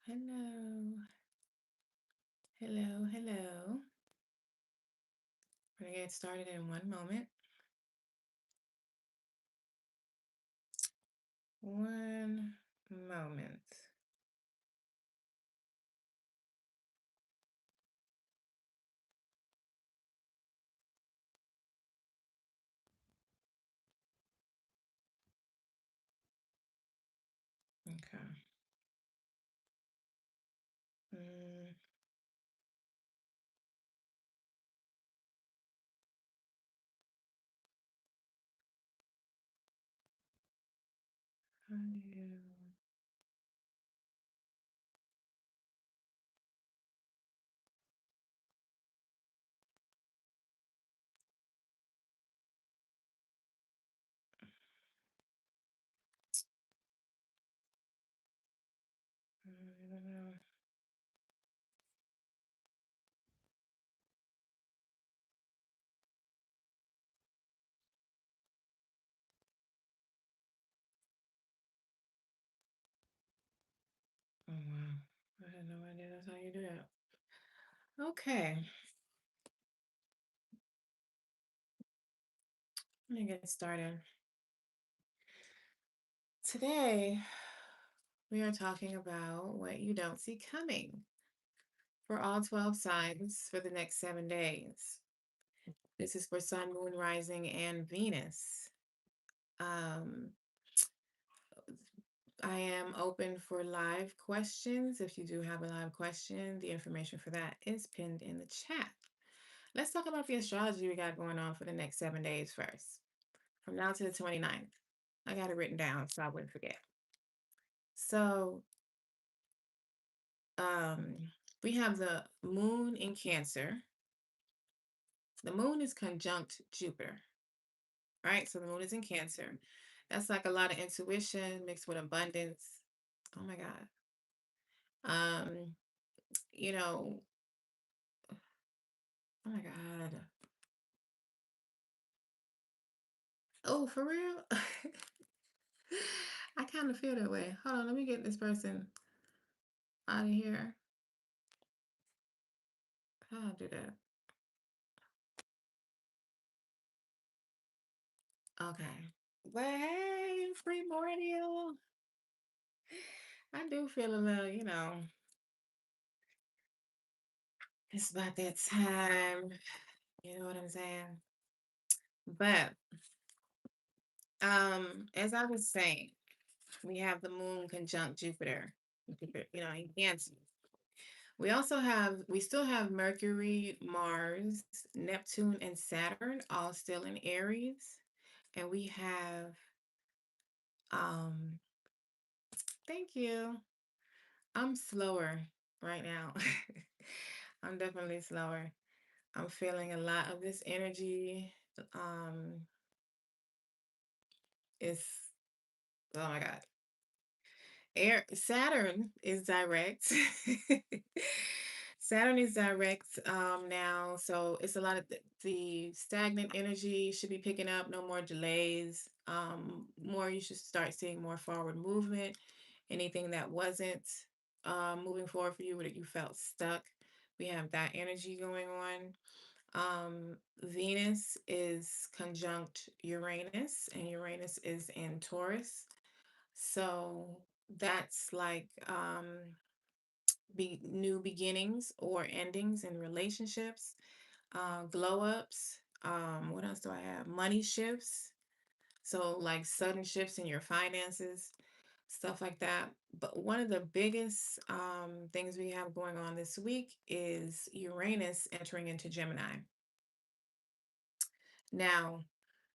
Hello, hello, hello. We're gonna get started in one moment. One moment. Okay. Mm, how do you- I don't know. Oh wow. I had no idea that's how you do that. Okay. Let me get started. Today, we are talking about what you don't see coming for all 12 signs for the next 7 days. This is for Sun, Moon, Rising, and Venus. Um, I am open for live questions. If you do have a live question, the information for that is pinned in the chat. Let's talk about the astrology we got going on for the next 7 days first, from now to the 29th. I got it written down so I wouldn't forget. So, um, we have the moon in Cancer. The moon is conjunct Jupiter, right? So the moon is in Cancer. That's like a lot of intuition mixed with abundance. Oh my God. Um, you know, oh my God. Oh, for real? I kind of feel that way. Hold on, let me get this person out of here. How do I do that? Okay. But hey, primordial. I do feel a little, it's about that time. You know what I'm saying? But as I was saying, we have the moon conjunct Jupiter. In Cancer. We still have Mercury, Mars, Neptune, and Saturn all still in Aries. And we have, um, thank you. I'm slower right now. I'm definitely slower. I'm feeling a lot of this energy. Um, it's, oh my God. Saturn is direct. Saturn is direct now, so it's a lot of the stagnant energy should be picking up. No more delays. More you should start seeing more forward movement. Anything that wasn't moving forward for you, that you felt stuck, we have that energy going on. Venus is conjunct Uranus, and Uranus is in Taurus. So that's like new beginnings or endings in relationships, glow ups. What else do I have? Money shifts. So like sudden shifts in your finances, stuff like that. But one of the biggest things we have going on this week is Uranus entering into Gemini. Now,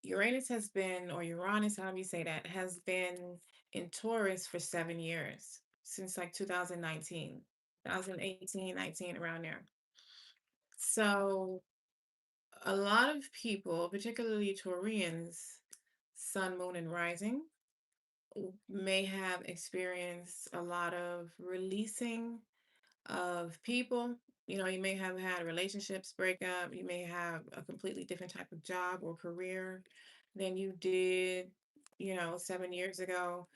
Uranus has been, or Uranus, however you say that, has been in Taurus for 7 years, since like 2019, 2018, 19, around there. So a lot of people, particularly Taurians, sun, moon, and rising, may have experienced a lot of releasing of people. You may have had relationships break up. You may have a completely different type of job or career than you did, 7 years ago.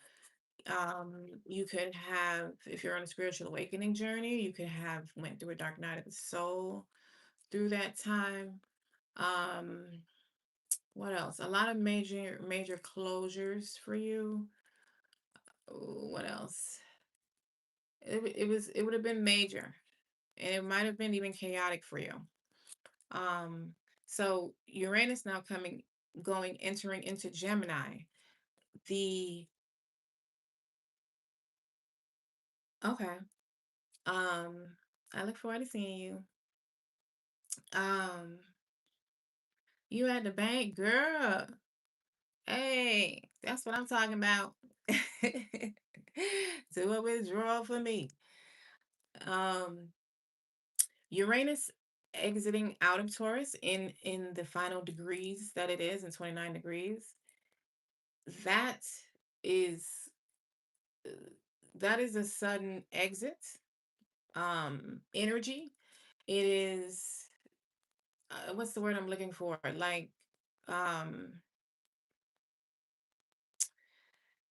You could have, if you're on a spiritual awakening journey, you could have went through a dark night of the soul through that time. Um, what else? A lot of major closures for you. What else? It would have been major, and it might have been even chaotic for you. Um, so Uranus now entering into Gemini. The Okay. Um, I look forward to seeing you. Um, you at the bank, girl. Hey, that's what I'm talking about. Do a withdrawal for me. Um, Uranus exiting out of Taurus in the final degrees that it is in 29 degrees. That is uh, that is a sudden exit energy. It is what's the word I'm looking for? Like um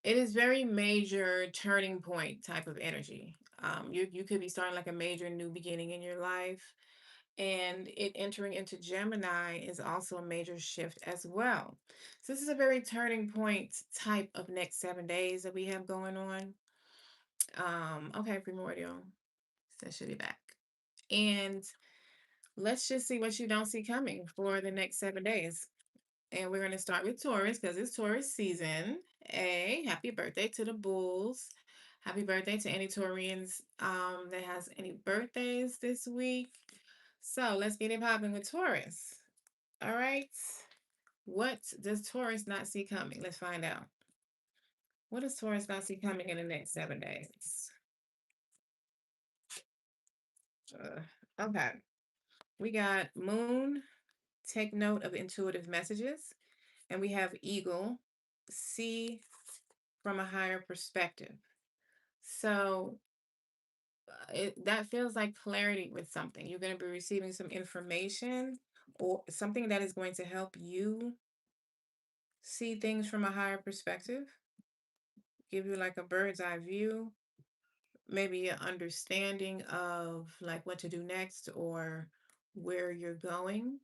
it is very major turning point type of energy. You could be starting like a major new beginning in your life, and it entering into Gemini is also a major shift as well. So this is a very turning point type of next 7 days that we have going on. Okay, primordial. That should be back. And let's just see what you don't see coming for the next 7 days. And we're going to start with Taurus because it's Taurus season. A happy birthday to the Bulls. Happy birthday to any Taurians that has any birthdays this week. So let's get it popping with Taurus. All right. What does Taurus not see coming? Let's find out. What does Taurus not see coming in the next 7 days? Okay. We got Moon, take note of intuitive messages. And we have Eagle, see from a higher perspective. So that feels like clarity with something. You're going to be receiving some information or something that is going to help you see things from a higher perspective, give you like a bird's eye view, maybe an understanding of like what to do next or where you're going.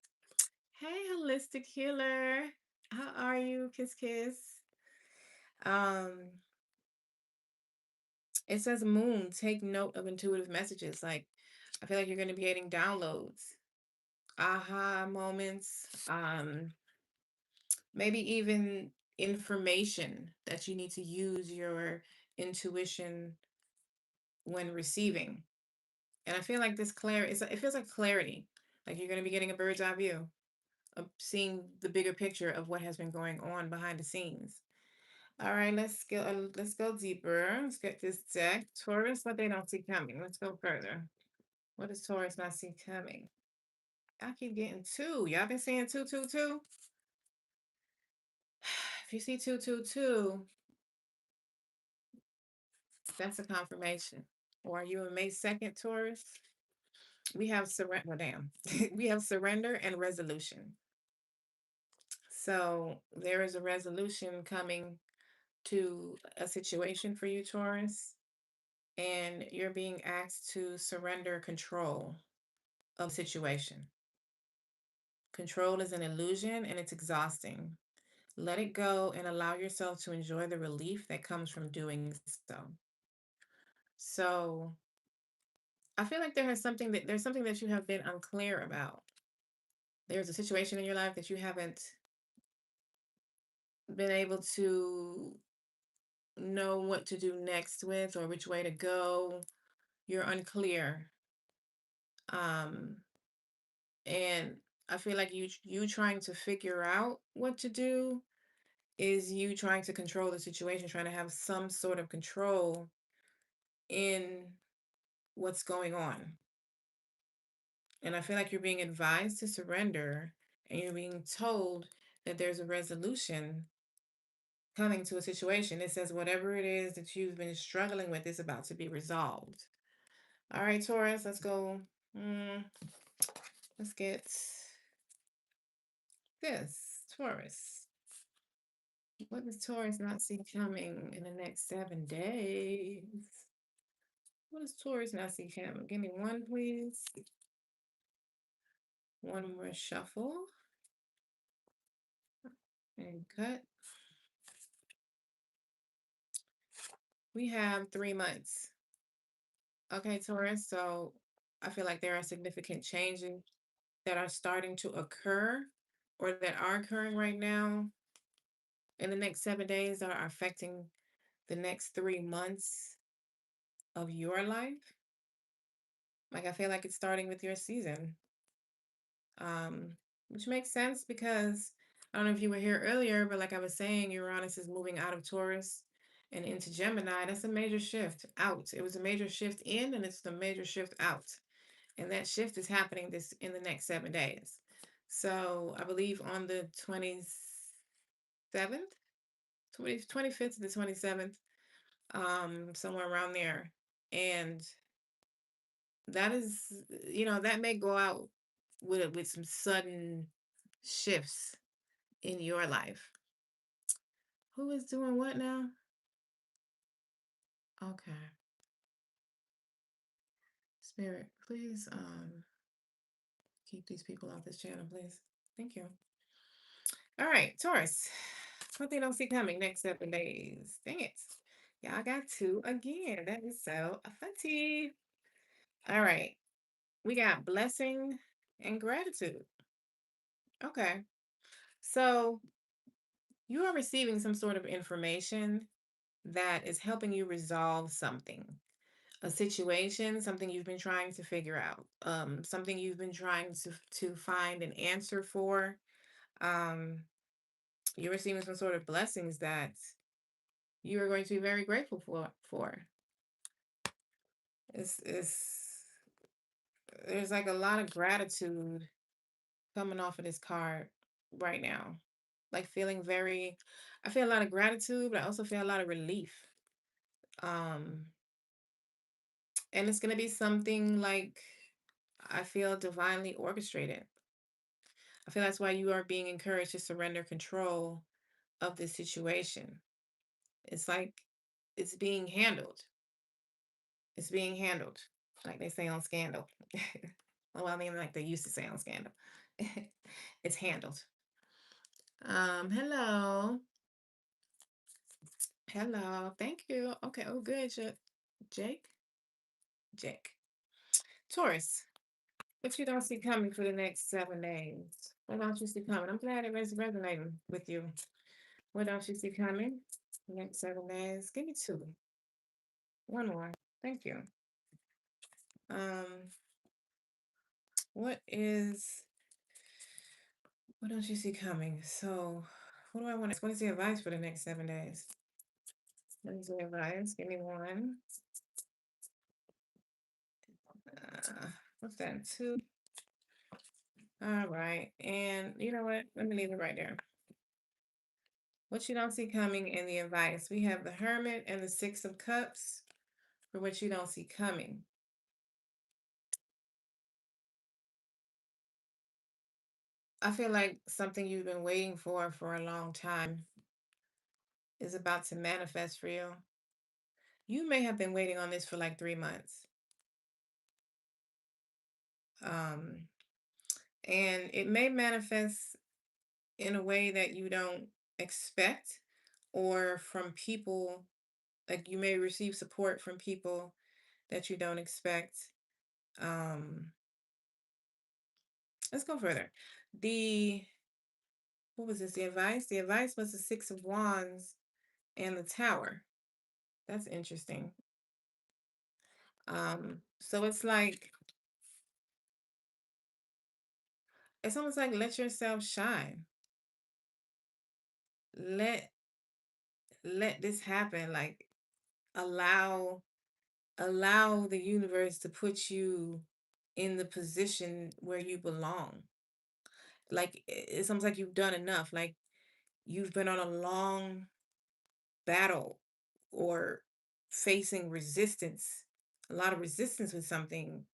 Hey, holistic healer. How are you? Kiss, kiss. Um, it says Moon, take note of intuitive messages. Like, I feel like you're going to be getting downloads, aha moments, maybe even information that you need to use your intuition when receiving. And I feel like this it feels like clarity. Like you're going to be getting a bird's eye view of seeing the bigger picture of what has been going on behind the scenes. All right, let's go deeper. Let's get this deck. Taurus, what they don't see coming. Let's go further. What does Taurus not see coming? I keep getting two. Y'all been seeing 222? If you see 222, that's a confirmation. Or are you a May 2nd Taurus? We have surrender. Well, damn. We have surrender and resolution. So there is a resolution coming to a situation for you, Taurus, and you're being asked to surrender control of situation. Control is an illusion and it's exhausting. Let it go and allow yourself to enjoy the relief that comes from doing so. So I feel like there's something that you have been unclear about. There's a situation in your life that you haven't been able to know what to do next with or which way to go. You're unclear. Um, and I feel like you trying to figure out what to do is you trying to control the situation, trying to have some sort of control in what's going on. And I feel like you're being advised to surrender and you're being told that there's a resolution coming to a situation. It says whatever it is that you've been struggling with is about to be resolved. All right, Taurus, let's go. Mm, let's get this Taurus. What does Taurus not see coming in the next 7 days? What does Taurus not see coming? Give me one, please. One more shuffle. And cut. We have 3 months. Okay, Taurus. So I feel like there are significant changes that are starting to occur or that are occurring right now in the next 7 days that are affecting the next 3 months of your life. Like I feel like it's starting with your season. Um, which makes sense because I don't know if you were here earlier, but like I was saying, Uranus is moving out of Taurus and into Gemini. That's a major shift out. It was a major shift in, and it's the major shift out. And that shift is happening this in the next 7 days. So I believe on the 27th, 25th to the 27th, somewhere around there. And that is, that may go out with some sudden shifts in your life. Who is doing what now? Okay. Spirit, please keep these people off this channel, please. Thank you. All right, Taurus. What they don't see coming next 7 days. Dang it. Y'all got two again. That is so funny. All right. We got blessing and gratitude. Okay. So you are receiving some sort of information that is helping you resolve something, a situation, something you've been trying to figure out, something you've been trying to find an answer for. Um, you're receiving some sort of blessings that you are going to be very grateful for. It's there's like a lot of gratitude coming off of this card right now. Like I feel a lot of gratitude, but I also feel a lot of relief. Um, and it's gonna be something like I feel divinely orchestrated. I feel that's why you are being encouraged to surrender control of the situation. It's like it's being handled. It's being handled, like they say on Scandal. Well, I mean, like they used to say on Scandal. It's handled. Hello. Hello. Thank you. Okay. Oh, good. Jake? Jake. Taurus. What you don't see coming for the next 7 days? What don't you see coming? I'm glad it was resonating with you. What don't you see coming? Next 7 days. Give me two. One more. Thank you. Um, what is what don't you see coming? So what do I want? What is the advice for the next 7 days? What is the advice? Give me one. What's that? Two. All right. And you know what? Let me leave it right there. What you don't see coming in the advice. We have the Hermit and the Six of Cups for what you don't see coming. I feel like something you've been waiting for a long time is about to manifest for you. You may have been waiting on this for like 3 months. Um, and it may manifest in a way that you don't expect or from people, like you may receive support from people that you don't expect. Um, let's go further. What was this? The advice? The advice was the Six of Wands and the Tower. That's interesting. So it's almost like let yourself shine. Let let this happen. Like allow allow the universe to put you in the position where you belong. Like it's almost like you've done enough. Like you've been on a long battle or facing resistance, a lot of resistance with something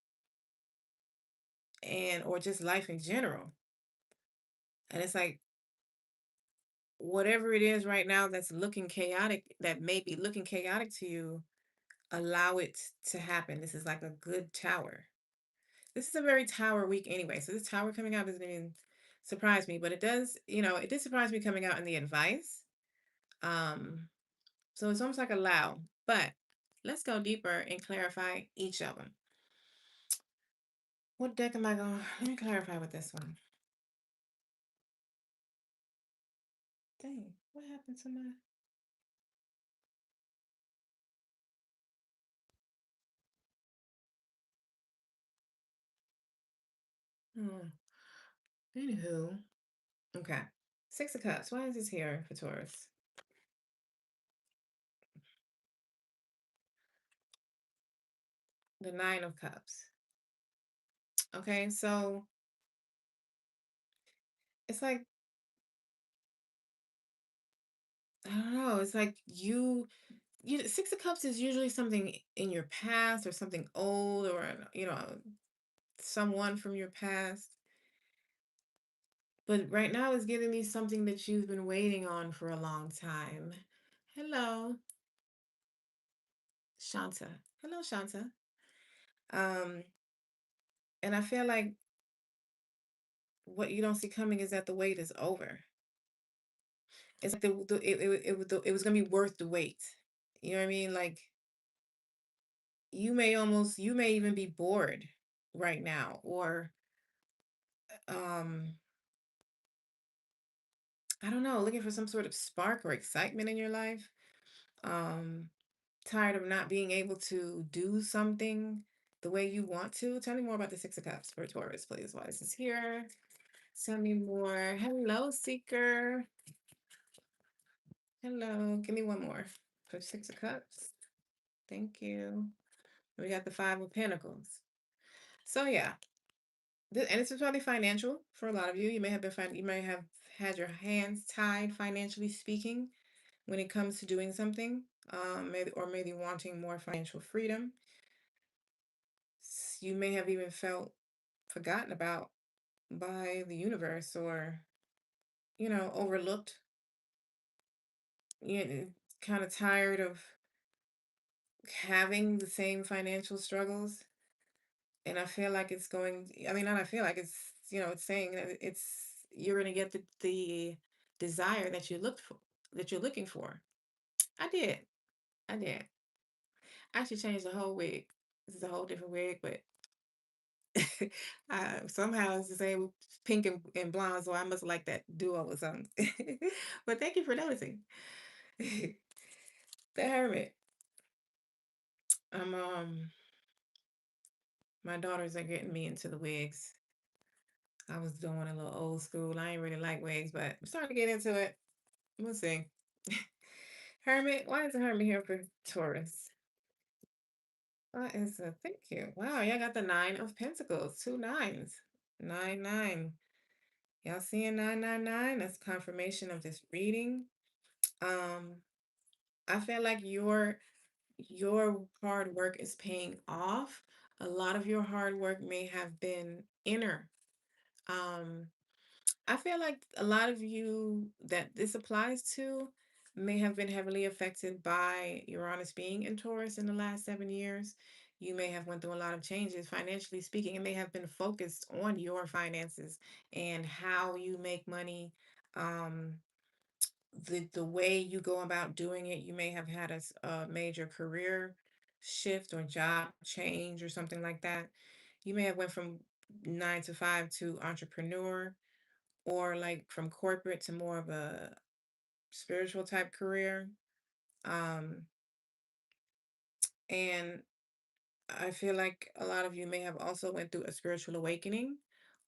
and or just life in general. And it's like whatever it is right now that's looking chaotic, that may be looking chaotic to you, allow it to happen. This is like a good tower. This is a very tower week anyway. So this tower coming out doesn't even surprise me, but it does, it did surprise me coming out in the advice. Um, so it's almost like allow, but let's go deeper and clarify each of them. What deck am I going? Let me clarify with this one. Dang, what happened to my? Hmm. Anywho, okay. Six of Cups. Why is this here for Taurus? The Nine of Cups. Okay, so it's like, I don't know. It's like Six of Cups is usually something in your past or something old or someone from your past. But right now it's giving me something that you've been waiting on for a long time. Hello, Shanta. Hello, Shanta. Um, and I feel like what you don't see coming is that the wait is over. It's like it was gonna be worth the wait. You know what I mean? Like you may even be bored right now, or um I don't know, looking for some sort of spark or excitement in your life. Um, Tired of not being able to do something the way you want to. Tell me more about the Six of Cups for Taurus, please. Why this is here. Tell me more. Hello, Seeker. Hello. Give me one more for Six of Cups. Thank you. We got the Five of Pentacles. So yeah, and it's probably financial for a lot of you. You may have you may have had your hands tied financially speaking when it comes to doing something, maybe wanting more financial freedom. You may have even felt forgotten about by the universe, or overlooked. You kind of tired of having the same financial struggles, and I feel like it's going. I mean, not I feel like it's saying that you're going to get the desire that you looked for, that you're looking for. I did. I did. I actually changed the whole wig. This is a whole different wig, but somehow it's the same pink and blonde, so I must like that duo or something. But thank you for noticing. The Hermit. Um, my daughters are getting me into the wigs. I was doing a little old school. I ain't really like wigs, but I'm starting to get into it. We'll see. Hermit, why is the Hermit here for Taurus? Thank you. Wow, y'all got the Nine of Pentacles, two nines. 9, 9. Y'all seeing 999? That's confirmation of this reading. Um, I feel like your hard work is paying off. A lot of your hard work may have been inner. Um, I feel like a lot of you that this applies to may have been heavily affected by Uranus being in Taurus in the last 7 years. You may have went through a lot of changes financially speaking, and may have been focused on your finances and how you make money. Um, the way you go about doing it. You may have had a major career shift or job change or something like that. You may have went from 9 to 5 to entrepreneur, or like from corporate to more of a spiritual type career. Um, and I feel like a lot of you may have also went through a spiritual awakening,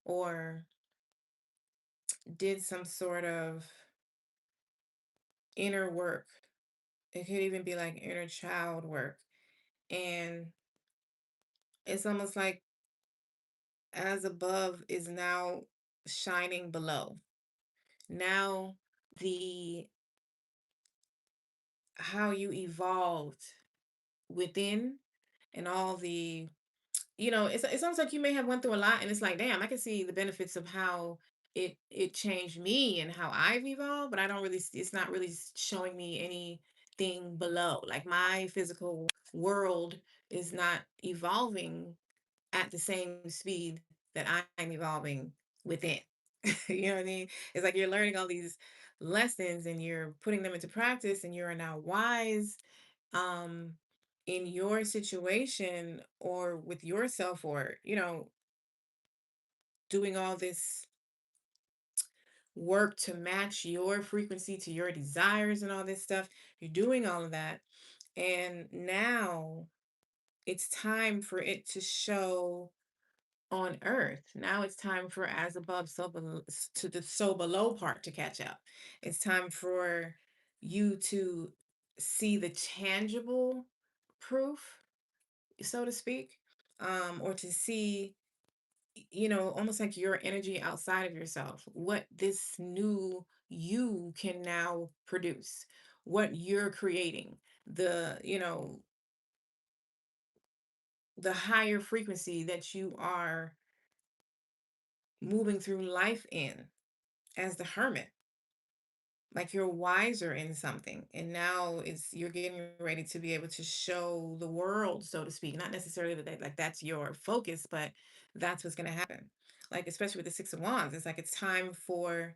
or did some sort of inner work. It could even be like inner child work. And it's almost like as above is now shining below. Now the how you evolved within, and all it's almost like you may have went through a lot, and it's like, damn, I can see the benefits of how it changed me and how I've evolved, but I don't really it's not really showing me anything below. Like my physical world is not evolving at the same speed that I'm evolving within. You know what I mean? It's like you're learning all these lessons and you're putting them into practice and you're now wise um in your situation or with yourself, or doing all this work to match your frequency to your desires and all this stuff. You're doing all of that. And now it's time for it to show on earth. Now it's time for as above, so below, to the so below part to catch up. It's time for you to see the tangible proof, so to speak, or to see, almost like your energy outside of yourself, what this new you can now produce, what you're creating, the higher frequency that you are moving through life in as the hermit. Like you're wiser in something, and now it's you're getting ready to be able to show the world, so to speak. Not necessarily like that's your focus, but that's what's going to happen. Like especially with the Six of Wands, it's like it's time for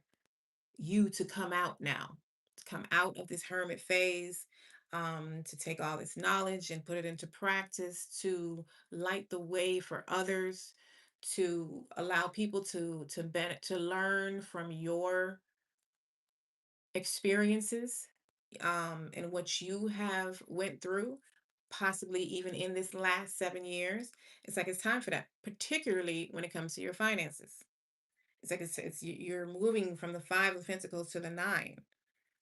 you to come out now, to come out of this hermit phase, to take all this knowledge and put it into practice, to light the way for others, to allow people to learn from your experiences, and what you have went through, possibly even in this last 7 years. It's like it's time for that, particularly when it comes to your finances. It's like you're moving from the Five of Pentacles to the Nine,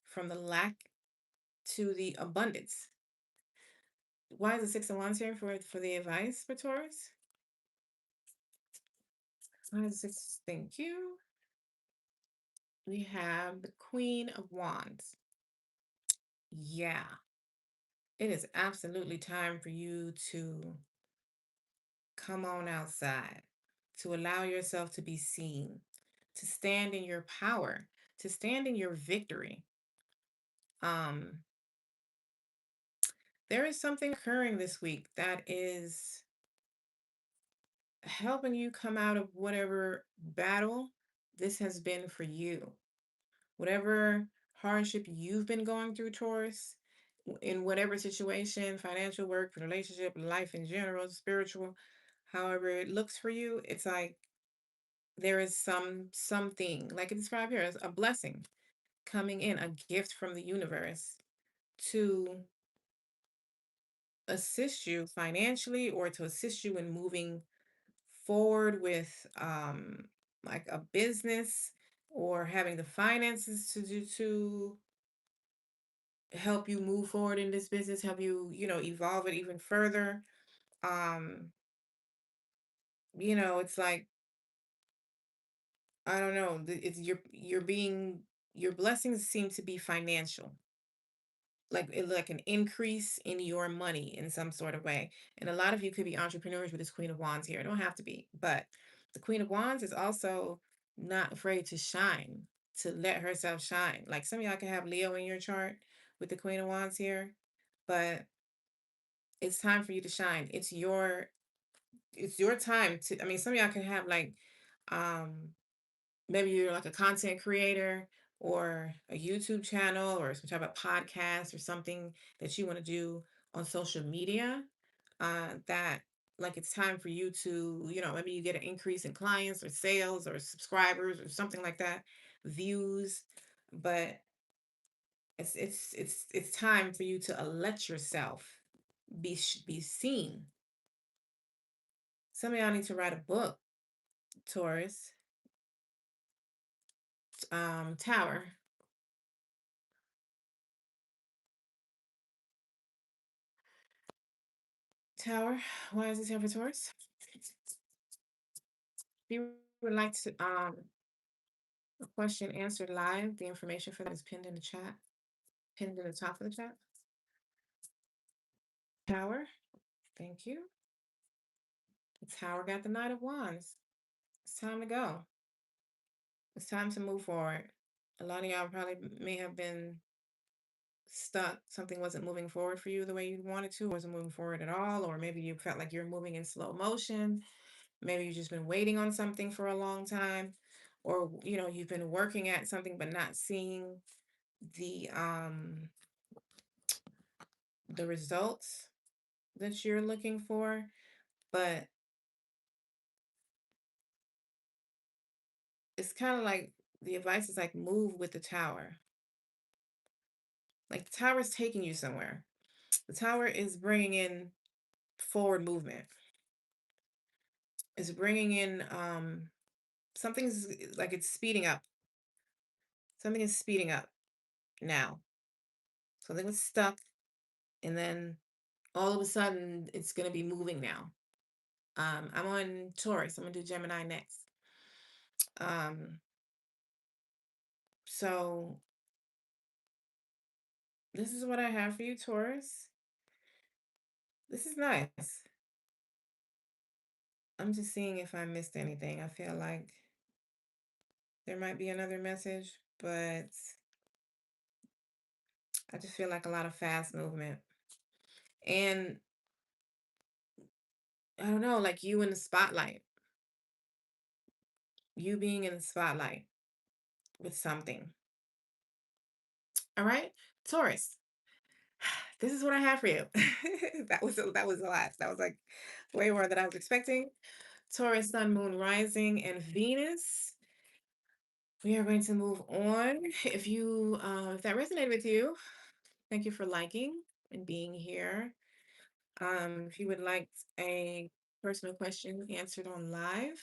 from the lack to the abundance. Why is the Six of Wands here for the advice for Taurus? Why is the six? Thank you. We have the Queen of Wands. Yeah, it is absolutely time for you to come on outside, to allow yourself to be seen, to stand in your power, to stand in your victory. Um, there is something occurring this week that is helping you come out of whatever battle this has been for you. Whatever hardship you've been going through, Taurus, in whatever situation, financial, work, relationship, life in general, spiritual, however it looks for you, it's like there is something like it described here as a blessing coming in, a gift from the universe to assist you financially or to assist you in moving forward with like a business, or having the finances to help you move forward in this business, help you, evolve it even further. um it's like, I don't know, it's your blessings seem to be financial, like an increase in your money in some sort of way. And a lot of you could be entrepreneurs with this Queen of Wands here. It don't have to be, but the Queen of Wands is also not afraid to shine, to let herself shine. Like some of y'all can have Leo in your chart with the Queen of Wands here, but it's time for you to shine. It's your time to, I mean, some of y'all can have like, um maybe you're like a content creator or a YouTube channel or some type of podcast or something that you want to do on social media, that like it's time for you to, maybe you get an increase in clients or sales or subscribers or something like that, views. But it's time for you to let yourself be seen. Some of y'all need to write a book, Taurus. Tower. Tower. Why is this here for Taurus? If you would like to a question answered live, the information for that is pinned in the chat, pinned in the top of the chat. Tower. Thank you. The Tower got the Knight of Wands. It's time to go. It's time to move forward. A lot of y'all probably may have been stuck. Something wasn't moving forward for you the way you wanted to, wasn't moving forward at all, or maybe you felt like you're moving in slow motion. Maybe you've just been waiting on something for a long time, or you've been working at something but not seeing the um the results that you're looking for. But it's kind of like the advice is like move with the tower. Like the tower is taking you somewhere. The tower is bringing in forward movement. It's bringing in something's like it's speeding up. Something is speeding up now. Something was stuck, and then all of a sudden it's going to be moving now. I'm on Taurus. I'm going to do Gemini next. Um, so this is what I have for you, Taurus. This is nice. I'm just seeing if I missed anything. I feel like there might be another message, but I just feel like a lot of fast movement. And I don't know, like you in the spotlight, you being in the spotlight with something. All right, Taurus. This is what I have for you. That was a lot. That was like way more than I was expecting. Taurus, Sun, Moon, Rising, and Venus. We are going to move on. If that resonated with you, thank you for liking and being here. If you would like a personal question answered on live,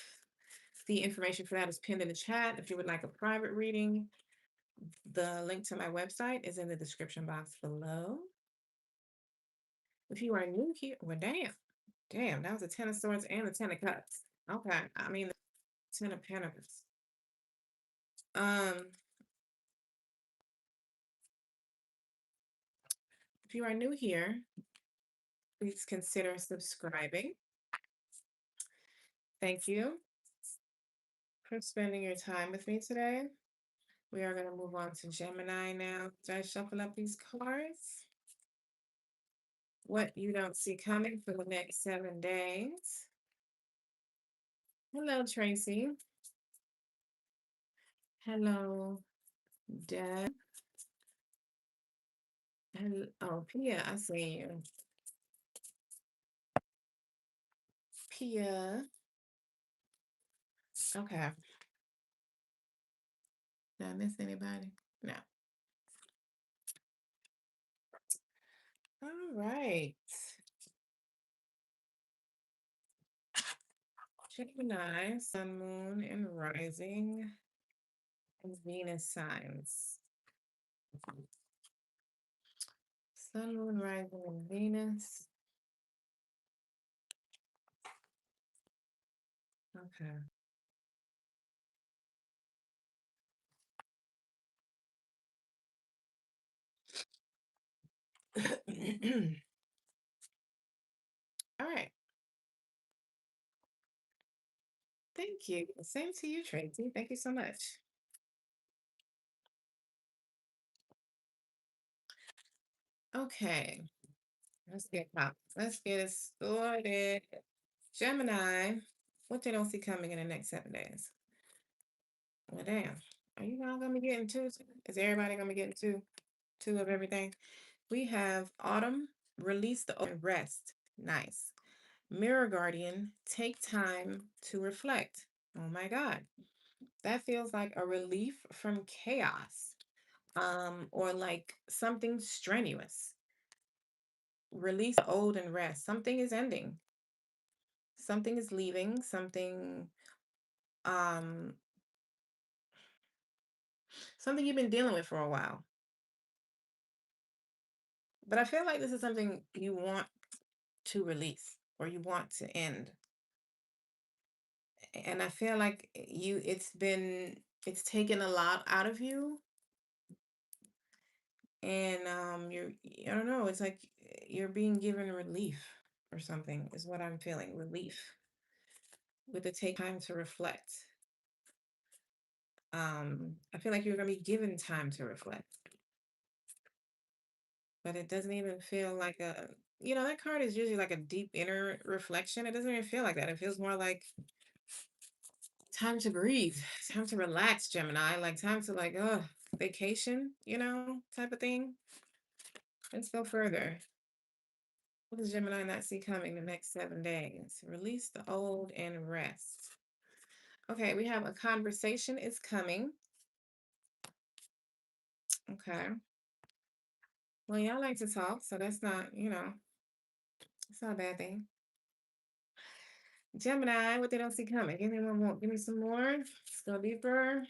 the information for that is pinned in the chat. If you would like a private reading, the link to my website is in the description box below. If you are new here, well, damn, that was a 10 of Swords and a 10 of Cups. Okay, I mean, the 10 of Pentacles. Um, if you are new here, please consider subscribing. Thank you for spending your time with me today. We are going to move on to Gemini now. Did I shuffle up these cards? What you don't see coming for the next 7 days. Hello, Tracy. Hello, Deb. Hello, oh, Pia, I see you. Pia. Okay. Did I miss anybody? No. All right. Gemini, Sun, Moon, and Rising, and Venus signs. Sun, Moon, Rising, and Venus. Okay. All right. Thank you. Same to you, Tracy. Thank you so much. Okay. Let's get it started. Gemini, what they don't see coming in the next 7 days. Well, damn. Are you all gonna be getting two? Is everybody gonna be getting two of everything? We have Autumn, release the open rest. Nice. Mirror Guardian, take time to reflect. Oh my God. That feels like a relief from chaos. Or like something strenuous. Release the old and rest. Something is ending. Something is leaving. Um something you've been dealing with for a while. But I feel like this is something you want to release or you want to end. And I feel like it's taken a lot out of you. And I don't know, it's like you're being given relief or something is what I'm feeling. Relief with the take time to reflect. I feel like you're going to be given time to reflect, but it doesn't even feel like a, that card is usually like a deep inner reflection. It doesn't even feel like that. It feels more like time to breathe, time to relax, Gemini, like time to like, vacation, type of thing. Let's go further. What does Gemini not see coming the next 7 days? Release the old and rest. Okay, we have a conversation is coming. Okay. Well, y'all like to talk, so that's not, it's not a bad thing. Gemini, what they don't see coming. Give me one more. Give me some more. Let's go deeper.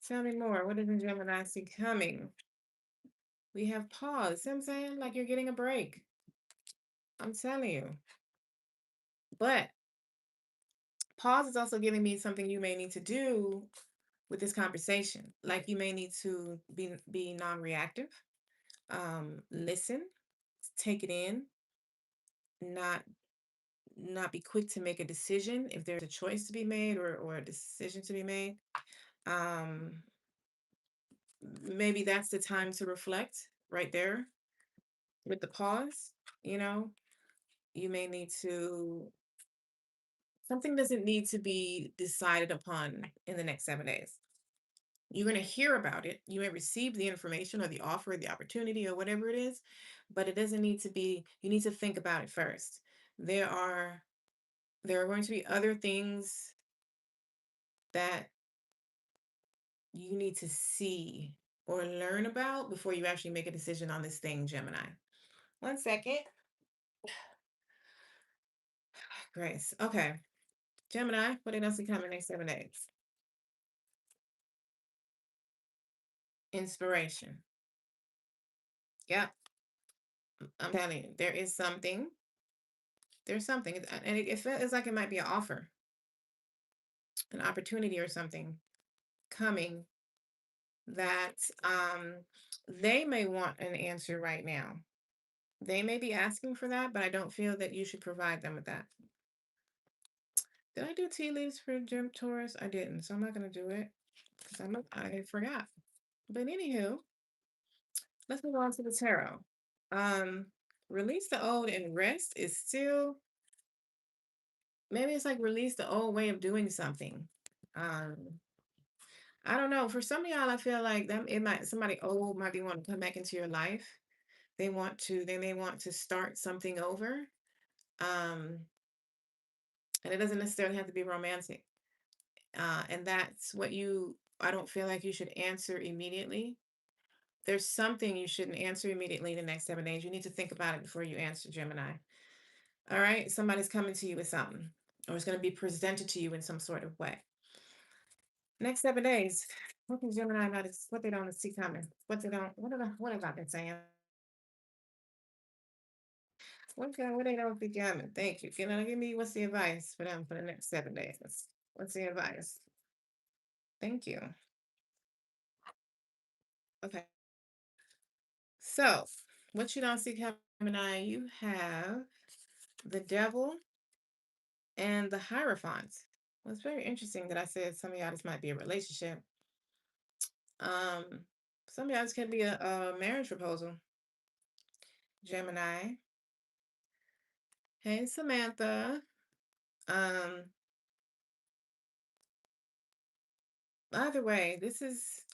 Tell me more. What does the Gemini see coming? We have pause. See what I'm saying? Like you're getting a break. I'm telling you. But pause is also giving me something you may need to do with this conversation. Like you may need to be non-reactive, listen, take it in, not not be quick to make a decision if there's a choice to be made or a decision to be made. Um, Maybe that's the time to reflect right there with the pause. You know, you may need to, something doesn't need to be decided upon in the next 7 days. You're going to hear about it. You may receive the information or the offer or the opportunity or whatever it is, but it doesn't need to be, you need to think about it first. There are there are going to be other things that you need to see or learn about before you actually make a decision on this thing, Gemini. One second. Grace. Okay. Gemini, what did I see coming next 7 days? Inspiration. Yep. I'm telling you, there is something. There's something. And it feels like it might be an offer, an opportunity or something coming that they may want an answer right now. They may be asking for that, but I don't feel that you should provide them with that. Did I do tea leaves for Gem Taurus? I didn't, so I'm not gonna do it because I forgot. But anywho, let's move on to the tarot. Um, Release the old and rest is still, maybe it's like release the old way of doing something. Um, I don't know. For some of y'all, I feel like them it might somebody old might be wanting to come back into your life. They may want to start something over. Um, and it doesn't necessarily have to be romantic. And that's what I don't feel like you should answer immediately. There's something you shouldn't answer immediately in the next 7 days. You need to think about it before you answer, Gemini. All right. Somebody's coming to you with something, or it's going to be presented to you in some sort of way. Next 7 days. What can Gemini not, what they don't see coming? What they don't, what have I been saying? What they don't see coming? Thank you. Give me, what's the advice for them for the next 7 days? What's the advice? Thank you. Okay. So, what you don't see coming, Gemini, you have the devil and the Hierophant. Well, it's very interesting that I said some of y'all this might be a relationship. Um, some of y'all this could be a marriage proposal. Gemini. Hey, Samantha. Um, Either way,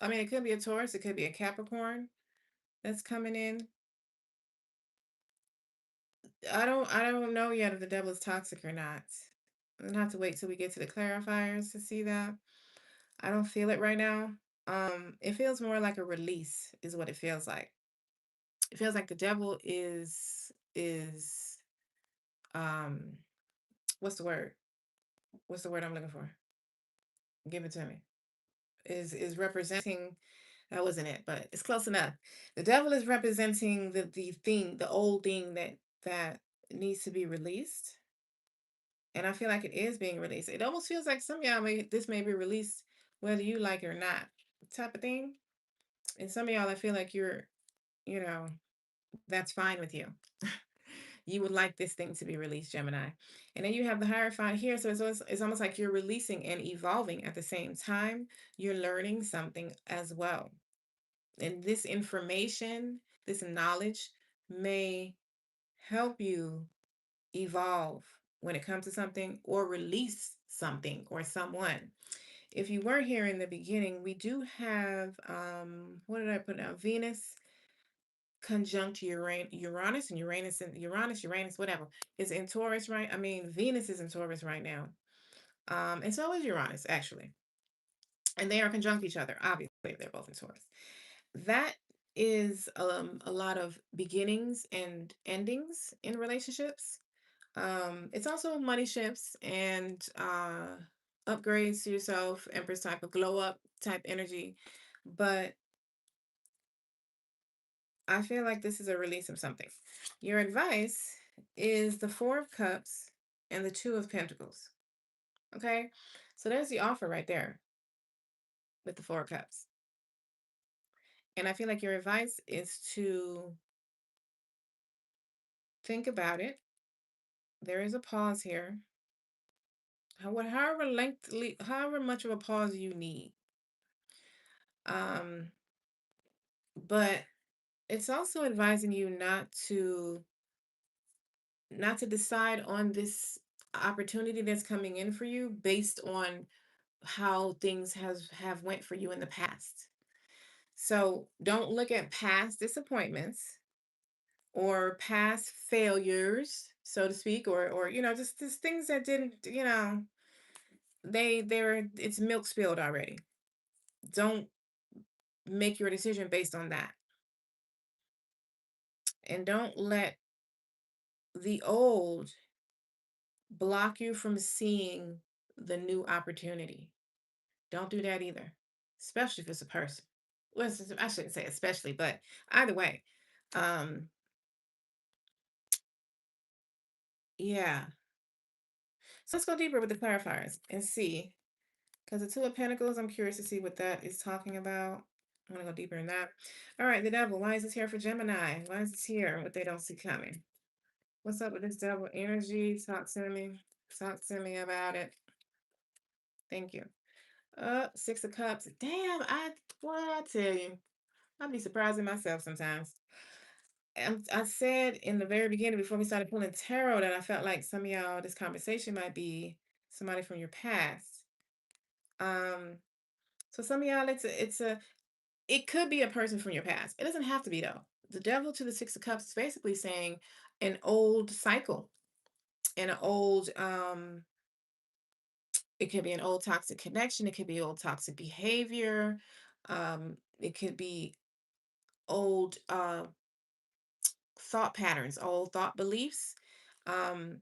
I mean, it could be a Taurus, it could be a Capricorn that's coming in. I don't know yet if the devil is toxic or not. I'm gonna have to wait till we get to the clarifiers to see that. I don't feel it right now. It feels more like a release is what it feels like. It feels like the devil is um what's the word? What's the word I'm looking for? Give it to me. Is representing, that wasn't it, but it's close enough. The devil is representing the thing, the old thing that needs to be released. And I feel like it is being released. It almost feels like some of y'all this may be released whether you like it or not, type of thing. And some of y'all I feel like you're, you know, that's fine with you. you would like this thing to be released, Gemini. And then you have the Hierophant here. So it's almost like you're releasing and evolving at the same time. You're learning something as well. And this information, this knowledge may help you evolve when it comes to something or release something or someone. If you weren't here in the beginning, we do have, what did I put down? Venus conjunct Uranus, and Uranus, whatever, is in Taurus, right? I mean, Venus is in Taurus right now. And so is Uranus, actually. And they are conjunct each other, obviously, they're both in Taurus. That is a lot of beginnings and endings in relationships. It's also money shifts and upgrades to yourself, Empress type of glow up type energy. But I feel like this is a release of something. Your advice is the Four of Cups and the Two of Pentacles. Okay. So there's the offer right there with the Four of Cups. And I feel like your advice is to think about it. There is a pause here. However much of a pause you need. Um, but it's also advising you not to decide on this opportunity that's coming in for you based on how things have went for you in the past. So don't look at past disappointments or past failures, so to speak, or just things that didn't, they're it's milk spilled already. Don't make your decision based on that. And don't let the old block you from seeing the new opportunity. Don't do that either, especially if it's a person. Well, I shouldn't say especially, but either way, um, yeah. So let's go deeper with the clarifiers and see, because the Two of Pentacles, I'm curious to see what that is talking about. I'm gonna go deeper in that. All right, the Devil. Why is this here for Gemini? Why is this here? What they don't see coming? What's up with this Devil energy? Talk to me. Talk to me about it. Thank you. Six of Cups. Damn, what I tell you, I'd be surprising myself sometimes. I said in the very beginning before we started pulling tarot that I felt like some of y'all, this conversation might be somebody from your past. Um, so some of y'all, it could be a person from your past. It doesn't have to be though. The Devil to the Six of Cups is basically saying an old cycle and an old, it could be an old toxic connection. It could be old toxic behavior. It could be old thought patterns, old thought beliefs. Um,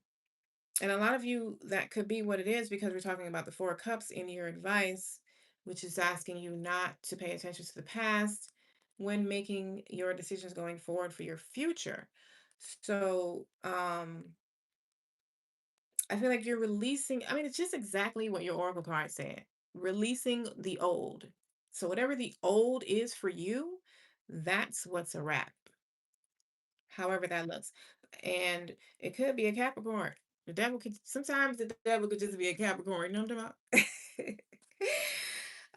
and a lot of you, that could be what it is because we're talking about the Four of Cups in your advice, which is asking you not to pay attention to the past when making your decisions going forward for your future. So I feel like you're releasing, I mean, it's just exactly what your Oracle card said, releasing the old. So whatever the old is for you, that's what's a wrap, however that looks. And it could be a Capricorn. Sometimes the devil could just be a Capricorn. You know what I'm talking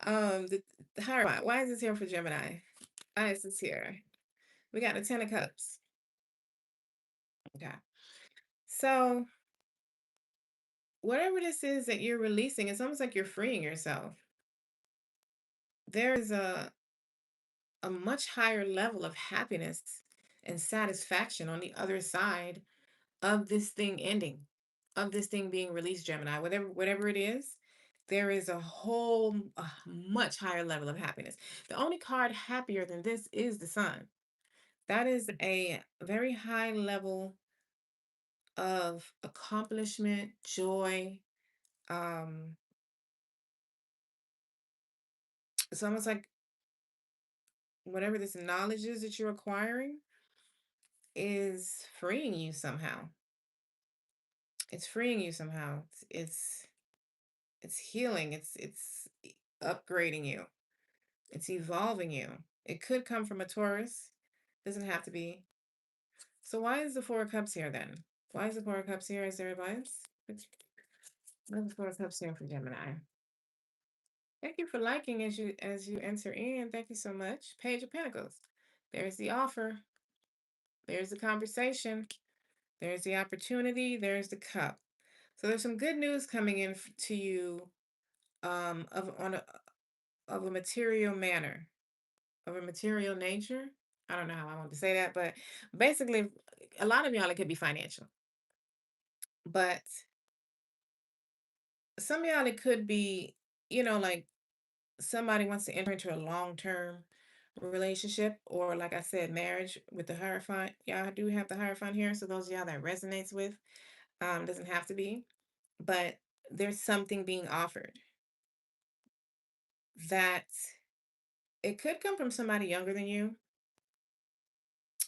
about? The Hierophant. Why is this here for Gemini? Why is this here? We got the Ten of Cups. Okay. So whatever this is that you're releasing, it's almost like you're freeing yourself. There is a much higher level of happiness and satisfaction on the other side of this thing ending, of this thing being released, Gemini. Whatever it is, there is a much higher level of happiness. The only card happier than this is the Sun. That is a very high level of accomplishment, joy. Um, it's almost like whatever this knowledge is that you're acquiring is freeing you somehow. It's freeing you somehow. It's healing. It's upgrading you. It's evolving you. It could come from a Taurus. Doesn't have to be. So why is the Four of Cups here then? Why is the Four of Cups here? Is there advice? Why is the Four of Cups here for Gemini? Thank you for liking as you enter in. Thank you so much. Page of Pentacles. There's the offer. There's the conversation. There's the opportunity. There's the cup. So there's some good news coming in to you of a material manner, of a material nature. I don't know how I want to say that, but basically, a lot of y'all, it could be financial, but some of y'all, it could be, like somebody wants to enter into a long-term relationship, or like I said, marriage with the Hierophant. Y'all do have the Hierophant here, so those of y'all that resonates with, doesn't have to be, but there's something being offered that it could come from somebody younger than you.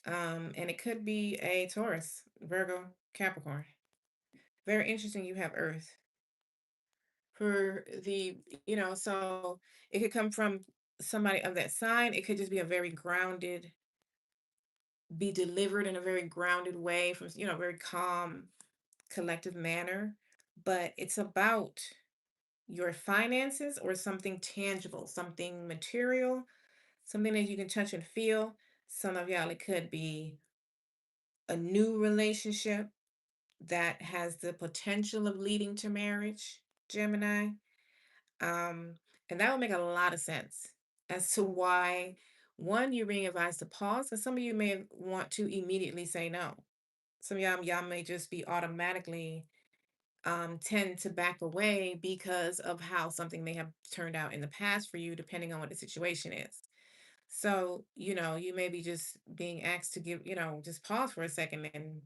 And it could be a Taurus, Virgo, Capricorn. Very interesting. You have Earth for so it could come from somebody of that sign. It could just be a very grounded, be delivered in a very grounded way from, very calm, collective manner. But it's about your finances or something tangible, something material, something that you can touch and feel. Some of y'all, it could be a new relationship that has the potential of leading to marriage, Gemini. Um, and that would make a lot of sense as to why, one, you're being advised to pause, and some of you may want to immediately say no. Some of y'all may just be automatically tend to back away because of how something may have turned out in the past for you, depending on what the situation is. So, you may be just being asked to give, just pause for a second and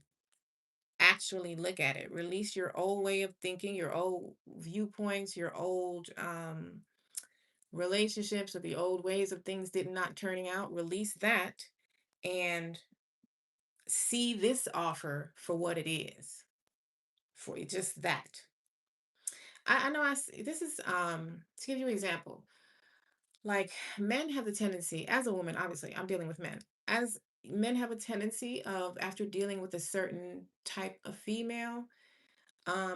actually look at it. Release your old way of thinking, your old viewpoints, your old relationships, or the old ways of things did not turning out. Release that and see this offer for what it is. For just that. I know this is to give you an example. Like, men have the tendency, as a woman, obviously, I'm dealing with men. As men have a tendency of, after dealing with a certain type of female,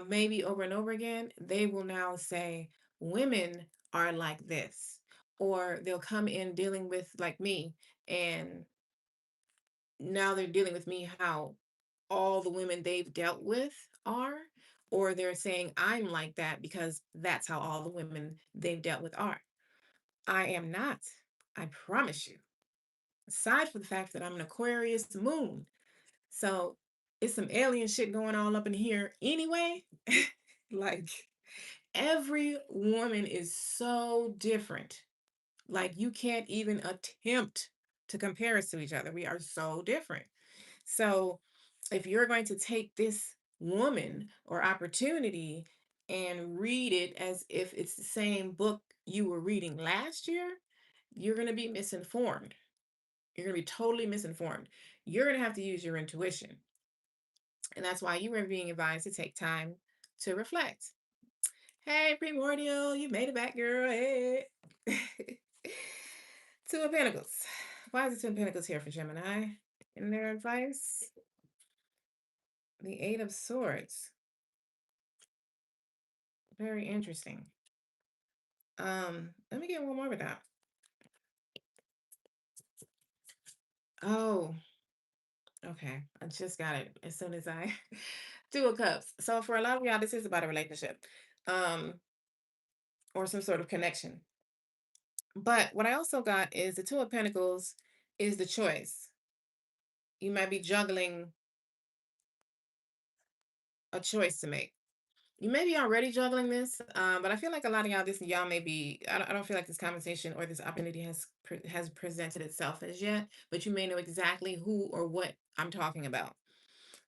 maybe over and over again, they will now say, women are like this. Or they'll come in dealing with, like me, and now they're dealing with me how all the women they've dealt with are. Or they're saying, I'm like that because that's how all the women they've dealt with are. I am not. I promise you. Aside from the fact that I'm an Aquarius moon. So it's some alien shit going on up in here anyway. Like, every woman is so different. Like, you can't even attempt to compare us to each other. We are so different. So if you're going to take this woman or opportunity and read it as if it's the same book you were reading last year, you're going to be misinformed. You're going to be totally misinformed. You're going to have to use your intuition. And that's why you are being advised to take time to reflect. Hey, Primordial, you made it back, girl. Hey. Two of Pentacles. Why is the Two of Pentacles here for Gemini? In their advice? The Eight of Swords. Very interesting. Let me get one more with that. Oh, okay. I just got it as soon as I Two of Cups. So for a lot of y'all, this is about a relationship. Um, or some sort of connection. But what I also got is the Two of Pentacles is the choice. You might be juggling a choice to make. You may be already juggling this, but I feel like a lot of y'all may be. I don't feel like this conversation or this opportunity has presented itself as yet, but you may know exactly who or what I'm talking about.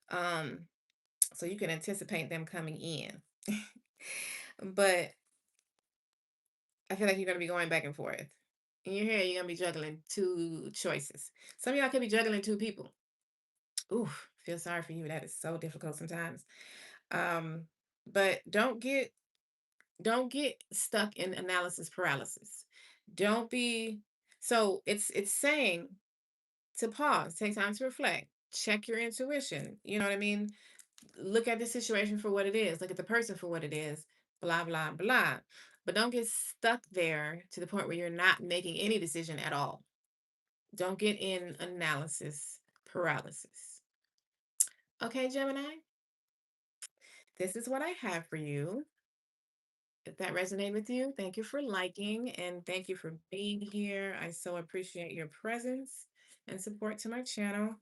Um, so you can anticipate them coming in. But I feel like you're gonna be going back and forth. In your head, you're gonna be juggling two choices. Some of y'all could be juggling two people. Ooh, feel sorry for you. That is so difficult sometimes. Um, but don't get stuck in analysis paralysis. Don't be, so it's saying to pause, take time to reflect, check your intuition. You know what I mean? Look at the situation for what it is. Look at the person for what it is. Blah, blah, blah. But don't get stuck there to the point where you're not making any decision at all. Don't get in analysis paralysis. Okay, Gemini, this is what I have for you. If that resonated with you, thank you for liking and thank you for being here. I so appreciate your presence and support to my channel.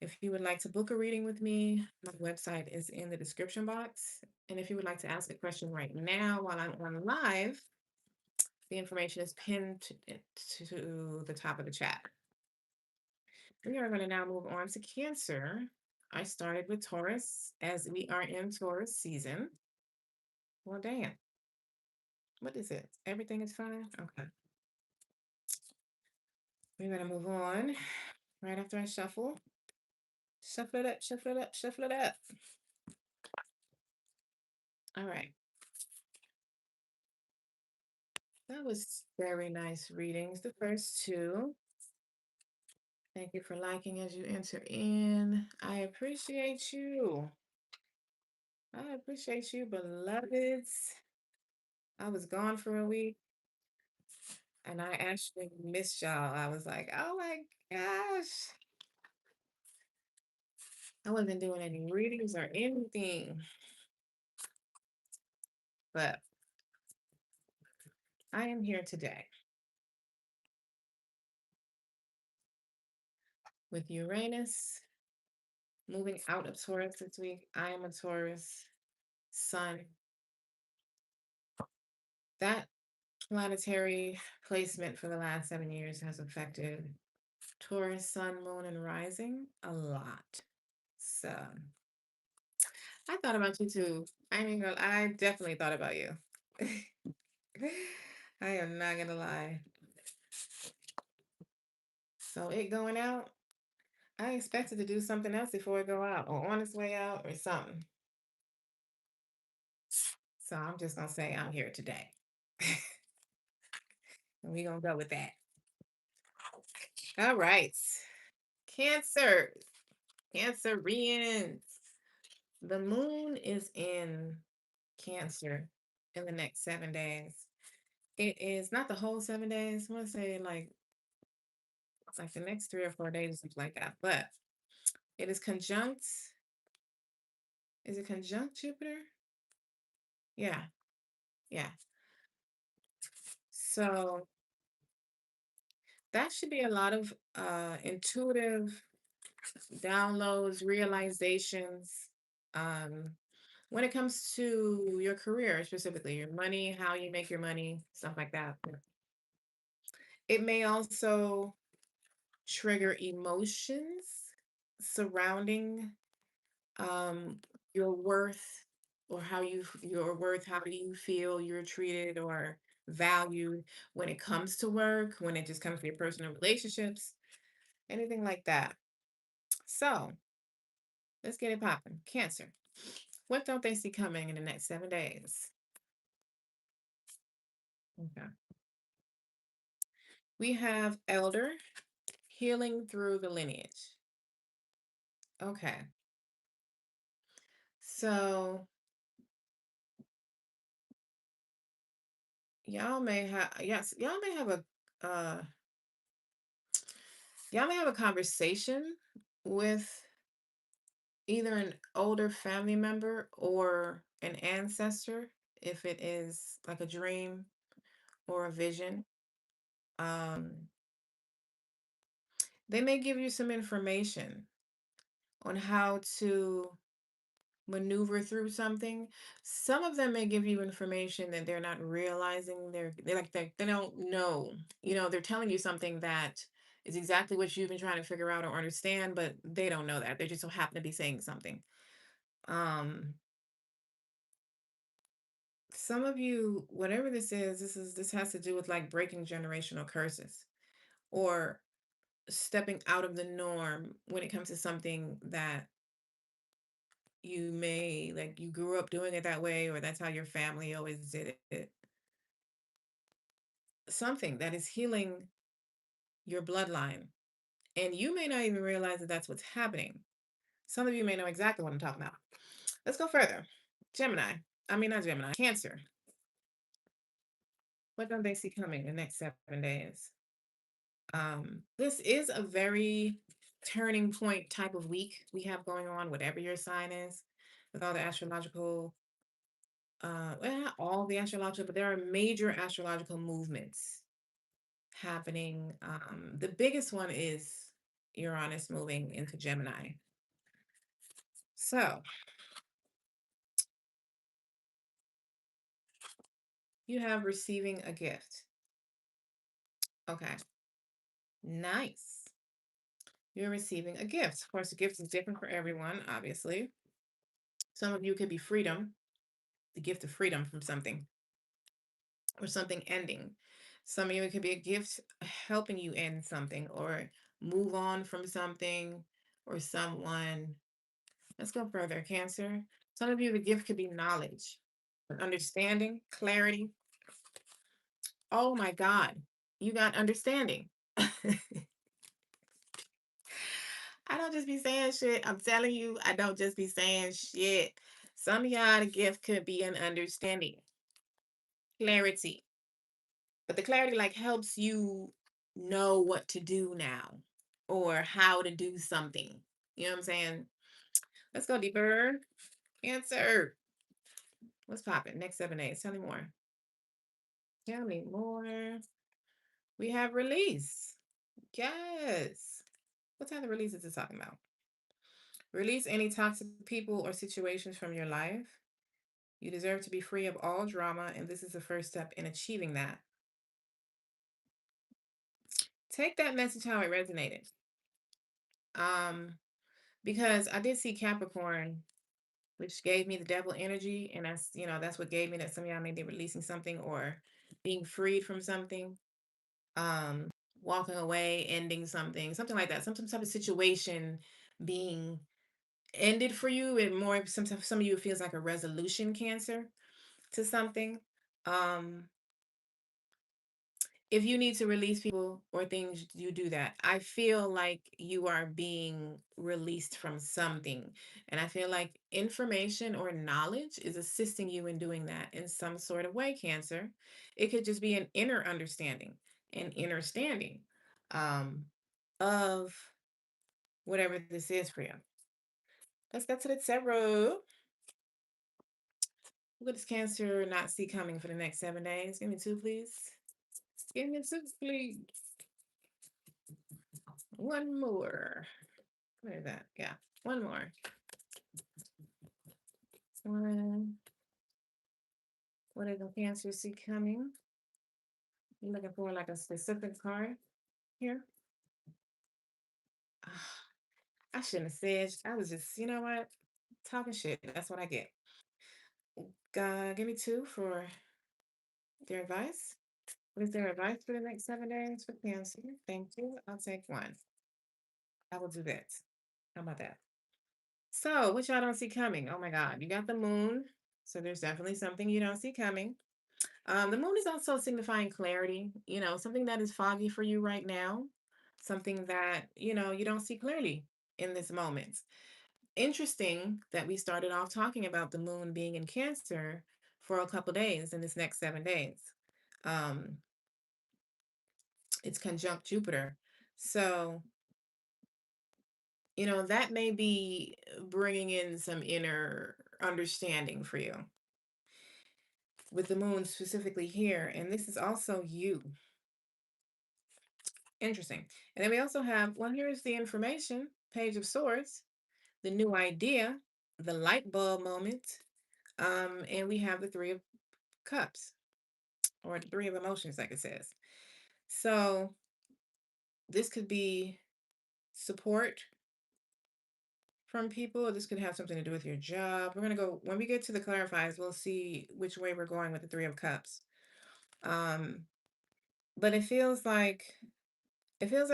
If you would like to book a reading with me, my website is in the description box. And if you would like to ask a question right now while I'm on live, the information is pinned to the top of the chat. We are going to now move on to Cancer. I started with Taurus as we are in Taurus season. Well, damn. What is it? Everything is fine? Okay. We're going to move on right after I shuffle. Shuffle it up, shuffle it up, shuffle it up. All right. That was very nice readings, the first two. Thank you for liking as you enter in. I appreciate you. I appreciate you, beloveds. I was gone for a week and I actually missed y'all. I was like, oh my gosh. I wasn't doing any readings or anything. But I am here today with Uranus moving out of Taurus this week. I am a Taurus sun. That planetary placement for the last 7 years has affected Taurus, sun, moon, and rising a lot. So I thought about you too. I mean, girl, I definitely thought about you. I am not gonna lie. So it going out, I expected to do something else before it go out or on its way out or something. So I'm just gonna say I'm here today. And we're gonna go with that. All right. Cancer. Cancerians. The moon is in Cancer in the next 7 days. It is not the whole 7 days. I want to say like it's like the next 3 or 4 days, something like that. But it is conjunct. Is it conjunct Jupiter? Yeah, yeah. So that should be a lot of intuitive downloads, realizations. Um, when it comes to your career, specifically your money, how you make your money, stuff like that. It may also trigger emotions surrounding um your worth or how your worth, how do you feel you're treated or valued when it comes to work, when it just comes to your personal relationships, anything like that. So let's get it popping. Cancer, what don't they see coming in the next 7 days? Okay, we have elder healing through the lineage. Okay, so y'all may have, yes, uh y'all may have a conversation with either an older family member or an ancestor if it is like a dream or a vision. um they may give you some information on how to maneuver through something. Some of them may give you information that they're not realizing. They're like they don't know. They're telling you something that is exactly what you've been trying to figure out or understand, but they don't know that. They just so happen to be saying something. Um, some of you, whatever this has to do with like breaking generational curses or stepping out of the norm when it comes to something that you may like you grew up doing it that way or that's how your family always did it. Something that is healing your bloodline and you may not even realize that that's what's happening. Some of you may know exactly what I'm talking about. Let's go further. Gemini. I mean, not Gemini, Cancer. What don't they see coming the next 7 days? This is a very turning point type of week we have going on, whatever your sign is, with all the astrological, well, not all the astrological, but there are major astrological movements happening. The biggest one is Uranus moving into Gemini. So you have receiving a gift. Okay, nice. You're receiving a gift. Of course, the gift is different for everyone, obviously. Some of you could be freedom, the gift of freedom from something or something ending. Some of you, it could be a gift helping you end something or move on from something or someone. Let's go further, Cancer. Some of you, the gift could be knowledge, understanding, clarity. Oh my God, you got understanding. I don't just be saying shit. I'm telling you, I don't just be saying shit. Some of y'all, the gift could be an understanding, clarity. But the clarity like helps you know what to do now or how to do something. You know what I'm saying? Let's go deeper. Answer. What's popping? Next 7 days. Tell me more. Tell me more. We have release. Yes. What type of release is this talking about? Release any toxic people or situations from your life. You deserve to be free of all drama, and this is the first step in achieving that. Take that message how it resonated. Um, because I did see Capricorn, which gave me the devil energy, and that's what gave me that some of y'all may be releasing something or being freed from something, walking away, ending something like that, some type of situation being ended for you, and more sometimes some of you it feels like a resolution, Cancer, to something. Um, if you need to release people or things, you do that. I feel like you are being released from something. And I feel like information or knowledge is assisting you in doing that in some sort of way, Cancer. It could just be an inner understanding, an inner standing um, of whatever this is for you. Let's get to the tarot. What does Cancer not see coming for the next 7 days? Give me two, please. Give me two, please. One more. What is that? Yeah, one more. One. What does the Cancer see coming? You looking for like a specific card here? Ah, I shouldn't have said. I was just, you know what? Talking shit. That's what I get. Give me two for their advice. What is their advice for the next 7 days for Cancer? Thank you. I'll take one. I will do that. How about that? So, what y'all don't see coming? Oh my God, you got the moon. So there's definitely something you don't see coming. The moon is also signifying clarity, something that is foggy for you right now, something that, you don't see clearly in this moment. Interesting that we started off talking about the moon being in Cancer for a couple days in this next 7 days. Um, it's conjunct Jupiter. So, that may be bringing in some inner understanding for you with the moon specifically here. And this is also you. Interesting. And then we also have, well, here's the information, Page of Swords, the new idea, the light bulb moment, and we have the Three of Cups, or the Three of Emotions, like it says. So this could be support from people. This could have something to do with your job. We're going to go, when we get to the clarifies, we'll see which way we're going with the Three of Cups. But it feels like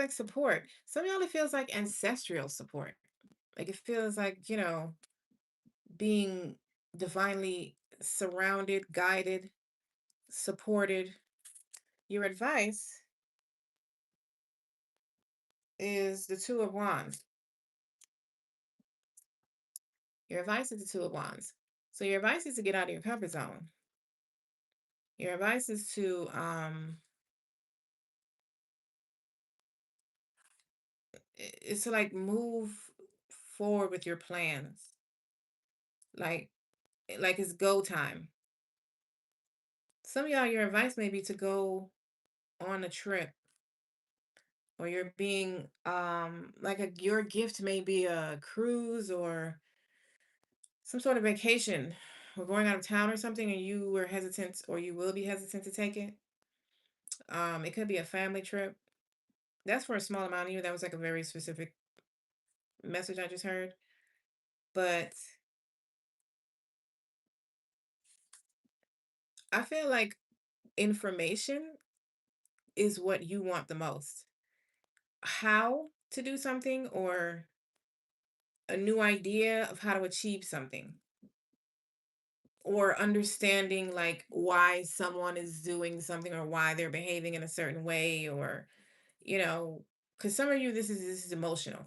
support. Some of y'all, it feels like ancestral support. Like it feels like, being divinely surrounded, guided, supported. Your advice is the Two of Wands. Your advice is the Two of Wands. So your advice is to get out of your comfort zone. Your advice is to like move forward with your plans. Like like it's go time. Some of y'all, your advice may be to go on a trip, or you're being like your gift may be a cruise or some sort of vacation. We're going out of town or something, and you were hesitant, or you will be hesitant to take it. It could be a family trip. That's for a small amount of you. That was like a very specific message I just heard. But I feel like information is what you want the most. How to do something, or a new idea of how to achieve something, or understanding like why someone is doing something, or why they're behaving in a certain way, or you know, because some of you, this is emotional.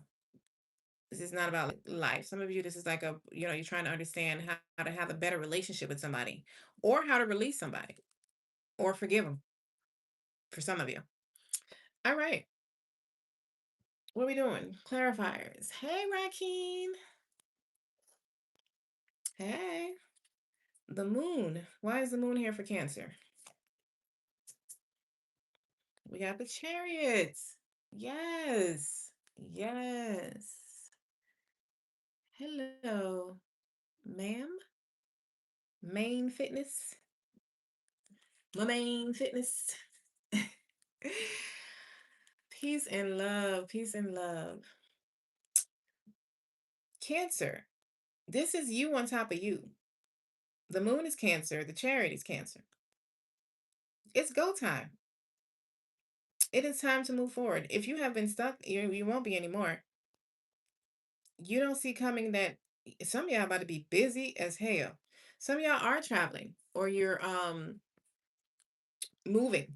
This is not about life. Some of you, this is like a, you're trying to understand how to have a better relationship with somebody, or how to release somebody, or forgive them, for some of you. All right. What are we doing? Clarifiers. Hey, Rakeen. Hey. The moon. Why is the moon here for Cancer? We got the chariots. Yes. Yes. Hello, ma'am. Main fitness. My main fitness. Peace and love. Peace and love. Cancer. This is you on top of you. The moon is Cancer. The chariot is Cancer. It's go time. It is time to move forward. If you have been stuck, you won't be anymore. You don't see coming that some of y'all about to be busy as hell. Some of y'all are traveling, or you're moving,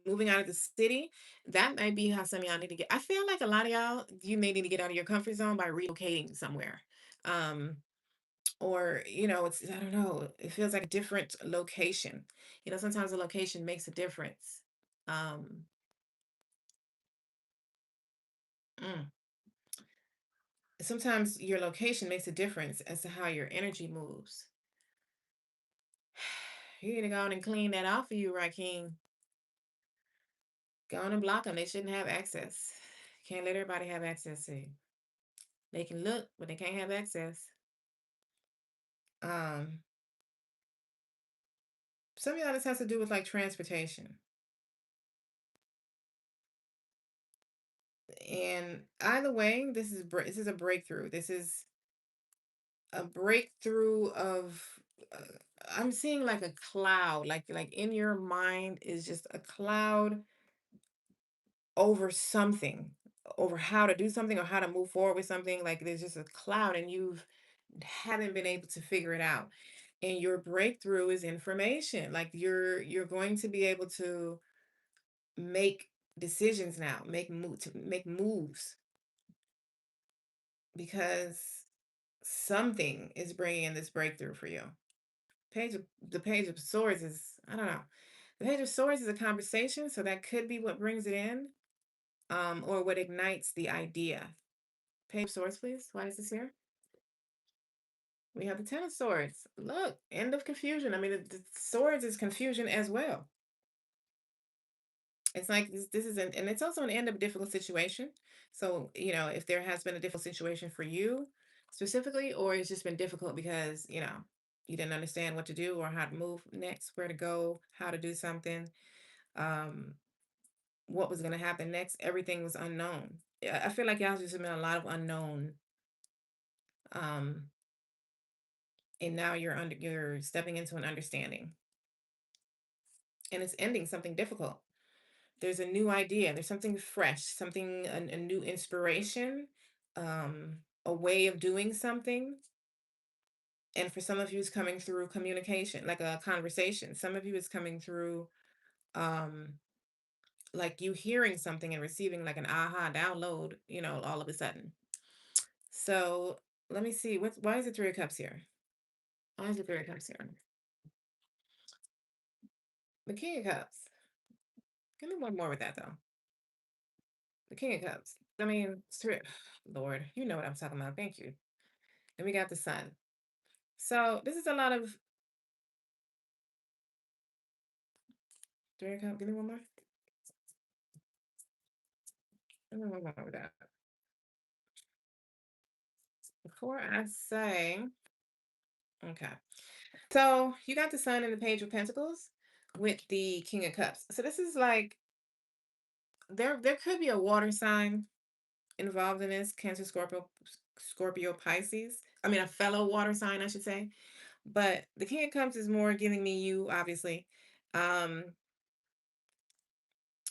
moving out of the city. That might be how some of y'all need to get. I feel like a lot of y'all, you may need to get out of your comfort zone by relocating somewhere. Um, or it's, I don't know, it feels like a different location. Sometimes the location makes a difference. Um, mm. Sometimes your location makes a difference as to how your energy moves. You need to go on and clean that off for you, Raheem. Go on and block them. They shouldn't have access. Can't let everybody have access to you. They can look, but they can't have access. Um, some of y'all, this has to do with like transportation. And either way, this is a breakthrough. This is a breakthrough of. Uh, I'm seeing like a cloud, like in your mind is just a cloud over something, over how to do something or how to move forward with something. Like there's just a cloud, and you haven't been able to figure it out. And your breakthrough is information. Like you're going to be able to make decisions now, make moves, because something is bringing in this breakthrough for you. The page of swords is, I don't know. The page of swords is a conversation, so that could be what brings it in, or what ignites the idea. Page of swords, please. Why is this here? We have the Ten of Swords. Look, end of confusion. I mean, the swords is confusion as well. It's like this is and it's also an end of a difficult situation. So, if there has been a difficult situation for you specifically, or it's just been difficult because, you didn't understand what to do, or how to move next, where to go, how to do something, um, what was going to happen next, everything was unknown. I feel like y'all just been a lot of unknown. Um, and now you're stepping into an understanding, and it's ending something difficult. There's a new idea, there's something fresh, something, a new inspiration, a way of doing something. And for some of you, it's coming through communication, like a conversation. Some of you, it's coming through um like you hearing something and receiving like an aha download, all of a sudden. So Let me see. Why is the Three of Cups here? Why is the Three of Cups here? The King of Cups. Give me one more with that though. The King of Cups. I mean, Lord, you know what I'm talking about. Thank you. And we got the Sun. So this is a lot of Three of Cups. Give me one more. Give me one more with that. Before I say, okay. So you got the Sun and the Page of Pentacles with the King of Cups. So this is like there could be a water sign involved in this, Cancer, Scorpio, Pisces. I mean, a fellow water sign, I should say. But the King of Cups is more giving me you, obviously. Um,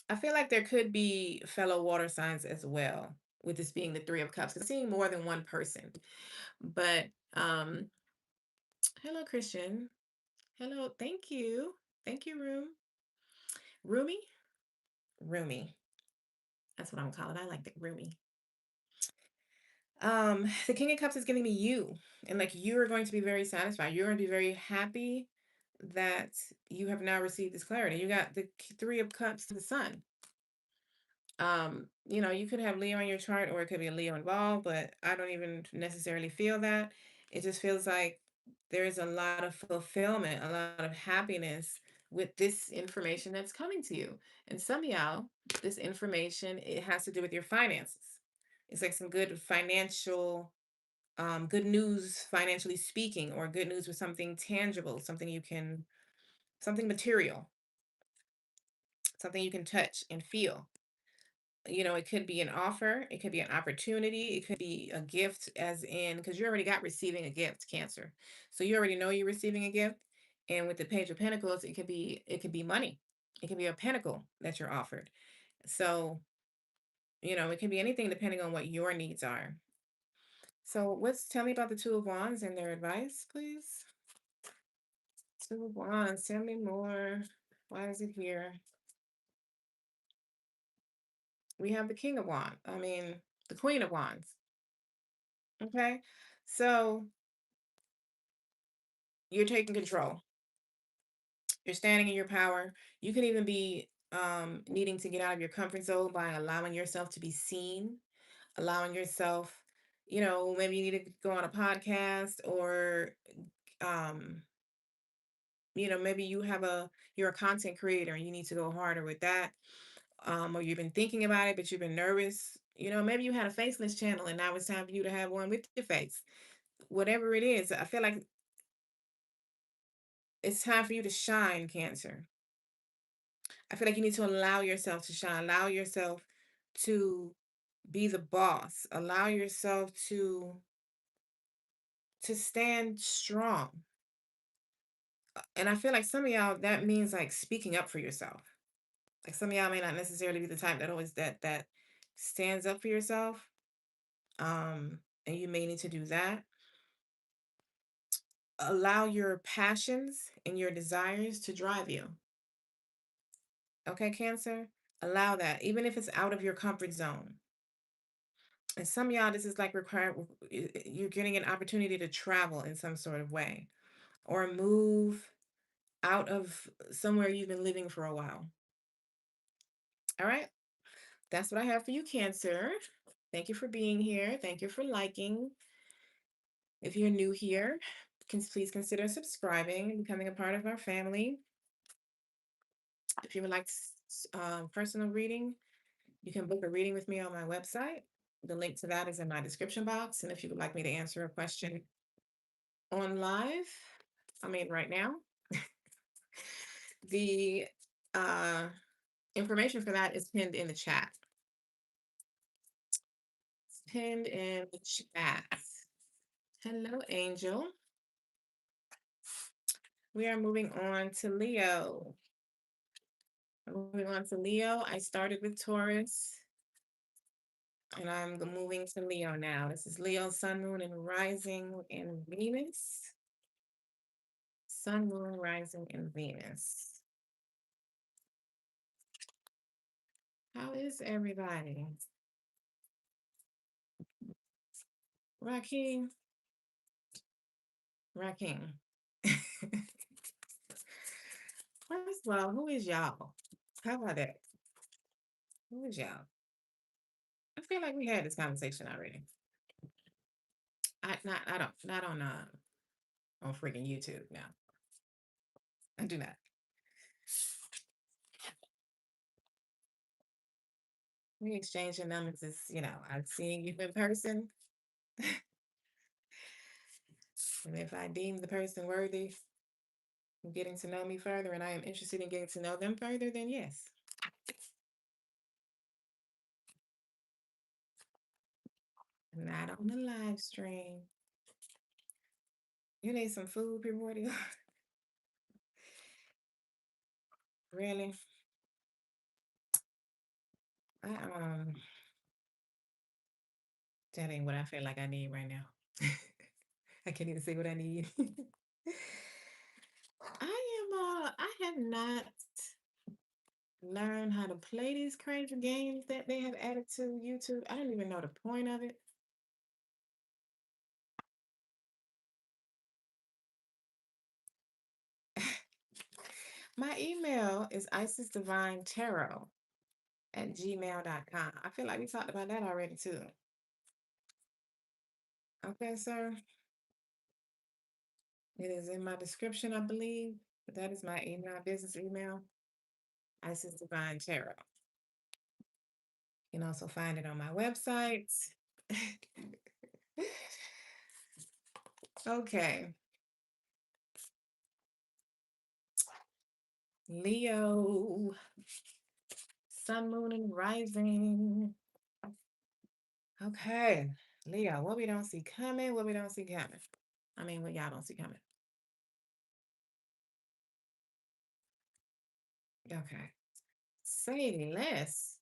I feel like there could be fellow water signs as well, with this being the Three of Cups. 'Cause I'm seeing more than one person. But hello, Christian. Hello, thank you. Thank you, Rumi? Rumi. That's what I'm calling it. I like the Rumi. The King of Cups is giving me you. And like you are going to be very satisfied. You're going to be very happy that you have now received this clarity. You got the Three of Cups to the Sun. You could have Leo in your chart or it could be a Leo involved, but I don't even necessarily feel that. It just feels like there's a lot of fulfillment, a lot of happiness with this information that's coming to you. And some of y'all, this information, it has to do with your finances. It's like some good financial, good news, financially speaking, or good news with something tangible, something material, something you can touch and feel. It could be an offer, it could be an opportunity, it could be a gift, as in, because you already got receiving a gift, Cancer. So you already know you're receiving a gift. And with the Page of Pentacles, it could be money. It could be a pentacle that you're offered. So, it can be anything depending on what your needs are. So tell me about the Two of Wands and their advice, please. Two of Wands, tell me more. Why is it here? We have the King of Wands. I mean, the Queen of Wands. Okay. So you're taking control. You're standing in your power. You can even be needing to get out of your comfort zone by allowing yourself to be seen, allowing yourself, maybe you need to go on a podcast or, um, maybe you're a content creator and you need to go harder with that. Or you've been thinking about it, but you've been nervous. Maybe you had a faceless channel and now it's time for you to have one with your face. Whatever it is, I feel like it's time for you to shine, Cancer. I feel like you need to allow yourself to shine, allow yourself to be the boss, allow yourself to stand strong. And I feel like some of y'all, that means like speaking up for yourself. Like some of y'all may not necessarily be the type that always that stands up for yourself. And you may need to do that. Allow your passions and your desires to drive you. Okay, Cancer? Allow that, even if it's out of your comfort zone. And some of y'all, this is like you're getting an opportunity to travel in some sort of way or move out of somewhere you've been living for a while. All right. That's what I have for you, Cancer. Thank you for being here. Thank you for liking. If you're new here, please consider subscribing and becoming a part of our family. If you would like personal reading, you can book a reading with me on my website. The link to that is in my description box. And if you would like me to answer a question on live, right now, the information for that is pinned in the chat. It's pinned in the chat. Hello, Angel. We are moving on to Leo. Moving on to Leo. I started with Taurus. And I'm moving to Leo now. This is Leo, Sun, Moon, and Rising in Venus. Sun, Moon, Rising in Venus. How is everybody? Rakeem, Rakim. First of all, who is y'all? How about that? Who is y'all? I feel like we had this conversation already. I don't not on freaking YouTube. No, I do not. We exchanging numbers is, I've seen you in person. And if I deem the person worthy of getting to know me further and I am interested in getting to know them further, then yes. Not on the live stream. You need some food, Primordial? Really? I that ain't what I feel like I need right now. I can't even say what I need. I have not learned how to play these crazy games that they have added to YouTube. I don't even know the point of it. My email is isisdivinetarot@gmail.com. I feel like we talked about that already too. Okay, sir. It is in my description, I believe. But that is my email, business email, Isis Divine Tarot. You can also find it on my website. Okay. Leo, sun, moon, and rising. Okay. Leo, what we don't see coming, what we don't see coming. I mean, what y'all don't see coming. Okay. Say less.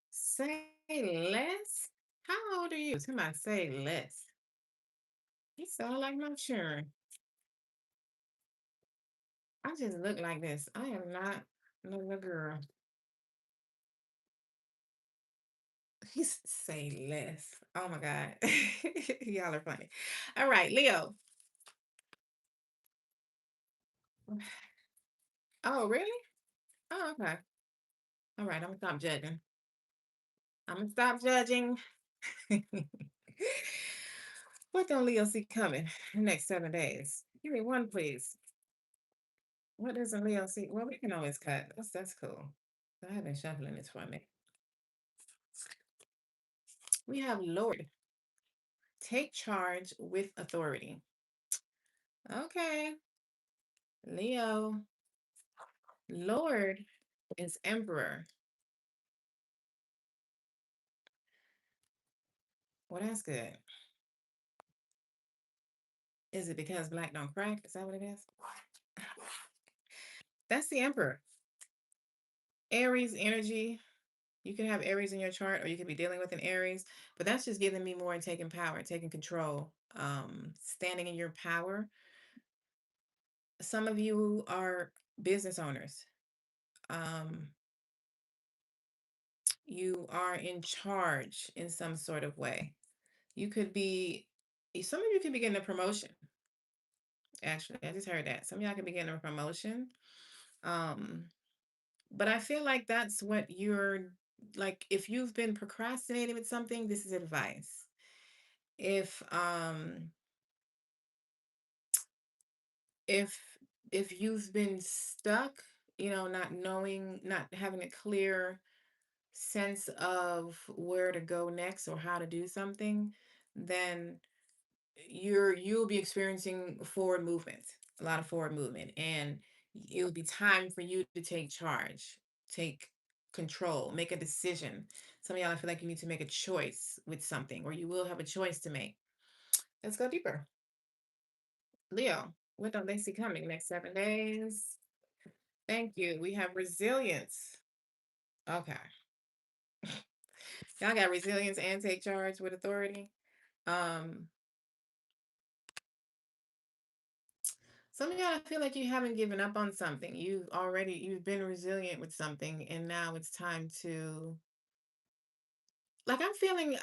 Say less? How old are you? Somebody say less. You sound like my children. I just look like this. I am not no little girl. He's say less. Oh my God. Y'all are funny. All right, Leo. Oh, really? Oh, okay. All right, I'm gonna stop judging. I'm gonna stop judging. What don't Leo see coming in the next 7 days? Give me one, please. What doesn't Leo see? Well, we can always cut. That's cool. I have been shuffling this for me. We have Lord. Take charge with authority. Okay. Leo. Lord is Emperor. Well, that's good. Is it because black don't crack? Is that what it is? That's the Emperor. Aries energy. You can have Aries in your chart, or you could be dealing with an Aries, but that's just giving me more and taking power, taking control, standing in your power. Some of you are business owners. Um, you are in charge in some sort of way. You could be, some of you could be getting a promotion. Actually, I just heard that. Some of y'all could be getting a promotion. Um, but I feel like that's what you're like. If you've been procrastinating with something, this is advice. If if if you've been stuck, not knowing, not having a clear sense of where to go next or how to do something, then you'll be experiencing forward movement, a lot of forward movement, and it'll be time for you to take charge, take control, make a decision. Some of y'all, I feel like you need to make a choice with something, or you will have a choice to make. Let's go deeper. Leo, what don't they see coming next 7 days? Thank you. We have resilience. Okay. Y'all got resilience and take charge with authority. Um, some of y'all, I feel like you haven't given up on something. You've been resilient with something, and now it's time to, like, I'm feeling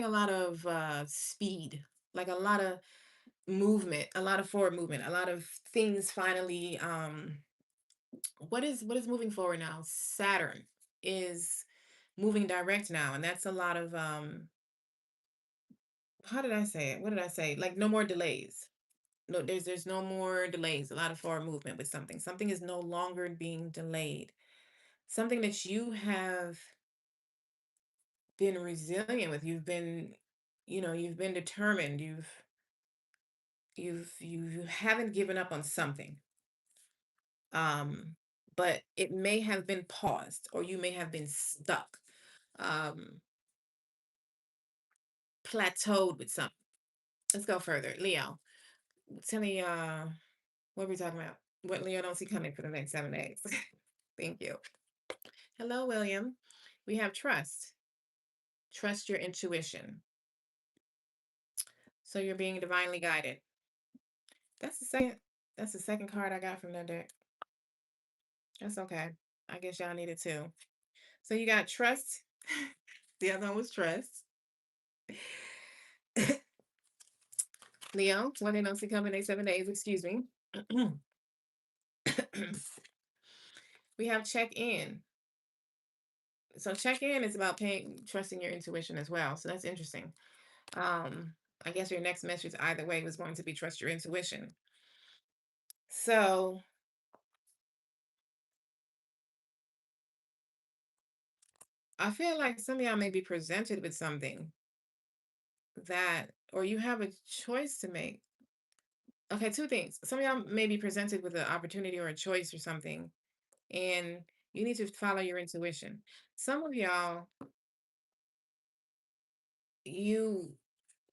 a lot of speed, like a lot of movement, a lot of forward movement, a lot of things finally. What is moving forward now? Saturn is moving direct now, and that's a lot of how did I say it? What did I say? Like no more delays. No, there's no more delays. A lot of forward movement with something. Something is no longer being delayed. Something that you have been resilient with. You've been, you've been determined. You haven't given up on something. Um, but it may have been paused, or you may have been stuck, um, plateaued with something. Let's go further. Leo, tell me, what are we talking about? What Leo don't see coming for the next 7 days? Thank you. Hello, William. We have trust. Trust your intuition. So you're being divinely guided. That's the second. That's the second card I got from that deck. That's okay. I guess y'all needed two. So you got trust. The other one was trust. Leo, when they don't see coming in 7 days, excuse me. We have check in. So check in is about trusting your intuition as well. So that's interesting. Um, I guess your next message either way was going to be trust your intuition. So I feel like some of y'all may be presented with something that, or you have a choice to make. Okay, two things. Some of y'all may be presented with an opportunity or a choice or something, and you need to follow your intuition. Some of y'all, you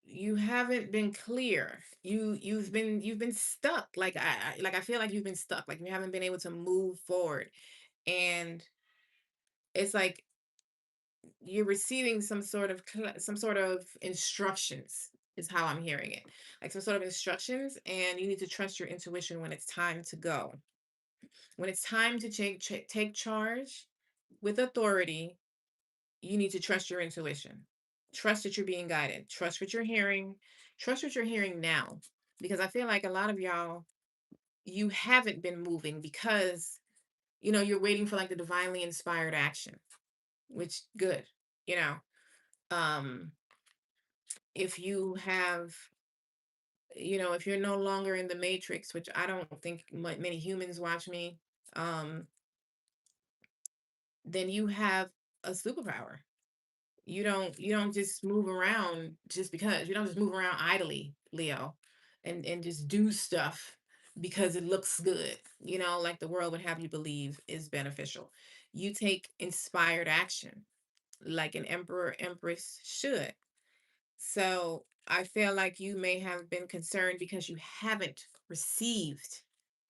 you haven't been clear. You've been stuck. Like I feel like you've been stuck. Like you haven't been able to move forward, and it's like you're receiving some sort of instructions is how I'm hearing it, like some sort of instructions, and you need to trust your intuition when it's time to go, when it's time to take charge with authority. You need to trust your intuition, trust that you're being guided, trust what you're hearing, trust what you're hearing now, because I feel like a lot of y'all, you haven't been moving because you're waiting for like the divinely inspired action, which good, you know um if you have, if you're no longer in the matrix, which I don't think many humans watch me, um then you have a superpower. You don't just move around just because. You don't just move around idly, Leo, and just do stuff because it looks good, like the world would have you believe is beneficial. You take inspired action like an emperor empress should. So I feel like you may have been concerned because you haven't received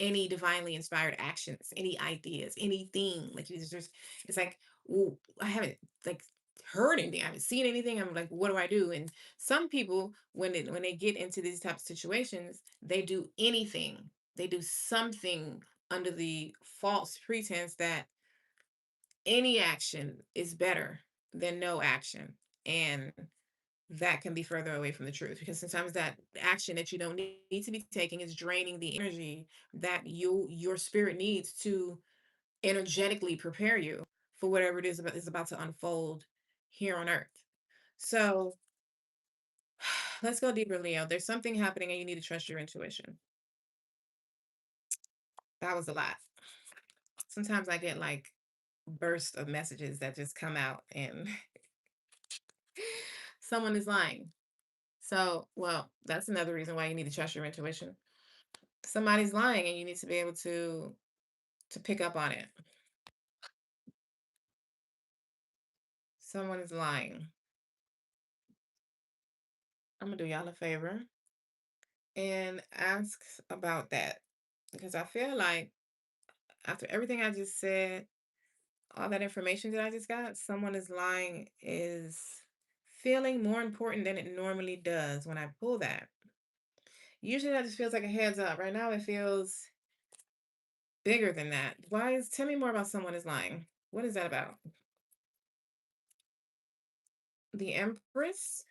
any divinely inspired actions, any ideas, anything. Like you just, it's like, well, I haven't like heard anything. I haven't seen anything. I'm like, what do I do? And some people, when they get into these types of situations, they do anything. They do something under the false pretense that any action is better than no action. And that can be further away from the truth, because sometimes that action that you don't need to be taking is draining the energy that your spirit needs to energetically prepare you for whatever it is about to unfold here on earth. So let's go deeper, Leo. There's something happening and you need to trust your intuition. That was a lot. Sometimes I get like bursts of messages that just come out and someone is lying. So, well, that's another reason why you need to trust your intuition. Somebody's lying and you need to be able to pick up on it. Someone is lying. I'm gonna do y'all a favor and ask about that, because I feel like after everything I just said, all that information that I just got, someone is lying is feeling more important than it normally does when I pull that. Usually that just feels like a heads up. Right now it feels bigger than that. Tell me more about someone is lying. What is that about? The Empress?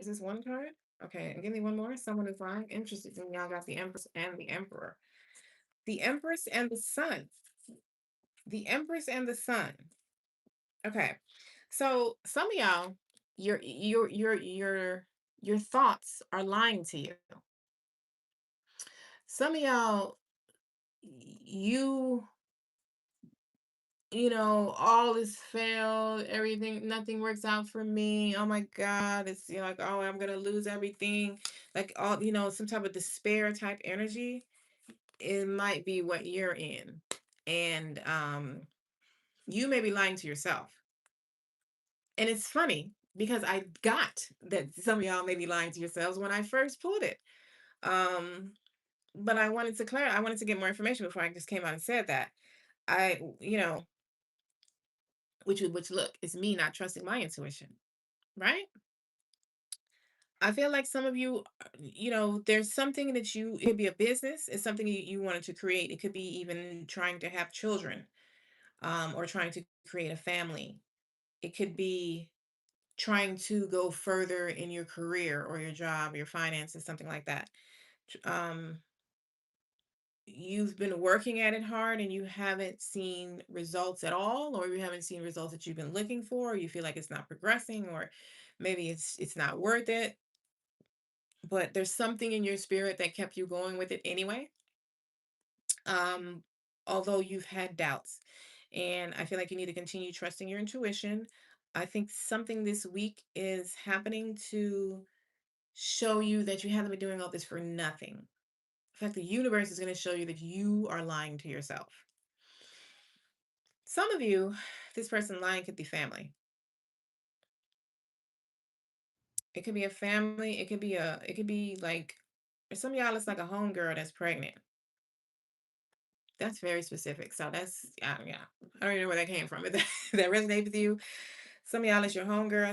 Is this one card? Okay, and give me one more. Someone who's lying. Interested. And y'all got the Empress and the Emperor. The Empress and the Sun. The Empress and the Sun. Okay. So some of y'all, your thoughts are lying to you. Some of y'all, you all is failed, everything, nothing works out for me. Oh my God. It's like, oh, I'm gonna lose everything. Like all, some type of despair type energy. It might be what you're in. And you may be lying to yourself. And it's funny because I got that some of y'all may be lying to yourselves when I first pulled it. Um, but I wanted to I wanted to get more information before I just came out and said that. I, which look, is me not trusting my intuition, right? I feel like some of you, there's something that it could be a business, it's something you wanted to create. It could be even trying to have children, or trying to create a family. It could be trying to go further in your career or your job, your finances, something like that. Um, you've been working at it hard and you haven't seen results at all, or you haven't seen results that you've been looking for, or you feel like it's not progressing, or maybe it's not worth it, but there's something in your spirit that kept you going with it anyway. Um, although you've had doubts. And I feel like you need to continue trusting your intuition. I think something this week is happening to show you that you haven't been doing all this for nothing. In fact, the universe is going to show you that you are lying to yourself. Some of you, this person lying could be family. It could be a family. It could be like, for some of y'all, it's like a homegirl that's pregnant. That's very specific. So that's, yeah. I don't even know where that came from. If that resonates with you, some of y'all, it's your homegirl,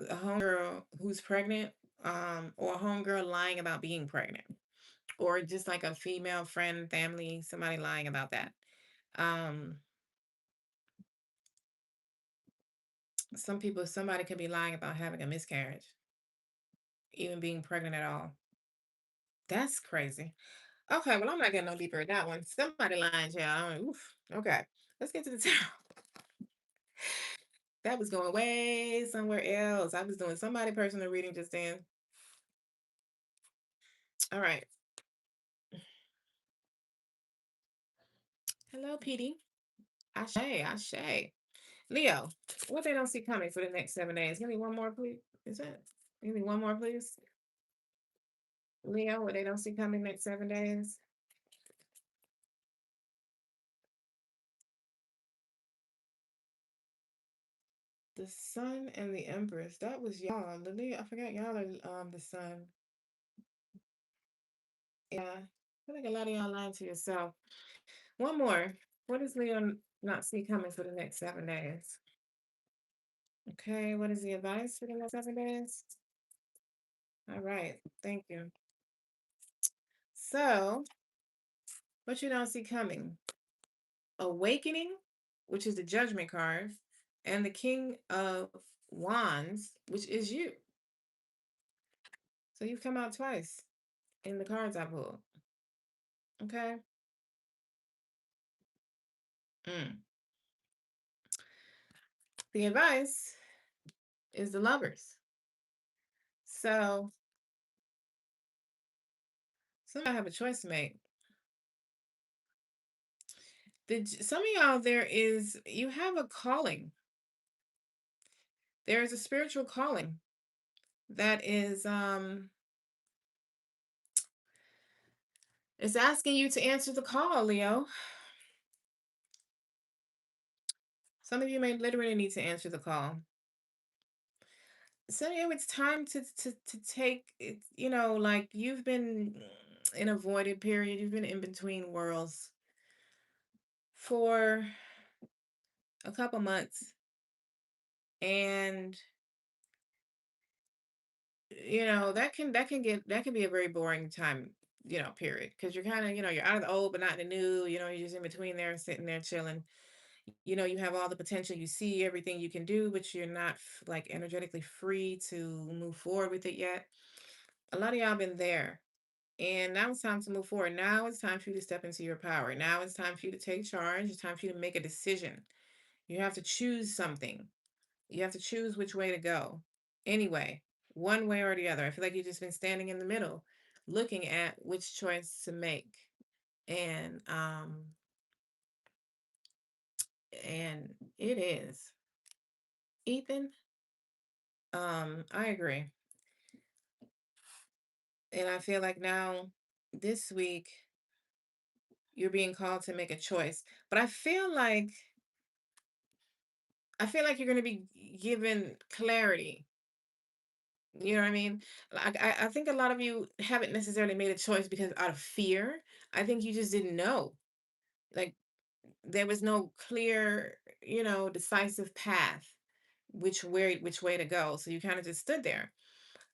a homegirl who's pregnant, or a homegirl lying about being pregnant, or just like a female friend, family, somebody lying about that. Um, somebody could be lying about having a miscarriage, even being pregnant at all. That's crazy. Okay, well, I'm not getting no deeper in that one. Somebody lying, y'all. Oof. Okay, let's get to the tarot. That was going way somewhere else. I was doing somebody personal reading just then. All right. Hello, PD. Ashe, Ashe. Leo, what they don't see coming for the next 7 days. Give me one more, please. Is that? Give me one more, please. Leo, what they don't see coming next 7 days. The Sun and the Empress. That was y'all. The Leo, I forgot y'all are the Sun. Yeah. I feel like a lot of y'all lying to yourself. One more. What does Leo not see coming for the next 7 days? Okay, what is the advice for the next 7 days? All right, thank you. So, what you don't see coming? Awakening, which is the Judgment card, and the King of Wands, which is you. So you've come out twice in the cards I pulled. Okay. Mm. The advice is the Lovers. So some y'all have a choice to make. Some of y'all, you have a calling. There is a spiritual calling that is asking you to answer the call, Leo. Some of you may literally need to answer the call. So it's time to take it, like you've been in a voided period, you've been in between worlds for a couple months, and that can be a very boring time, period, because you're kind of, you're out of the old but not in the new, you're just in between there, sitting there chilling. You know, you have all the potential, you see everything you can do, but you're not like energetically free to move forward with it yet. A lot of y'all been there. And now it's time to move forward. Now it's time for you to step into your power. Now it's time for you to take charge. It's time for you to make a decision. You have to choose something. You have to choose which way to go. Anyway, one way or the other. I feel like you've just been standing in the middle, looking at which choice to make. And and it is. Ethan, I agree. And I feel like now this week you're being called to make a choice. But I feel like you're going to be given clarity. You know what I mean? Like I think a lot of you haven't necessarily made a choice because out of fear. I think you just didn't know. Like there was no clear, decisive path which way to go. So you kind of just stood there.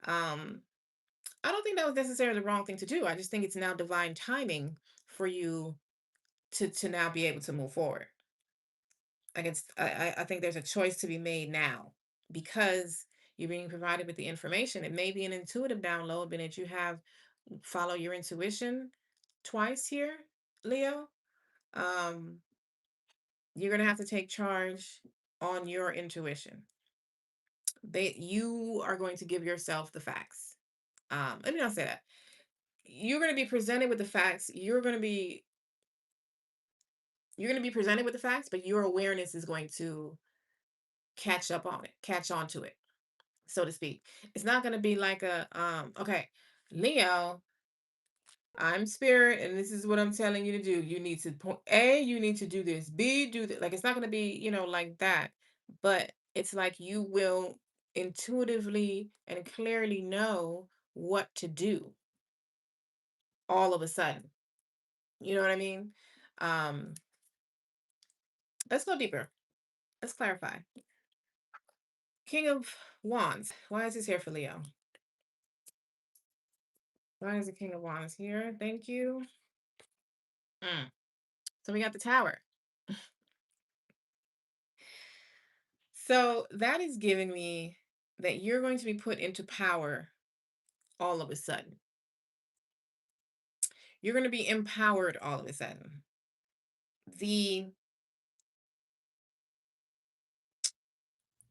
Um, I don't think that was necessarily the wrong thing to do. I just think it's now divine timing for you to now be able to move forward. Like I think there's a choice to be made now because you're being provided with the information. It may be an intuitive download, but that you have follow your intuition twice here, Leo. Um, you're gonna have to take charge on your intuition. You are going to give yourself the facts. Let me not say that. You're going to be presented with the facts. You're going to be presented with the facts, but your awareness is going to catch up on it, catch on to it, so to speak. It's not going to be like okay, Leo, I'm spirit and this is what I'm telling you to do. You need to you need to do this. B, do that. Like it's not going to be, like that. But it's like you will intuitively and clearly know what to do all of a sudden. You know what I mean? Um, let's go deeper. Let's clarify. King of Wands. Why is this here for Leo? Why is the King of Wands here? Thank you. Mm. So we got the Tower. So that is giving me that you're going to be put into power all of a sudden. You're going to be empowered all of a sudden. The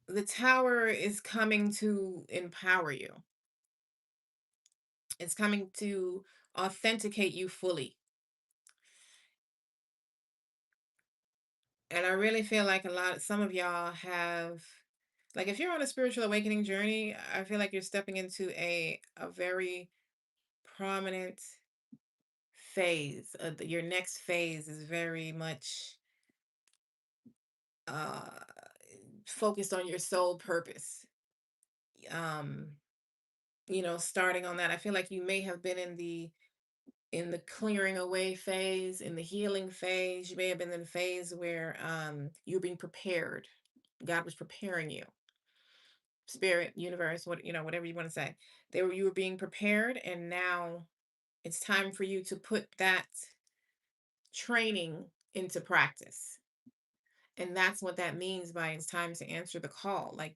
the Tower is coming to empower you. It's coming to authenticate you fully. And I really feel like some of y'all have, like, if you're on a spiritual awakening journey, I feel like you're stepping into a very prominent phase. Your next phase is very much uh, focused on your soul purpose. Um, starting on that, I feel like you may have been in the clearing away phase, in the healing phase. You may have been in the phase where you're being prepared. God was preparing you. Spirit, universe, whatever you want to say. You were being prepared, and now it's time for you to put that training into practice. And that's what that means by it's time to answer the call. Like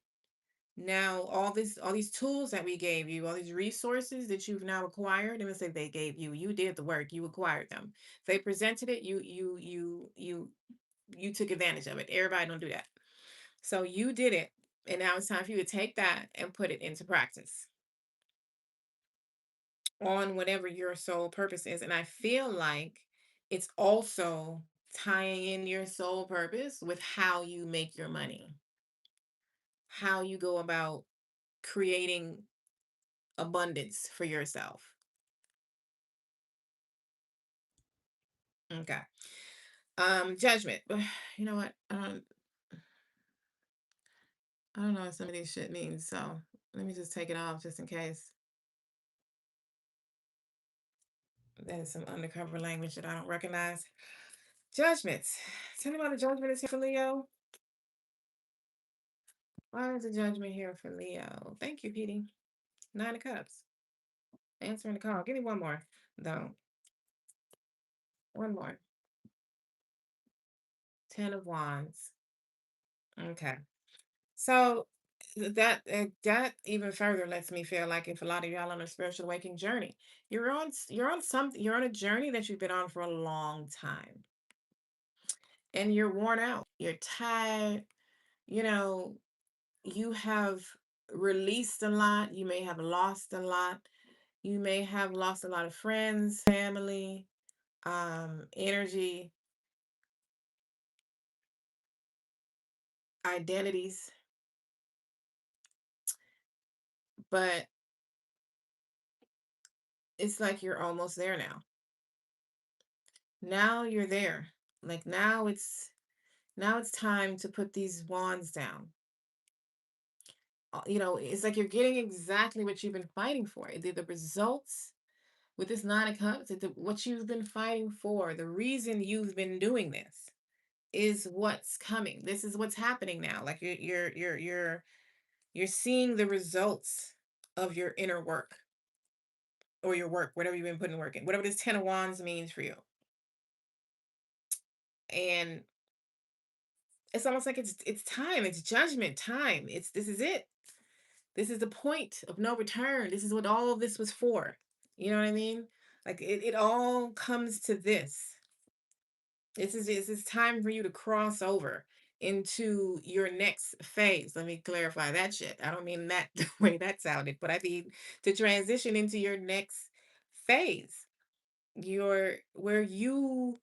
now all these tools that we gave you, all these resources that you've now acquired, and say they gave you, you did the work, you acquired them. They presented it, you took advantage of it. Everybody don't do that. So you did it. And now it's time for you to take that and put it into practice on whatever your soul purpose is. And I feel like it's also tying in your soul purpose with how you make your money, how you go about creating abundance for yourself. Okay. Judgment. You know what? I don't know what some of these shit means, so let me just take it off just in case. That is some undercover language that I don't recognize. Judgments. Tell me about the judgment is here for Leo. Why is the judgment here for Leo? Thank you, Petey. Nine of Cups. Answering the call. Give me one more, though. One more. Ten of Wands. Okay. So that even further lets me feel like if a lot of y'all on a spiritual awakening journey, you're on a journey that you've been on for a long time, and you're worn out, you're tired, you know, you have released a lot, you may have lost a lot, you may have lost a lot of friends, family, energy, identities, but it's like you're almost there now. Now you're there. Like now it's time to put these wands down. It's like you're getting exactly what you've been fighting for. The results with this Nine of Cups, what you've been fighting for, the reason you've been doing this is what's coming. This is what's happening now. Like you're seeing the results of your inner work or your work, whatever you've been putting work in, whatever this Ten of Wands means for you. And it's almost like it's time, it's judgment time. This is it. This is the point of no return. This is what all of this was for. You know what I mean? Like it all comes to this. This is time for you to cross over into your next phase. Let me clarify that shit. I don't mean that the way that sounded, but I mean to transition into your next phase. Where you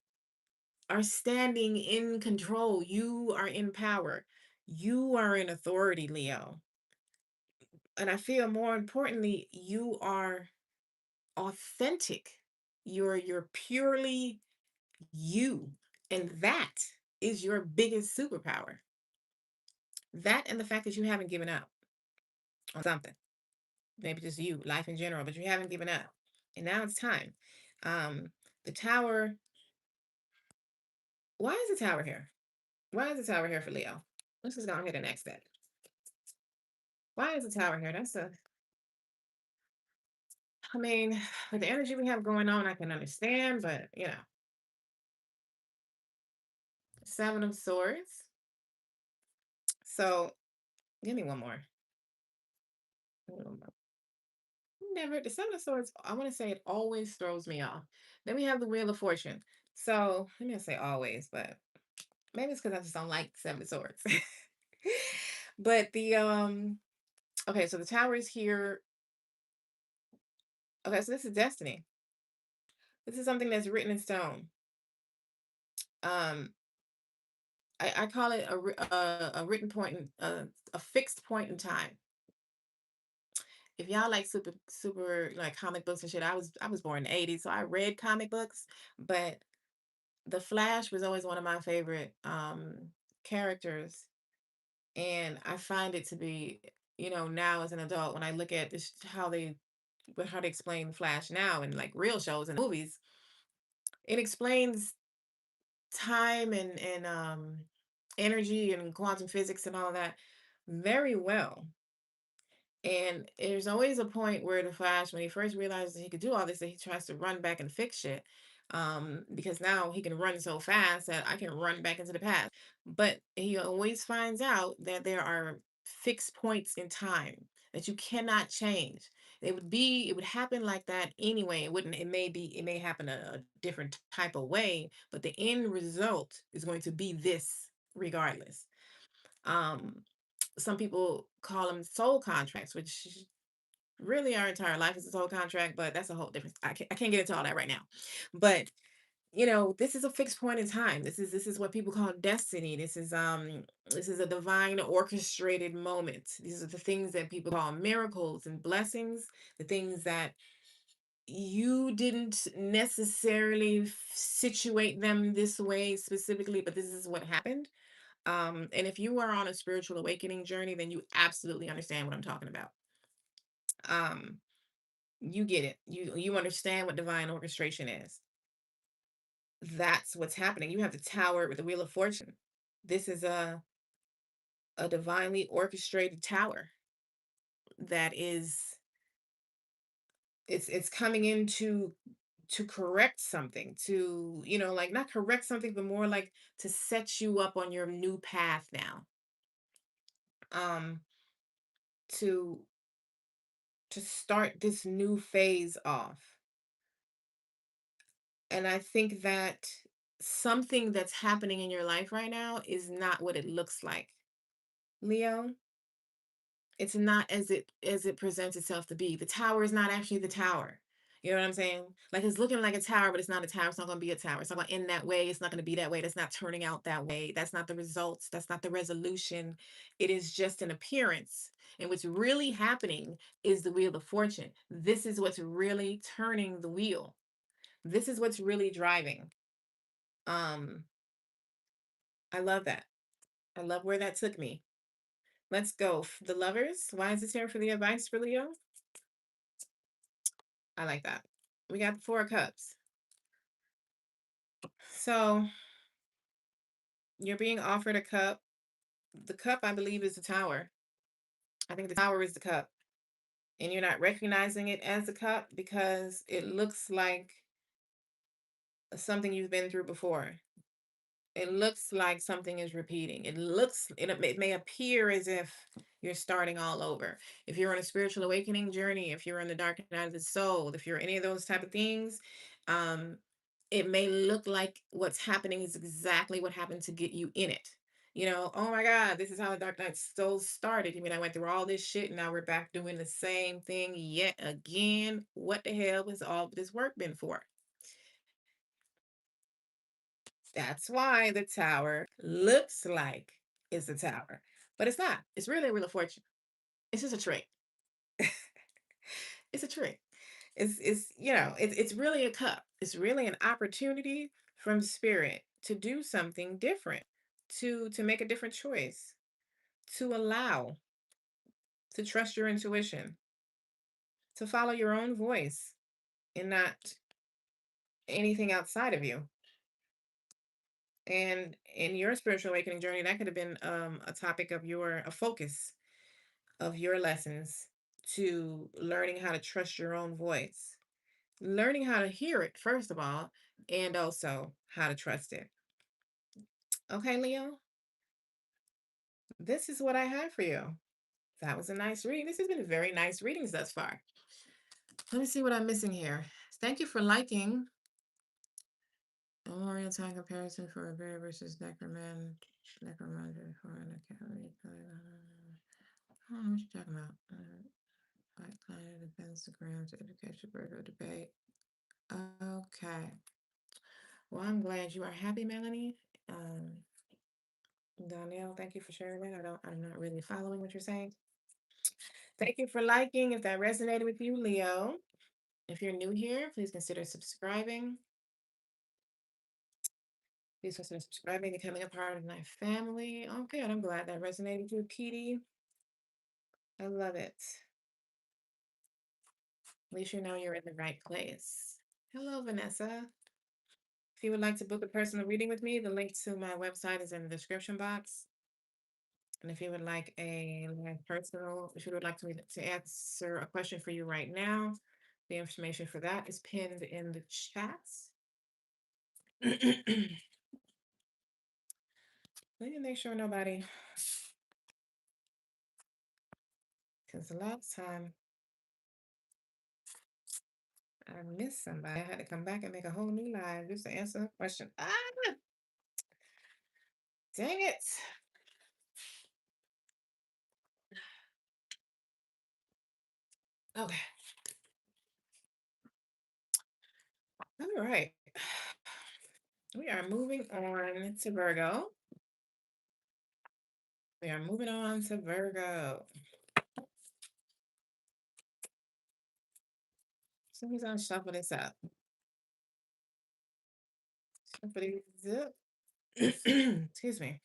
are standing in control. You are in power. You are in authority, Leo. And I feel more importantly, you are authentic. You're purely you. And that is your biggest superpower. That and the fact that you haven't given up on something. Maybe just you, life in general, but you haven't given up. And now it's time. Um, the tower, why is the tower here? Why is the tower here for Leo? Let's just go ahead and next that. Why is the tower here? I mean, with the energy we have going on, I can understand, but Seven of Swords. So give me one more. Never, the Seven of Swords, I want to say it always throws me off. Then we have the Wheel of Fortune. So let me not say always, but maybe it's because I just don't like Seven of Swords. But okay, so the tower is here. Okay, so this is destiny. This is something that's written in stone. Um, I call it a written point, a fixed point in time. If y'all like super like comic books and shit, I was born in the 80s, so I read comic books, but the Flash was always one of my favorite characters, and I find it to be, now as an adult, when I look at this, how they explain Flash now in like real shows and movies, it explains time and energy and quantum physics and all of that very well. And there's always a point where the Flash, when he first realizes he could do all this, that he tries to run back and fix shit. Because now he can run so fast that I can run back into the past. But he always finds out that there are fixed points in time that you cannot change. It would happen like that anyway. It wouldn't, it may happen a different type of way, but the end result is going to be this regardless. Um, some people call them soul contracts, which really our entire life is a soul contract, but that's a whole different. I can't get into all that right now. But this is a fixed point in time. This is what people call destiny. This is a divine orchestrated moment. These are the things that people call miracles and blessings, the things that you didn't necessarily situate them this way specifically, but this is what happened. And if you are on a spiritual awakening journey, then you absolutely understand what I'm talking about. Um, you get it. You understand what divine orchestration is. That's what's happening. You have the tower with the Wheel of Fortune. This is a divinely orchestrated tower that is it's coming into to correct something, to, like not correct something, but more like to set you up on your new path now. Um, to start this new phase off. And I think that something that's happening in your life right now is not what it looks like. Leo, it's not as it presents itself to be. The tower is not actually the tower. You know what I'm saying? Like it's looking like a tower, but it's not a tower. It's not going to be a tower. It's not going to end that way. It's not going to be that way. That's not turning out that way. That's not the results. That's not the resolution. It is just an appearance. And what's really happening is the wheel of fortune. This is what's really turning the wheel. This is what's really driving. Um, I love that. I love where that took me. Let's go. The lovers. Why is this here for the advice for Leo? I like that. We got the Four of Cups. So you're being offered a cup. The cup, I believe, is the tower. I think the tower is the cup. And you're not recognizing it as a cup because it looks like something you've been through before. It looks like something is repeating. It may appear as if you're starting all over. If you're on a spiritual awakening journey, if you're on the dark night of the soul, if you're any of those type of things, um, it may look like what's happening is exactly what happened to get you in it. Oh my God, this is how the dark night soul started. I went through all this shit and now we're back doing the same thing yet again. What the hell was all this work been for? That's why the tower looks like it's a tower, but it's not. It's really a wheel of fortune. It's just a trick. It's a trick. It's really a cup. It's really an opportunity from spirit to do something different, to make a different choice, to allow, to trust your intuition, to follow your own voice and not anything outside of you. And in your spiritual awakening journey, that could have been a topic of a focus of your lessons, to learning how to trust your own voice, learning how to hear it, first of all, and also how to trust it. Okay, Leo, this is what I had for you. That was a nice reading. This has been very nice readings thus far. Let me see what I'm missing here. Thank you for liking. Memorial time comparison for a bear versus necromancer for an academy. What you talking about? Like planet defense, the grounds, education, Virgo debate. Okay. Well, I'm glad you are happy, Melanie. Um, Donnell, thank you for sharing that. I'm not really following what you're saying. Thank you for liking. If that resonated with you, Leo. If you're new here, please consider subscribing. Please consider subscribing, becoming a part of my family. Okay, and I'm glad that resonated with you, Petey. I love it. At least you know you're in the right place. Hello, Vanessa. If you would like to book a personal reading with me, the link to my website is in the description box. And if you would like if you would like to answer a question for you right now, the information for that is pinned in the chats. Let me make sure nobody, because the last time I missed somebody, I had to come back and make a whole new live just to answer a question. Dang it. Okay. All right. We are moving on to Virgo. We are moving on to Virgo. So we're going to shuffle this up. Shuffle these up. Excuse me.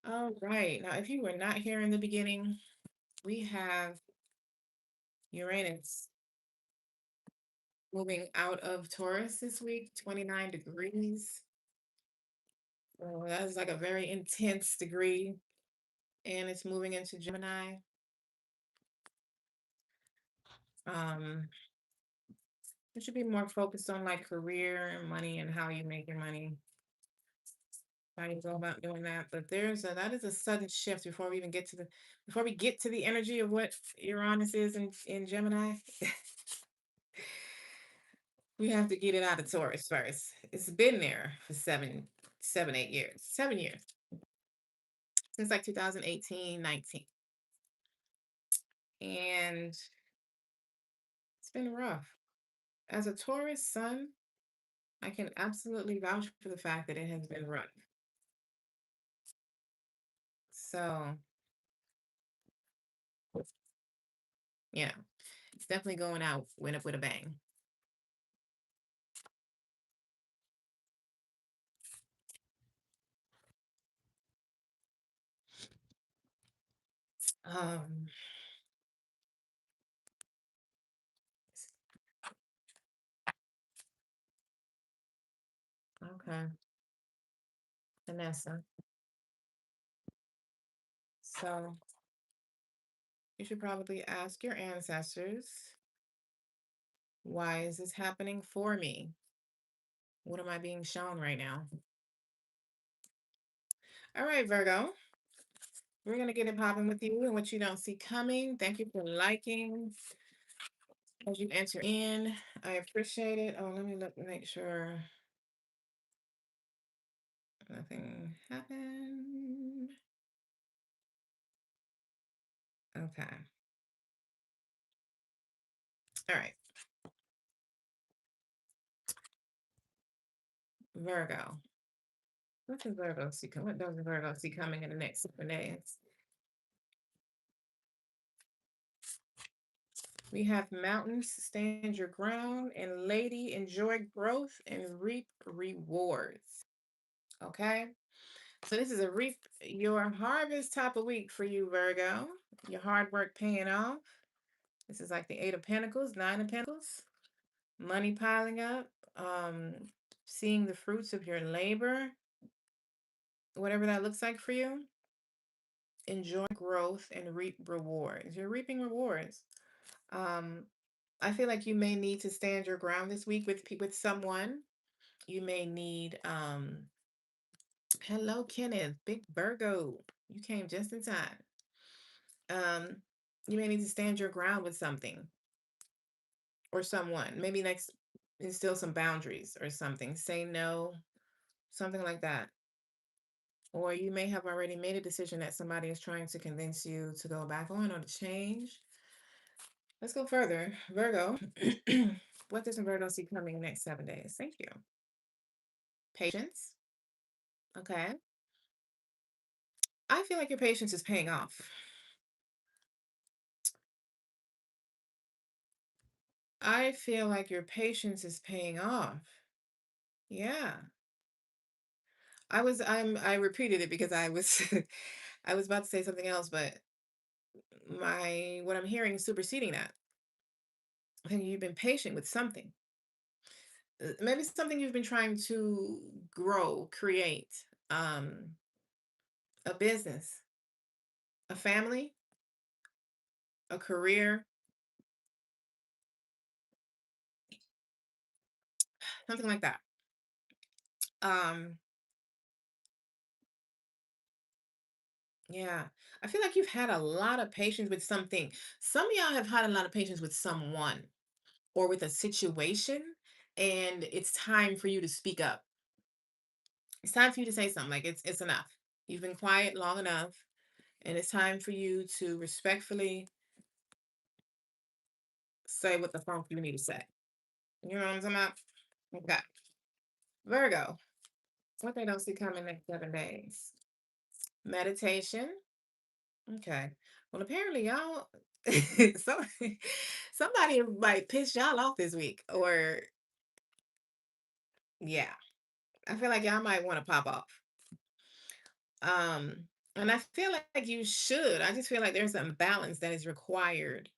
All right. Now, if you were not here in the beginning, we have Uranus moving out of Taurus this week, 29 degrees. So that's like a very intense degree. And it's moving into Gemini. Um, You should be more focused on like career and money and how you make your money, how you go about doing that. But that is a sudden shift before we even get to the energy of what Uranus is in Gemini. We have to get it out of Taurus first. It's been there for 8 years, 7 years, since like 2018, 19. And it's been rough. As a Taurus sun, I can absolutely vouch for the fact that it has been rough. So, yeah, it's definitely going out with a bang. Um, okay, Vanessa. So, you should probably ask your ancestors, why is this happening for me? What am I being shown right now? All right, Virgo. We're going to get it popping with you and what you don't see coming. Thank you for liking as you enter in. I appreciate it. Oh, let me look, make sure nothing happened. Okay. All right. Virgo. What does Virgo see coming? What does Virgo see coming in the next 7 days? We have mountains, stand your ground, and lady, enjoy growth and reap rewards. Okay. So this is a reap your harvest type of week for you, Virgo. Your hard work paying off. This is like the Eight of Pentacles, Nine of Pentacles, money piling up, um, seeing the fruits of your labor, whatever that looks like for you. Enjoy growth and reap rewards. You're reaping rewards. Um, I feel like you may need to stand your ground this week with someone. You may need hello Kenneth, big Virgo. You came just in time. Um, you may need to stand your ground with something or someone. Maybe next instill some boundaries or something. Say no, something like that. Or you may have already made a decision that somebody is trying to convince you to go back on or to change. Let's go further. Virgo, what does Virgo see coming next 7 days? Thank you. Patience. Okay. I feel like your patience is paying off. I feel like your patience is paying off. Yeah. I repeated it because I was I was about to say something else, but what I'm hearing is superseding that. I think you've been patient with something. Maybe something you've been trying to grow, create, um, a business, a family, a career, something like that. Um, yeah. I feel like you've had a lot of patience with something. Some of y'all have had a lot of patience with someone or with a situation, and it's time for you to speak up. It's time for you to say something. Like it's enough. You've been quiet long enough, and it's time for you to respectfully say what the fuck you need to say. You know what I'm talking about? Okay. Virgo, what they don't see coming next 7 days. Meditation. Okay. Well, apparently y'all so somebody might piss y'all off this week. Or yeah. I feel like y'all might want to pop off. Um, and I feel like you should. I just feel like there's some balance that is required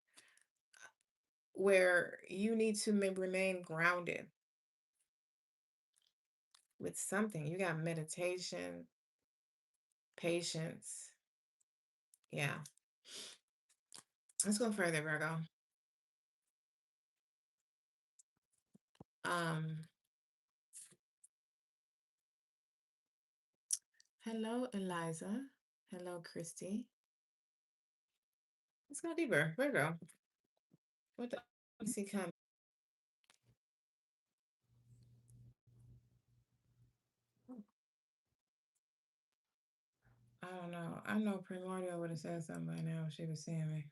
where you need to remain grounded with something. You got meditation, patience. Yeah. Let's go further, Virgo. Um, Hello, Eliza. Hello, Christy. Let's go deeper. Virgo. What the is he coming? I don't know. I know Primordial would have said something by now if she was seeing me.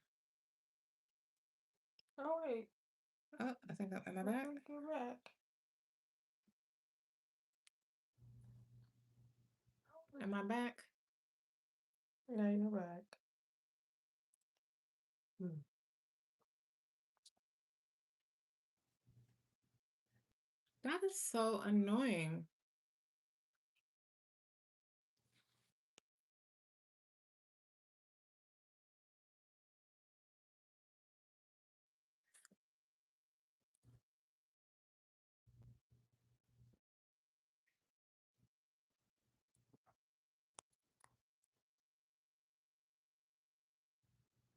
Oh wait, Oh, I think am I I back? think you're back. Am I back? Yeah, you're back. Hmm. That is so annoying.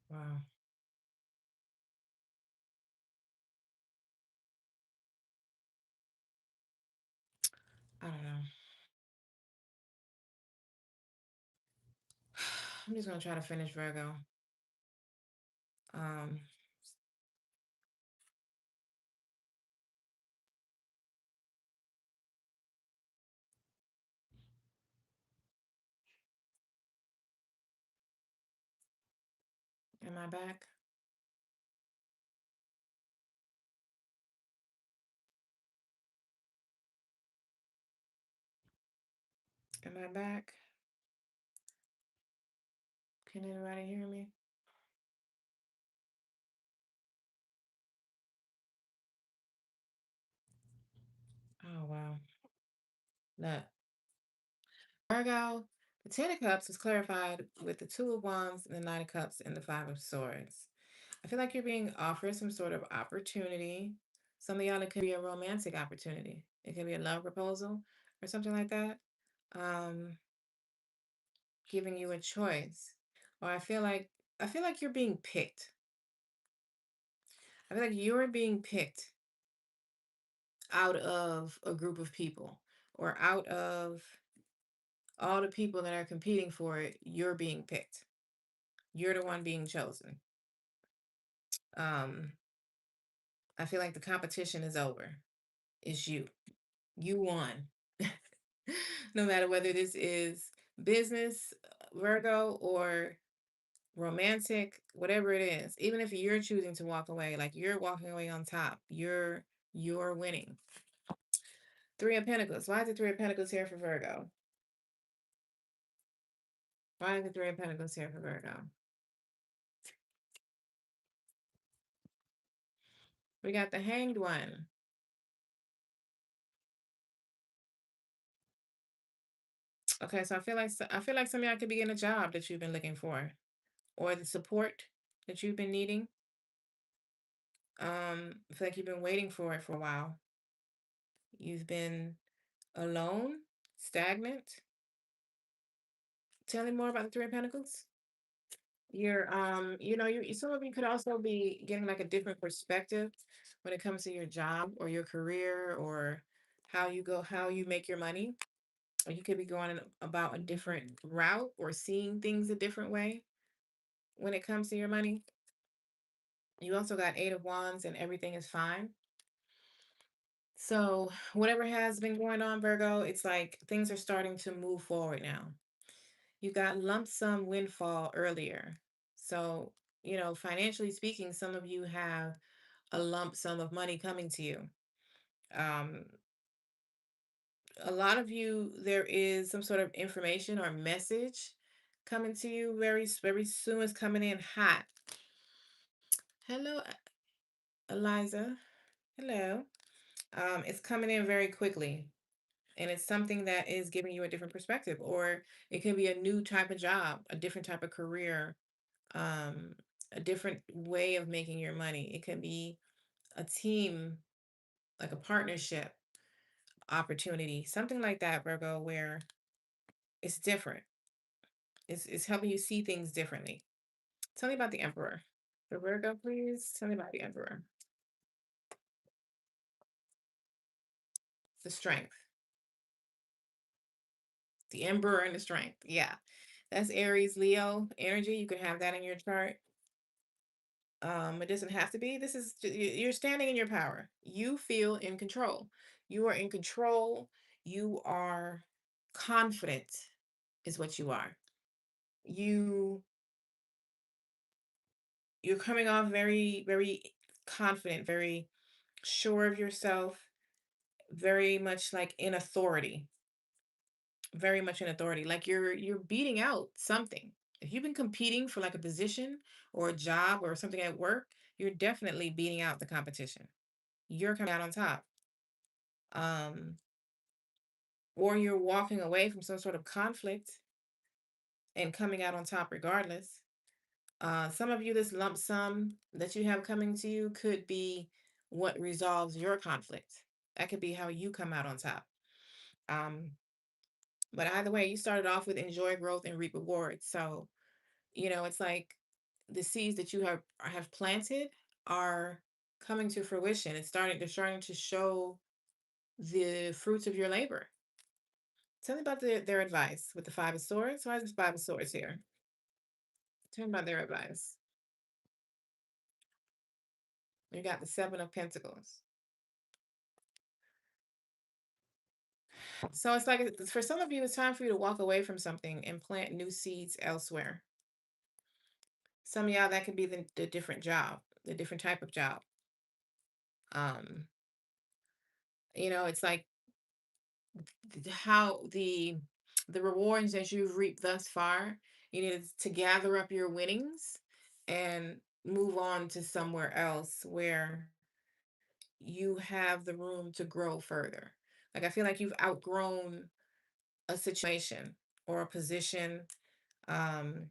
Wow. I don't know. I'm just gonna try to finish Virgo. Um, am I back? Am I back? Can anybody hear me? Oh wow. Look. Virgo, the Ten of Cups is clarified with the Two of Wands and the Nine of Cups and the Five of Swords. I feel like you're being offered some sort of opportunity. Some of y'all, it could be a romantic opportunity. It could be a love proposal or something like that. Um, Giving you a choice. Or I feel like you're being picked. I feel like you're being picked out of a group of people or out of all the people that are competing for it, you're being picked. You're the one being chosen. Um, I feel like the competition is over. It's you. You won. No matter whether this is business, Virgo, or romantic, whatever it is, even if you're choosing to walk away, like you're walking away on top, you're winning. Three of Pentacles. Why is the Three of Pentacles here for Virgo? Why is the Three of Pentacles here for Virgo? We got the Hanged One. Okay, so I feel like some of y'all could be getting a job that you've been looking for, or the support that you've been needing. I feel like you've been waiting for it for a while. You've been alone, stagnant. Tell me more about the Three of Pentacles. You're you know, you some of you could also be getting like a different perspective when it comes to your job or your career or how you make your money. Or you could be going about a different route or seeing things a different way when it comes to your money. You also got Eight of Wands and everything is fine. So, whatever has been going on, Virgo, it's like things are starting to move forward now. You got lump sum windfall earlier. So, you know, financially speaking, some of you have a lump sum of money coming to you. Um, a lot of you, there is some sort of information or message coming to you very soon. It's coming in hot. Hello, Eliza. Hello. It's coming in very quickly. And it's something that is giving you a different perspective, or it can be a new type of job, a different type of career, um, a different way of making your money. It can be a team, like a partnership opportunity, something like that, Virgo, where it's different. It's helping you see things differently. Tell me about the Emperor. The Virgo, please. Tell me about the Emperor. the strength, the emperor and the strength. Yeah. That's Aries, Leo energy. You can have that in your chart. It doesn't have to be. This is you're standing in your power. You feel in control. You are in control. You are confident, is what you are. You you're coming off very, very confident, very sure of yourself, very much like in authority, very much in authority. Like you're beating out something. If you've been competing for like a position or a job or something at work, you're definitely beating out the competition. You're coming out on top. Um, or you're walking away from some sort of conflict and coming out on top regardless. Some of you, this lump sum that you have coming to you could be what resolves your conflict. That could be how you come out on top. Um, but either way, you started off with enjoy growth and reap rewards. So, it's like the seeds that you have planted are coming to fruition. They're starting to show the fruits of your labor. Tell me about their advice with the Five of Swords. Why is this Five of Swords here? Tell me about their advice. You got the Seven of Pentacles. So it's like for some of you, it's time for you to walk away from something and plant new seeds elsewhere. Some of y'all, that could be the different job, the different type of job. Um, it's like how the rewards that you've reaped thus far, you need to gather up your winnings and move on to somewhere else where you have the room to grow further. Like I feel like you've outgrown a situation or a position. Um,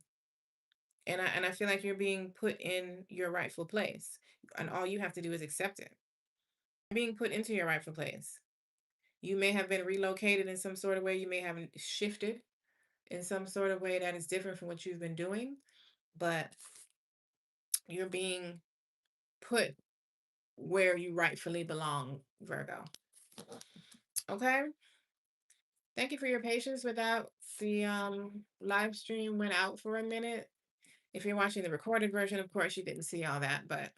and I feel like you're being put in your rightful place. And all you have to do is accept it. You're being put into your rightful place. You may have been relocated in some sort of way, you may have shifted in some sort of way that is different from what you've been doing, but you're being put where you rightfully belong, Virgo. Okay? Thank you for your patience with that. The live stream went out for a minute. If you're watching the recorded version, of course, you didn't see all that, but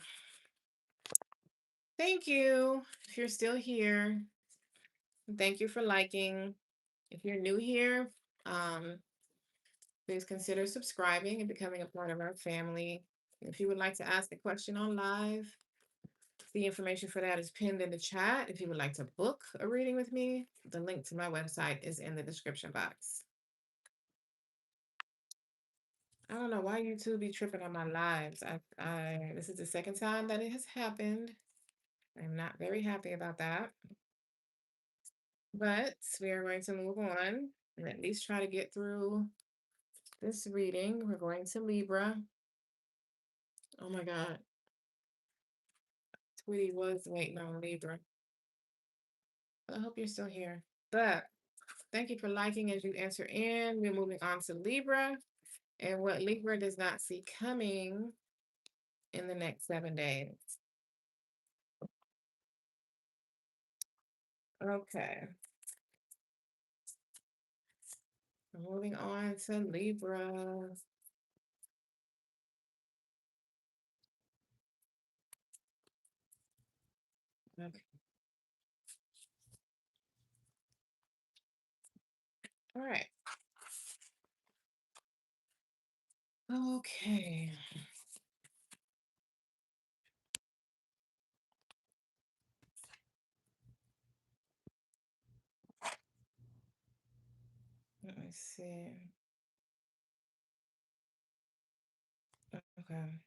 thank you if you're still here. Thank you for liking. If you're new here, um, please consider subscribing and becoming a part of our family. If you would like to ask a question on live, the information for that is pinned in the chat. If you would like to book a reading with me, the link to my website is in the description box. I don't know why YouTube be tripping on my lives. This is the second time that it has happened. I'm not very happy about that. But we are going to move on and at least try to get through this reading. We're going to Libra. Oh my God. Tweety was waiting on Libra. I hope you're still here. But thank you for liking as you enter in. We're moving on to Libra and what Libra does not see coming in the next 7 days. Okay. Moving on to Libra. Okay. All right. Okay. Let me see. Okay.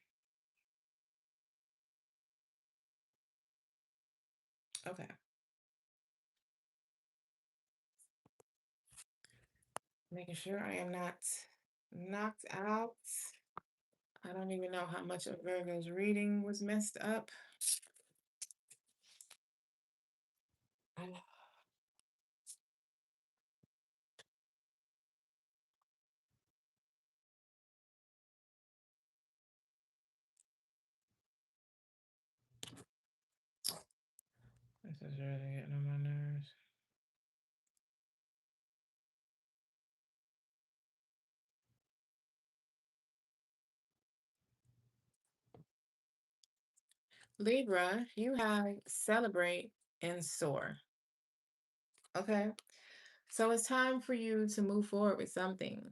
Okay. Making sure I am not knocked out. I don't even know how much of Virgo's reading was messed up. I- This is really getting on my nerves. Libra, you have celebrate and soar. Okay. So it's time for you to move forward with something.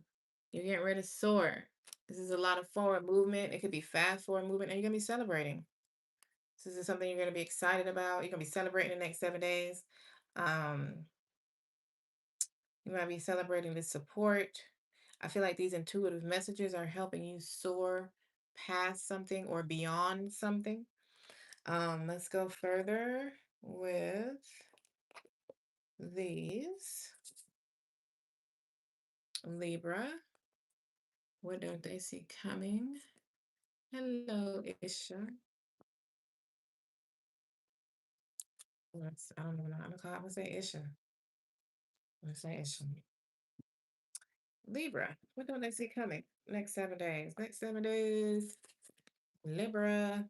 You're getting ready to soar. This is a lot of forward movement. It could be fast forward movement, and you're going to be celebrating. This is something you're going to be excited about. You're going to be celebrating the next 7 days. Um, you might be celebrating the support. I feel like these intuitive messages are helping you soar past something or beyond something. Let's go further with these. Libra, what don't they see coming? Hello, Isha. I don't know. I'm gonna call. I'm gonna say Isha. I'm gonna say Isha. Libra, what don't they see coming? Next 7 days. Next 7 days. Libra,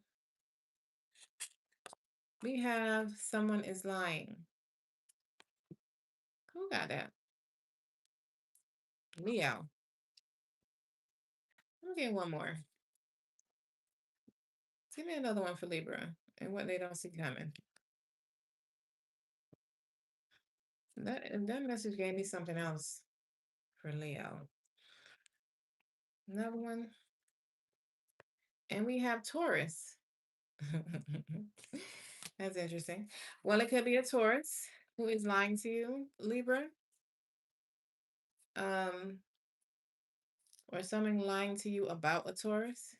we have someone is lying. Who got that? Leo. Let me get one more. Give me another one for Libra and what they don't see coming. That message gave me something else for Leo. Another one. And we have Taurus. That's interesting. Well, it could be a Taurus who is lying to you, Libra, um, or someone lying to you about a Taurus.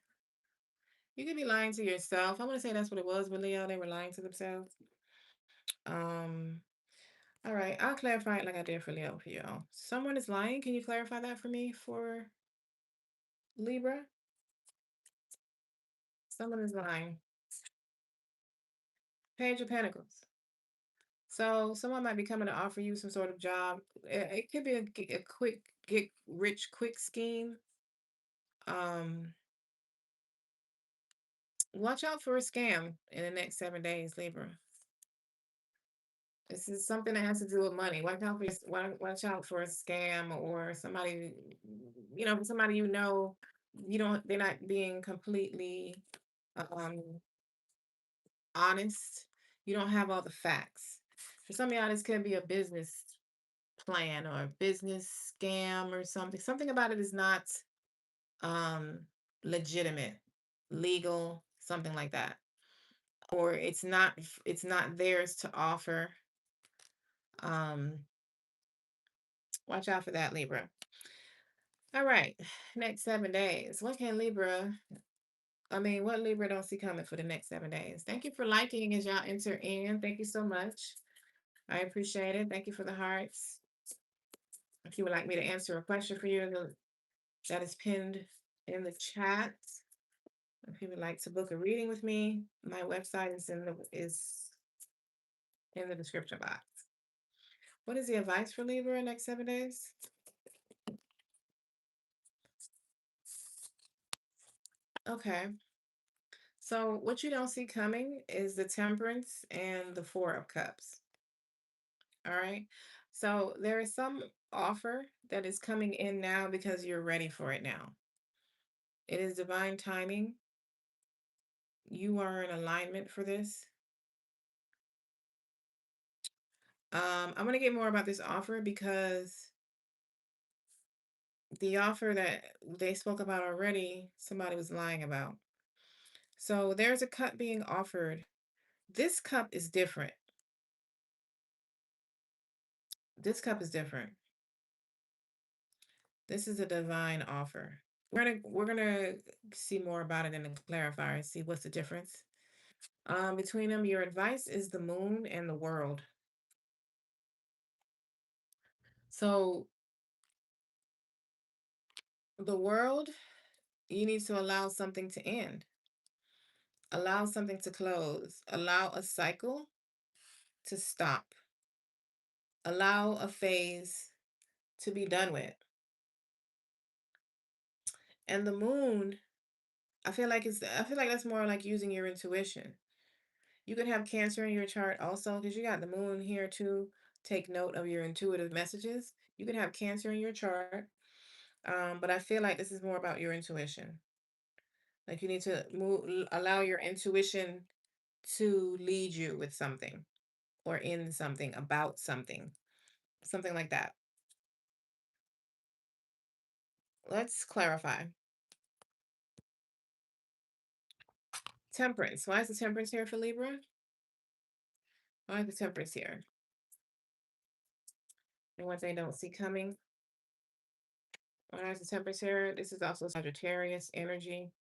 You could be lying to yourself. I'm gonna say that's what it was with Leo. They were lying to themselves. Um, all right, I'll clarify it like I did for Leo for y'all. Someone is lying. Can you clarify that for me for Libra? Someone is lying. Page of Pentacles. So someone might be coming to offer you some sort of job. It could be a quick get rich quick scheme. Um, watch out for a scam in the next 7 days, Libra. This is something that has to do with money. Watch out for a scam or somebody, somebody you don't they're not being completely um honest. You don't have all the facts. For some of y'all, this could be a business plan or a business scam or something. Something about it is not um legitimate, legal, something like that. Or it's not theirs to offer. Um watch out for that, Libra. All right. Next 7 days. What Libra don't see coming for the next 7 days? Thank you for liking as y'all enter in. Thank you so much. I appreciate it. Thank you for the hearts. If you would like me to answer a question for you, that is pinned in the chat. If you would like to book a reading with me, my website is in the description box. What is the advice for Libra in the next 7 days? Okay. So what you don't see coming is the Temperance and the Four of Cups. All right. So there is some offer that is coming in now because you're ready for it now. It is divine timing. You are in alignment for this. I'm going to get more about this offer because the offer that they spoke about already, somebody was lying about. So there's a cup being offered. This cup is different. This cup is different. This is a divine offer. We're gonna see more about it in the clarifier and see what's the difference. Between them, your advice is the moon and the world. So the world, you need to allow something to end, allow something to close, allow a cycle to stop, allow a phase to be done with. And the moon, I feel like that's more like using your intuition. You could have Cancer in your chart also because you got the moon here too. Take note of your intuitive messages. You could have Cancer in your chart. But I feel like this is more about your intuition. Like you need to allow your intuition to lead you with something or in something about something like that. Let's clarify. Temperance. Why is the temperance here for Libra? Why is the temperance here? And what they don't see coming. Why is the temperance here? This is also Sagittarius energy.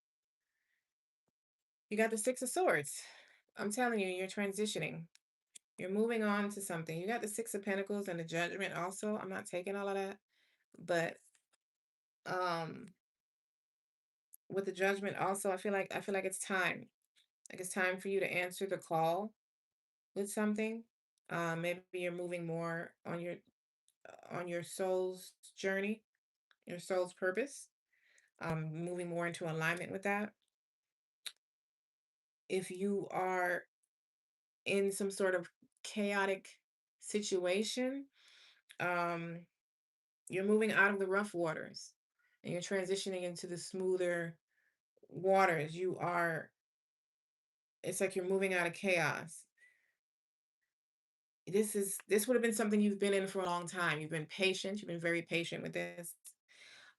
You got the Six of Swords. I'm telling you, you're transitioning. You're moving on to something. You got the Six of Pentacles and the Judgment also. I'm not taking all of that. But um with the Judgment also, I feel like it's time. Like it's time for you to answer the call with something. Maybe you're moving more on your soul's journey, your soul's purpose. Moving more into alignment with that. If you are in some sort of chaotic situation, um, you're moving out of the rough waters and you're transitioning into the smoother waters. It's like you're moving out of chaos. This would have been something you've been in for a long time. You've been patient. You've been very patient with this.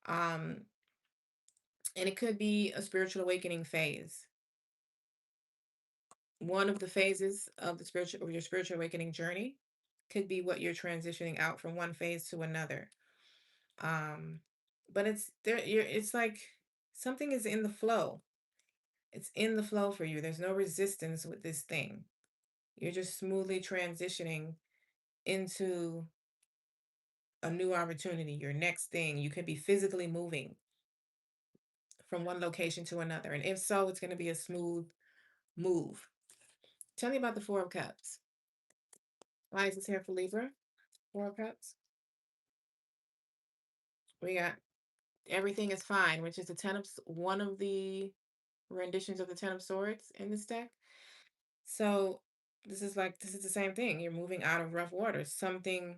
Um, and it could be a spiritual awakening phase. One of the phases of your spiritual awakening journey could be what you're transitioning out from one phase to another. Um, but it's like something is in the flow. It's in the flow for you. There's no resistance with this thing. You're just smoothly transitioning into a new opportunity, your next thing. You could be physically moving from one location to another. And if so, it's going to be a smooth move. Tell me about the Four of Cups. Why is this here for Libra? Four of Cups. We got everything is fine, which is the one of the renditions of the Ten of Swords in this deck. So this is the same thing. You're moving out of rough waters. Something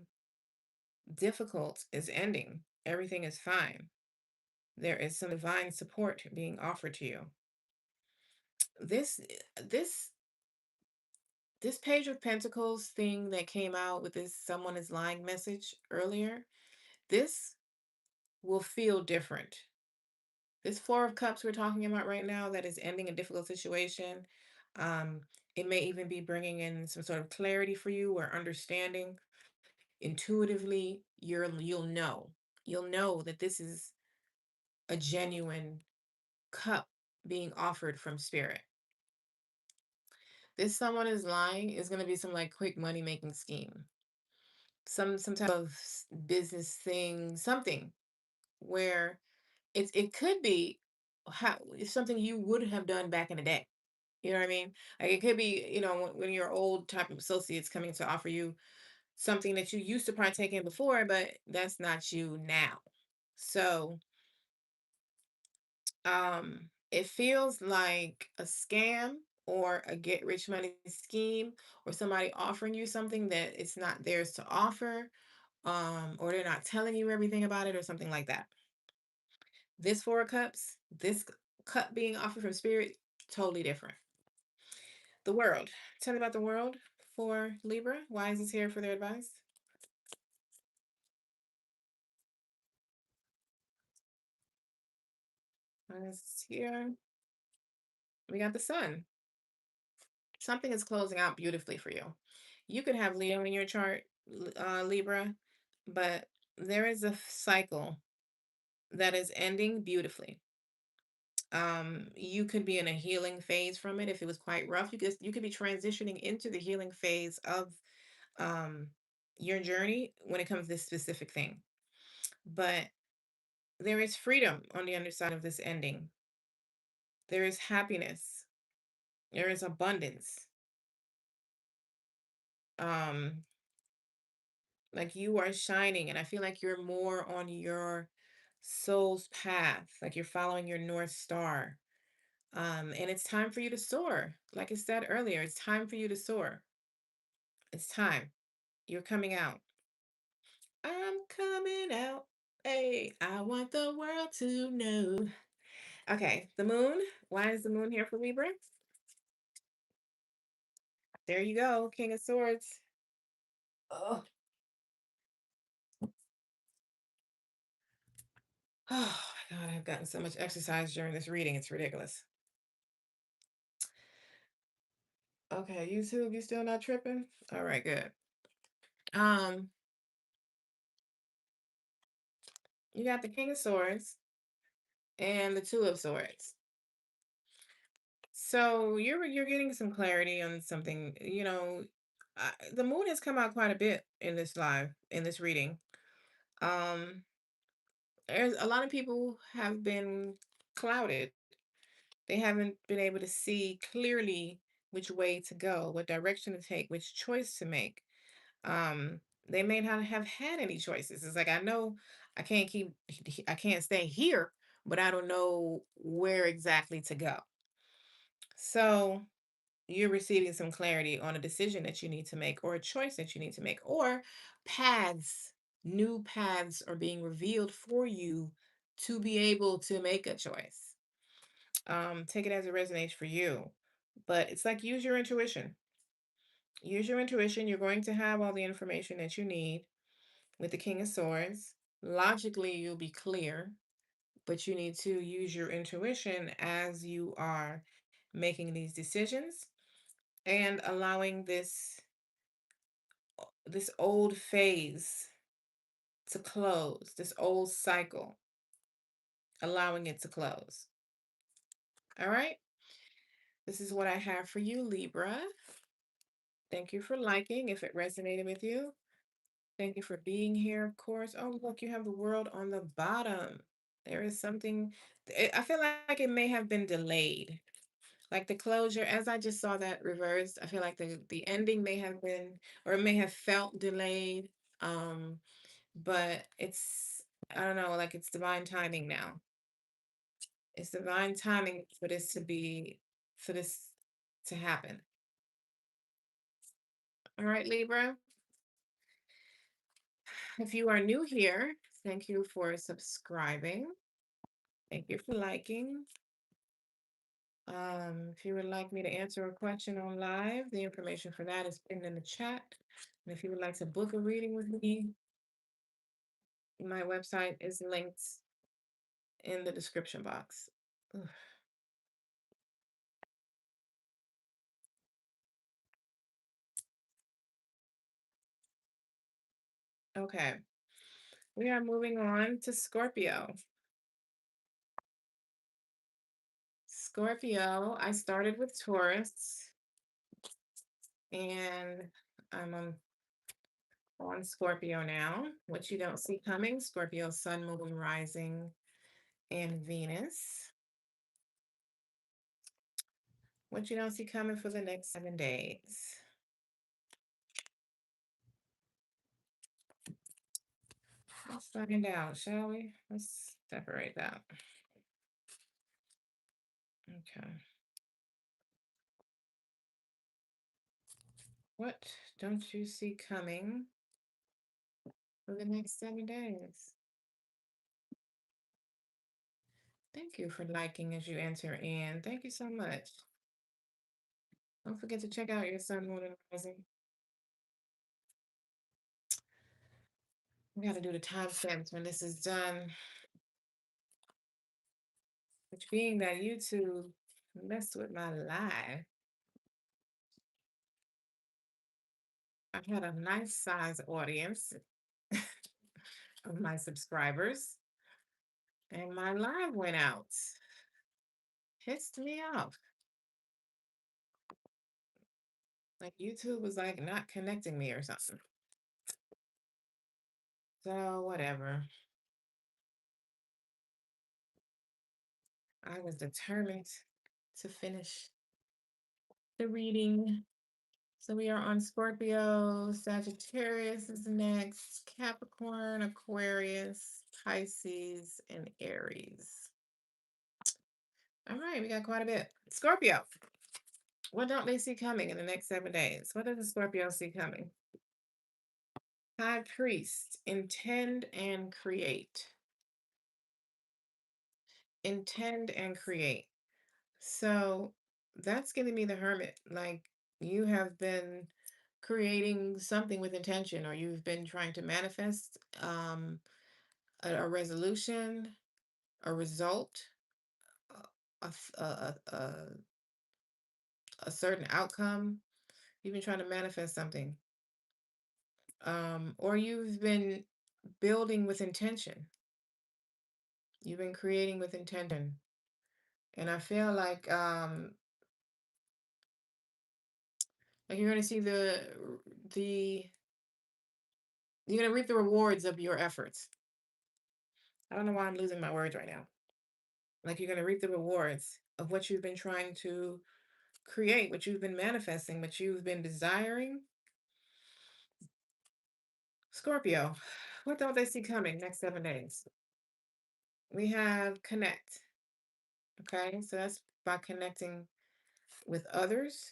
difficult is ending. Everything is fine. There is some divine support being offered to you. This this this Page of Pentacles thing that came out with this someone is lying message earlier, this will feel different. This Four of Cups we're talking about right now that is ending a difficult situation. Um, it may even be bringing in some sort of clarity for you or understanding. Intuitively, you'll know. You'll know that this is a genuine cup being offered from spirit. This someone is lying is going to be some like quick money making scheme. Some type of business thing, something where it could be how it's something you would have done back in the day. You know what I mean? Like it could be, when your old type of associates coming to offer you something that you used to partake in before, but that's not you now. So, it feels like a scam or a get rich money scheme or somebody offering you something that it's not theirs to offer, or they're not telling you everything about it or something like that. This Four of Cups, cup being offered from spirit, totally different. The world. Tell me about the world for Libra. Why is this here for their advice? Why is this here? We got the sun. Something is closing out beautifully for you. You could have Leo in your chart, Libra, but there is a cycle that is ending beautifully. You could be in a healing phase from it if it was quite rough. You could be transitioning into the healing phase of um your journey when it comes to this specific thing. But there is freedom on the underside of this ending. There is happiness. There is abundance. Um, like you are shining, and I feel like you're more on your soul's path, like you're following your North Star. And it's time for you to soar. Like I said earlier, it's time for you to soar. It's time. You're coming out. I'm coming out. Hey, I want the world to know. Okay, the moon. Why is the moon here for Libra? There you go, King of Swords. Oh, Oh my God, I've gotten so much exercise during this reading. It's ridiculous. Okay, YouTube, you still not tripping? All right, good. Um, you got the King of Swords and the Two of Swords. So you're getting some clarity on something. The moon has come out quite a bit in this reading. Um, there's a lot of people have been clouded. They haven't been able to see clearly which way to go, what direction to take, which choice to make. Um, they may not have had any choices. It's like I know I can't keep I can't stay here, but I don't know where exactly to go. So you're receiving some clarity on a decision that you need to make or a choice that you need to make or paths, new paths are being revealed for you to be able to make a choice. Take it as it resonates for you, but it's like use your intuition. You're going to have all the information that you need with the King of Swords. Logically you'll be clear, but you need to use your intuition as you are making these decisions and allowing this old phase to close, this old cycle, allowing it to close. All right. This is what I have for you, Libra. Thank you for liking if it resonated with you. Thank you for being here, of course. Oh, look, you have the world on the bottom. There is something, I feel like it may have been delayed. Like the closure, as I just saw that reversed, I feel like the ending may have been, or it may have felt delayed. Um, but it's, I don't know, like it's divine timing now. It's divine timing for this to happen. All right, Libra. If you are new here, thank you for subscribing. Thank you for liking. If you would like me to answer a question on live, the information for that is pinned in the chat. And if you would like to book a reading with me, my website is linked in the description box. Ugh. Okay, we are moving on to Scorpio. Scorpio, I started with Taurus and I'm on Scorpio now. What you don't see coming, Scorpio, Sun, Moon, Rising, and Venus. What you don't see coming for the next 7 days. Let's find out, shall we? Let's separate that. Okay. What don't you see coming for the next 7 days? Thank you for liking as you enter in. Thank you so much. Don't forget to check out your Sun, Moon, and Rising. We got to do the timestamps when this is done. Which being that YouTube messed with my live. I had a nice size audience of my subscribers, and my live went out. Pissed me off. Like YouTube was like not connecting me or something. So whatever. I was determined to finish the reading. So we are on Scorpio, Sagittarius is next, Capricorn, Aquarius, Pisces, and Aries. All right, we got quite a bit. Scorpio, what don't they see coming in the next 7 days? What does the Scorpio see coming? High Priest, intend and create. Intend and create. So that's giving me the Hermit. Like you have been creating something with intention, or you've been trying to manifest a resolution, a result, a, f- a certain outcome. You've been trying to manifest something, or you've been building with intention. You've been creating with intention, and I feel like you're going to see the you're going to reap the rewards of your efforts. I don't know why I'm losing my words right now. Like you're going to reap the rewards of what you've been trying to create, what you've been manifesting, what you've been desiring. Scorpio, what don't they see coming next 7 days? We have connect. Okay, so that's by connecting with others.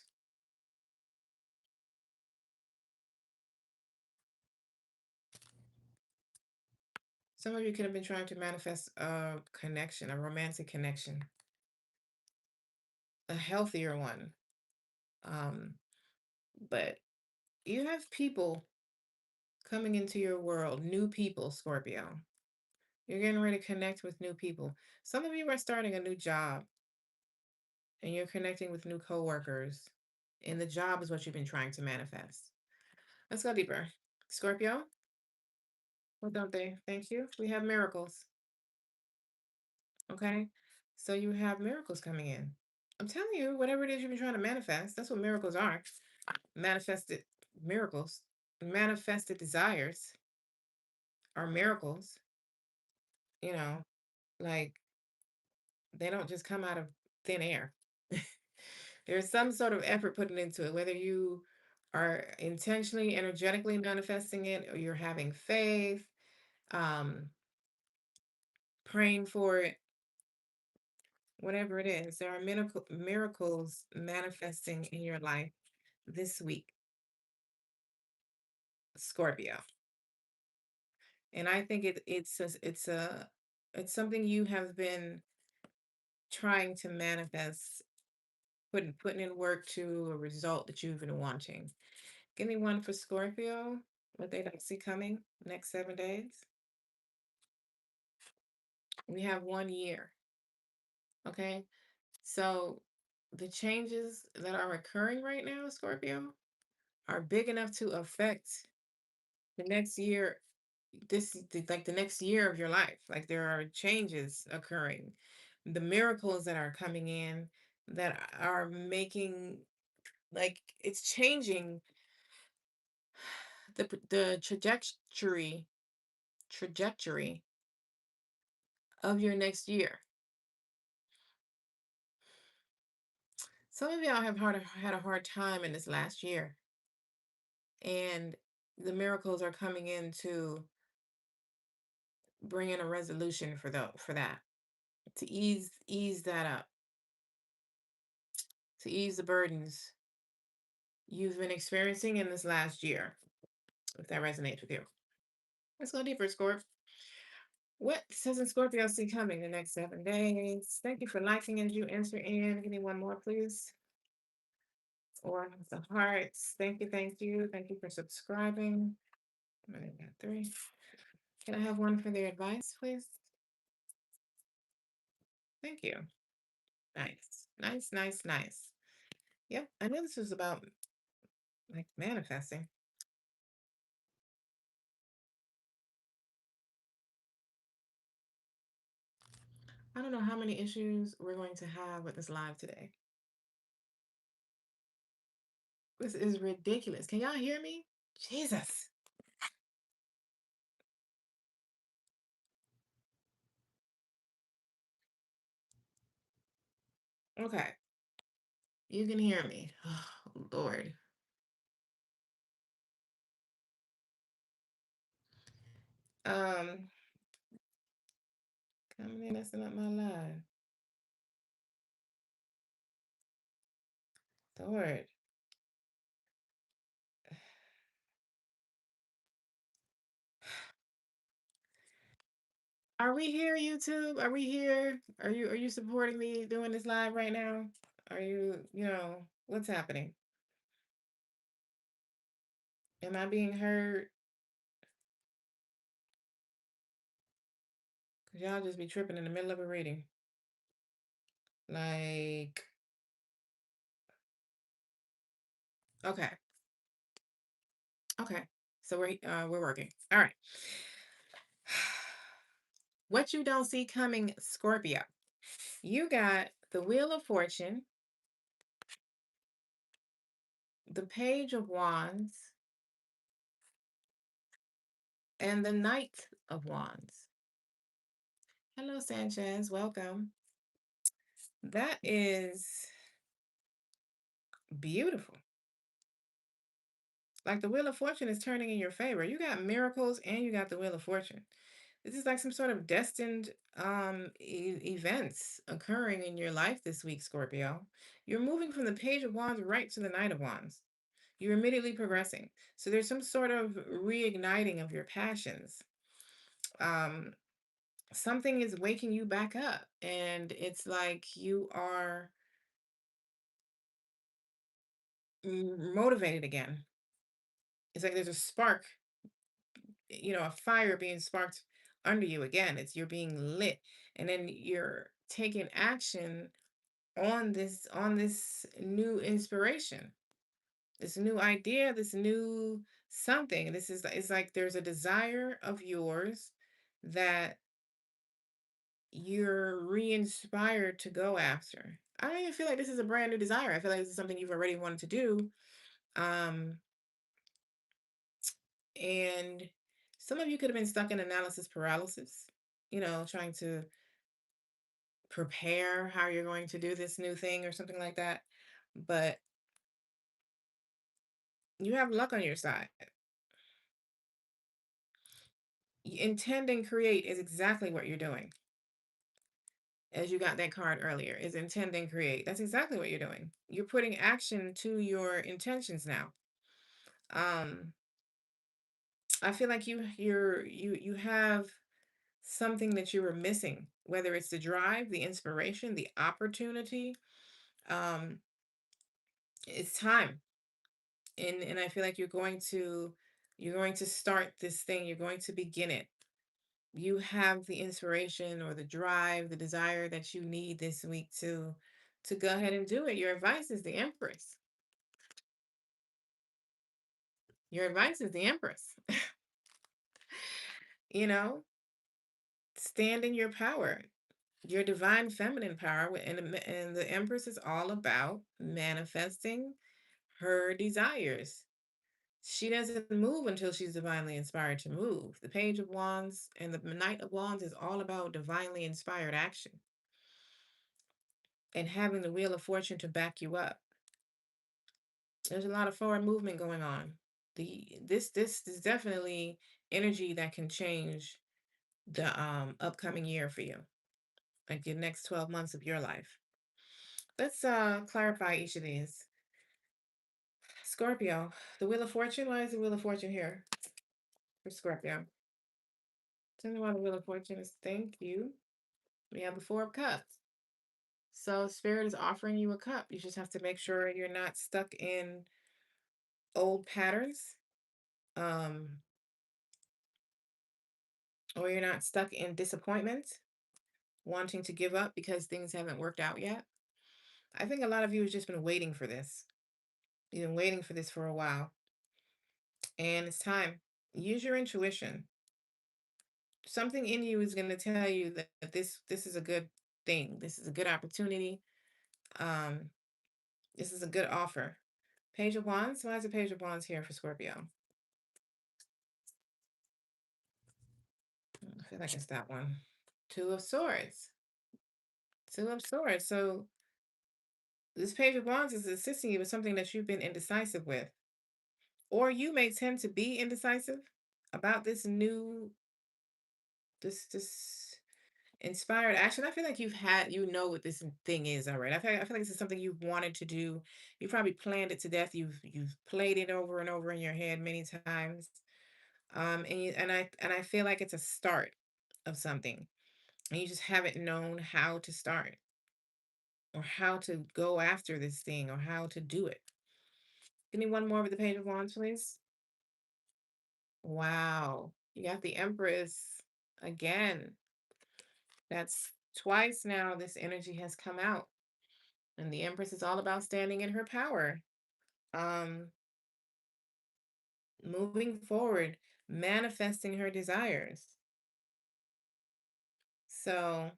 Some of you could have been trying to manifest a connection, a romantic connection, a healthier one. Um, but you have people coming into your world, new people, Scorpio. You're getting ready to connect with new people. Some of you are starting a new job and you're connecting with new coworkers. And the job is what you've been trying to manifest. Let's go deeper. Scorpio, what don't they? Thank you. We have miracles. Okay. So you have miracles coming in. I'm telling you, whatever it is you've been trying to manifest, that's what miracles are. Manifested miracles, manifested desires are miracles. You know, like they don't just come out of thin air. There's some sort of effort put into it, whether you are intentionally, energetically manifesting it, or you're having faith, um, praying for it, whatever it is. There are miracles manifesting in your life this week, Scorpio. And I think it's something you have been trying to manifest, putting in work to a result that you've been wanting. Give me one for Scorpio, what they don't see coming next 7 days. We have 1 year. Okay. So the changes that are occurring right now, Scorpio, are big enough to affect the next year. Like the next year of your life. Like there are changes occurring. The miracles that are coming in that are making, like, it's changing the trajectory of your next year. Some of y'all have had a hard time in this last year, and the miracles are coming in to bring in a resolution for that, to ease that up, to ease the burdens you've been experiencing in this last year, if that resonates with you. Let's go deeper, Scorp. What doesn't Scorpio see coming the next 7 days? Thank you for liking as you enter in. Give me one more, please. Or the hearts. Thank you, thank you. Thank you for subscribing. I got three. Can I have one for their advice, please? Thank you. Nice. Nice, nice, nice. Yep, I knew this was about like manifesting. I don't know how many issues we're going to have with this live today. This is ridiculous. Can y'all hear me? Jesus. Okay, you can hear me. Oh, Lord. Um, coming in, messing up my live. Lord. Are we here, YouTube? Are we here? Are you supporting me doing this live right now? Are you, what's happening? Am I being heard? Cause y'all just be tripping in the middle of a reading. Like, okay, okay. So we're working. All right. What you don't see coming, Scorpio. You got the Wheel of Fortune, the Page of Wands, and the Knight of Wands. Hello, Sanchez. Welcome. That is beautiful. Like the Wheel of Fortune is turning in your favor. You got miracles and you got the Wheel of Fortune. This is like some sort of destined events occurring in your life this week, Scorpio. You're moving from the Page of Wands right to the Knight of Wands. You're immediately progressing. So there's some sort of reigniting of your passions. Um, Something is waking you back up, and it's like you are motivated again. It's like there's a spark, a fire being sparked under you again. It's you're being lit, and then you're taking action on this new inspiration, this new idea, this new something. This is it's like there's a desire of yours that you're re-inspired to go after. I don't even feel like this is a brand new desire. I feel like this is something you've already wanted to do. Um, and some of you could have been stuck in analysis paralysis, trying to prepare how you're going to do this new thing or something like that. But you have luck on your side. Intend and create is exactly what you're doing. As you got that card earlier, is intend and create. That's exactly what you're doing. You're putting action to your intentions now. Um, I feel like you have something that you were missing, whether it's the drive, the inspiration, the opportunity. Um, it's time. And I feel like you're going to start this thing, you're going to begin it. You have the inspiration or the drive, the desire that you need this week to go ahead and do it. Your advice is the Empress. Your advice is the Empress. you know, Stand in your power, your divine feminine power, and the Empress is all about manifesting her desires. She doesn't move until she's divinely inspired to move. The Page of Wands and the Knight of Wands is all about divinely inspired action and having the Wheel of Fortune to back you up. There's a lot of forward movement going on. This is definitely energy that can change the upcoming year for you, like the next 12 months of your life. Let's clarify each of these. Scorpio, the Wheel of Fortune. Why is the Wheel of Fortune here for Scorpio? Tell me why the Wheel of Fortune is. Thank you. We have the Four of Cups. So Spirit is offering you a cup. You just have to make sure you're not stuck in old patterns, um, or you're not stuck in disappointment, wanting to give up because things haven't worked out yet. I think a lot of you have just been waiting for this. You've been waiting for this for a while, and it's time. Use your intuition. Something in you is going to tell you that this is a good thing. This is a good opportunity. Um, this is a good offer. Page of Wands. Why is the Page of Wands here for Scorpio? I feel like it's that one. Two of Swords. Two of Swords. So this Page of Wands is assisting you with something that you've been indecisive with. Or you may tend to be indecisive about this inspired action. I feel like what this thing is already. I feel like this is something you've wanted to do. You probably planned it to death. You've played it over and over in your head many times. And I feel like it's a start of something. And you just haven't known how to start or how to go after this thing or how to do it. Give me one more with the Page of Wands, please. Wow. You got the Empress again. That's twice now this energy has come out. And the Empress is all about standing in her power. Um, Moving forward, manifesting her desires. So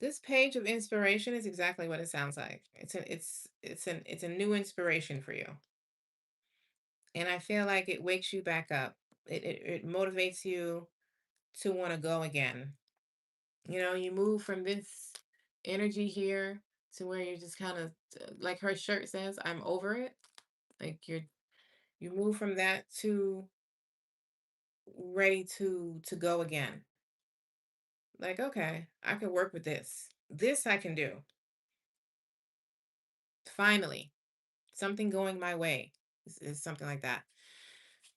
this page of inspiration is exactly what it sounds like. It's a new inspiration for you. And I feel like it wakes you back up. It motivates you to want to go again. You know, you move from this energy here to where you're just kind of like her shirt says, I'm over it. Like you move from that to ready to go again. Like, okay, I can work with this. This I can do. Finally, something going my way is something like that.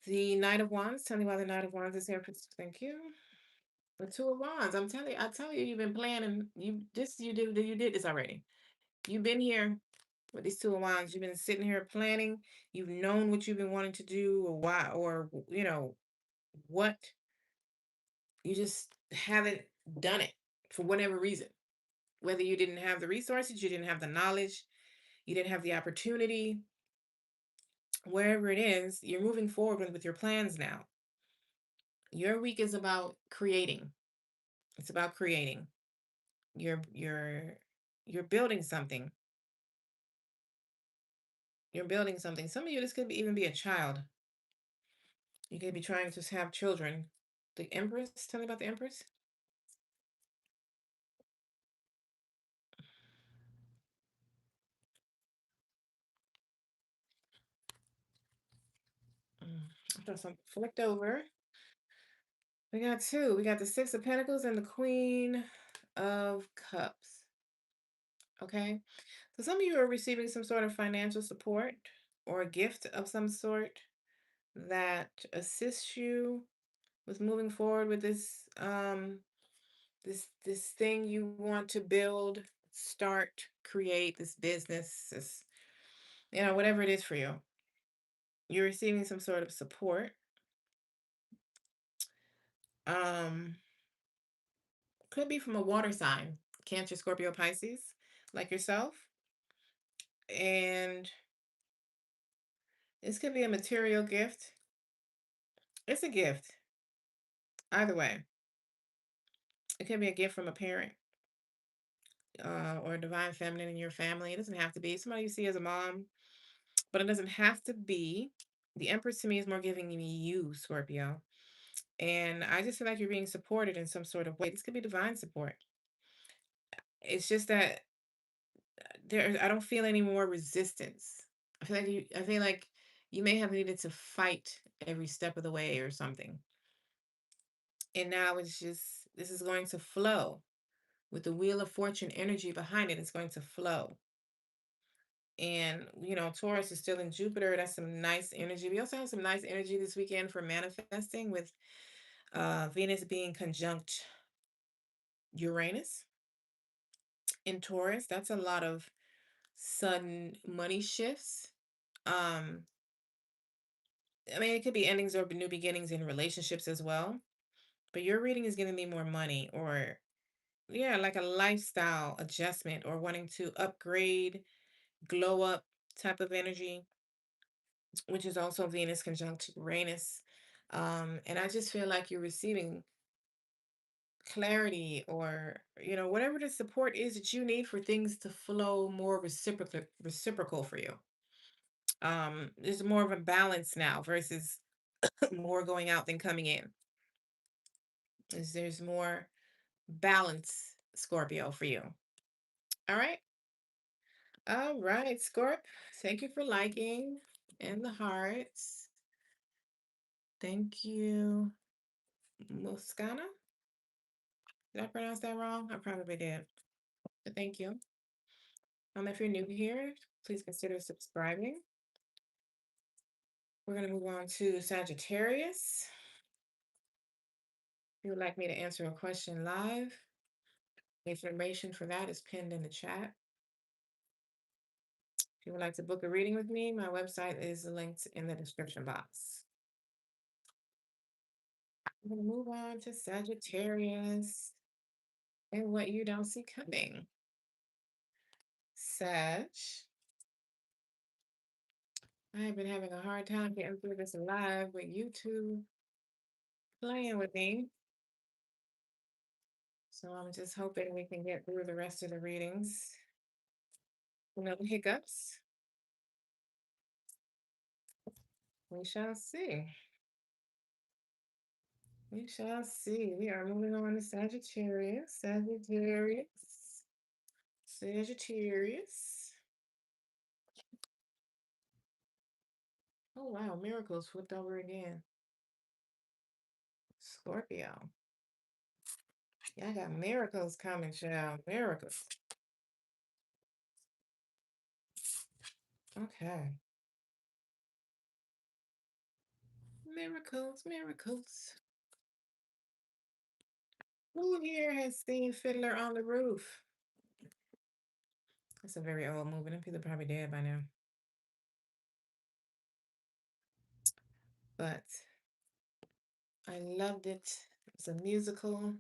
The Knight of Wands. Tell me why the Knight of Wands is here. Thank you. The Two of Wands. I tell you, you've been planning. You did this already. You've been here with these Two of Wands. You've been sitting here planning. You've known what you've been wanting to do, or why, or what. You just haven't done it for whatever reason. Whether you didn't have the resources, you didn't have the knowledge, you didn't have the opportunity, wherever it is, you're moving forward with your plans now. Your week is about creating. It's about creating. You're you're you're building something. You're building something. Some of you, this could even be a child. You could be trying to have children. The Empress, tell me about the Empress. I thought something flicked over. We got two. We got the Six of Pentacles and the Queen of Cups. Okay. So some of you are receiving some sort of financial support or a gift of some sort that assists you with moving forward with this thing you want to build, start, create this business, this, whatever it is for you. You're receiving some sort of support. Um, could be from a water sign, Cancer, Scorpio, Pisces, like yourself. And this could be a material gift. It's a gift. Either way. It could be a gift from a parent or a divine feminine in your family. It doesn't have to be somebody you see as a mom, but it doesn't have to be. The Empress to me is more giving me you, Scorpio. And I just feel like you're being supported in some sort of way. This could be divine support. It's just that I don't feel any more resistance. I feel like you may have needed to fight every step of the way or something. And now it's just this is going to flow with the Wheel of Fortune energy behind it. It's going to flow. And Taurus is still in Jupiter. That's some nice energy. We also have some nice energy this weekend for manifesting with Venus being conjunct Uranus in Taurus. That's a lot of sudden money shifts. um I mean, it could be endings or new beginnings in relationships as well, but your reading is giving me more money, or yeah, like a lifestyle adjustment or wanting to upgrade, glow up type of energy, which is also Venus conjunct Uranus. And I just feel like you're receiving clarity, or whatever the support is that you need for things to flow more reciprocal for you. There's more of a balance now versus more going out than coming in. There's more balance, Scorpio, for you. All right, Scorp. Thank you for liking and the hearts. Thank you, Muscana. Did I pronounce that wrong? I probably did. But thank you. If you're new here, please consider subscribing. We're going to move on to Sagittarius. If you would like me to answer a question live, information for that is pinned in the chat. you would like to book a reading with me, my website is linked in the description box. I'm going to move on to Sagittarius and what you don't see coming. Sag, I have been having a hard time getting through this live with YouTube playing with me. So I'm just hoping we can get through the rest of the readings. No hiccups. We shall see. We shall see. We are moving on to Sagittarius. Sagittarius. Sagittarius. Oh wow, miracles flipped over again. Scorpio. Y'all got miracles coming, child. Miracles. Okay. Miracles, miracles. Who here has seen Fiddler on the Roof? It's a very old movie. Them people are probably dead by now. But I loved it. It's a musical.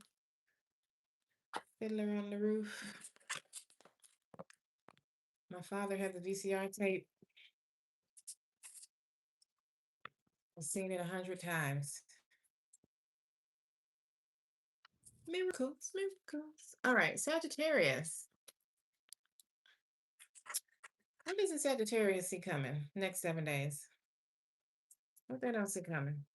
Fiddler on the Roof. My father had the VCR tape. I've seen it 100 times. Miracles, miracles. All right, Sagittarius. What does the Sagittarius see coming next 7 days? What they don't see coming?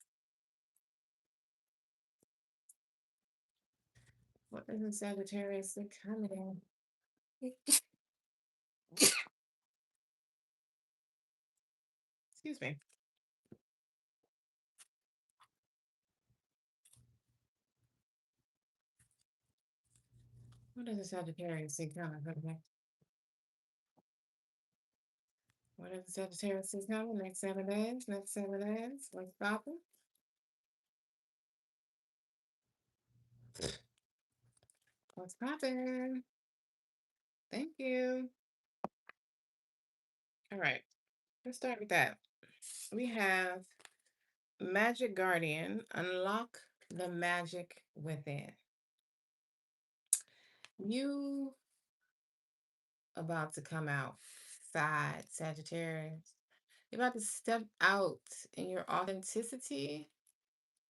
What does the Sagittarius see coming? Excuse me. What does the Sagittarius see coming? What does the Sagittarius see coming next 7 days? Next 7 days? What's popping? What's popping? Thank you. All right, let's start with that. We have Magic Guardian, unlock the magic within. You about to come out, Sagittarius. You're about to step out in your authenticity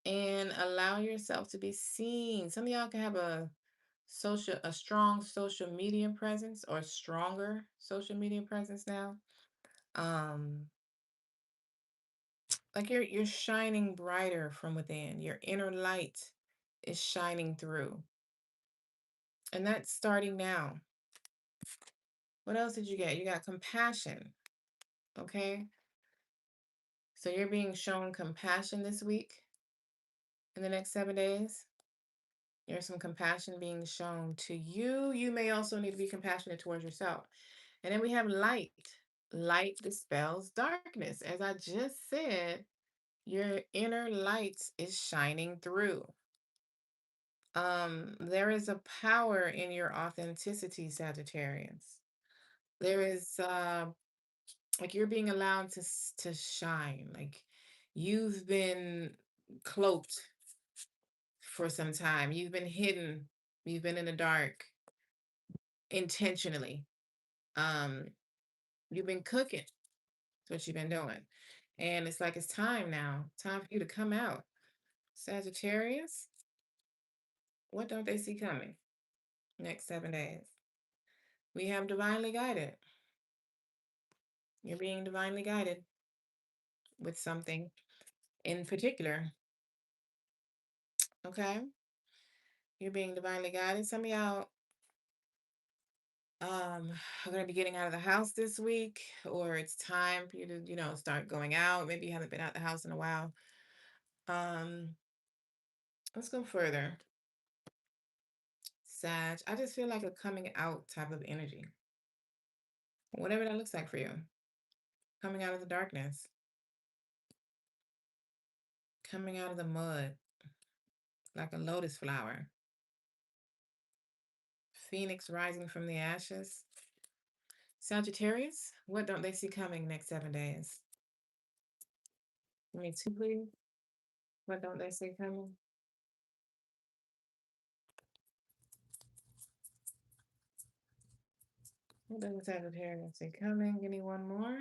and allow yourself to be seen. Some of y'all can have a strong social media presence or stronger social media presence now. Like you're shining brighter from within. Your inner light is shining through. And that's starting now. What else did you get? You got compassion. Okay? So you're being shown compassion this week in the next 7 days. There's some compassion being shown to you. You may also need to be compassionate towards yourself. And then we have light. Light dispels darkness. As I just said, your inner light is shining through. There is a power in your authenticity, Sagittarius. There is like you're being allowed to shine. Like you've been cloaked for some time. You've been hidden. You've been in the dark intentionally. Um, you've been cooking. That's what you've been doing. And it's like it's time now. Time for you to come out. Sagittarius, what don't they see coming next 7 days? We have divinely guided. You're being divinely guided with something in particular. Okay? You're being divinely guided. Some of y'all are going to be getting out of the house this week, or it's time for you to, start going out. Maybe you haven't been out the house in a while. Um, let's go further. Sag, I just feel like a coming out type of energy. Whatever that looks like for you. Coming out of the darkness. Coming out of the mud. Like a lotus flower. Phoenix rising from the ashes. Sagittarius, what don't they see coming next 7 days? Give me two, please. What don't they see coming? What does Sagittarius see coming? Give me one more.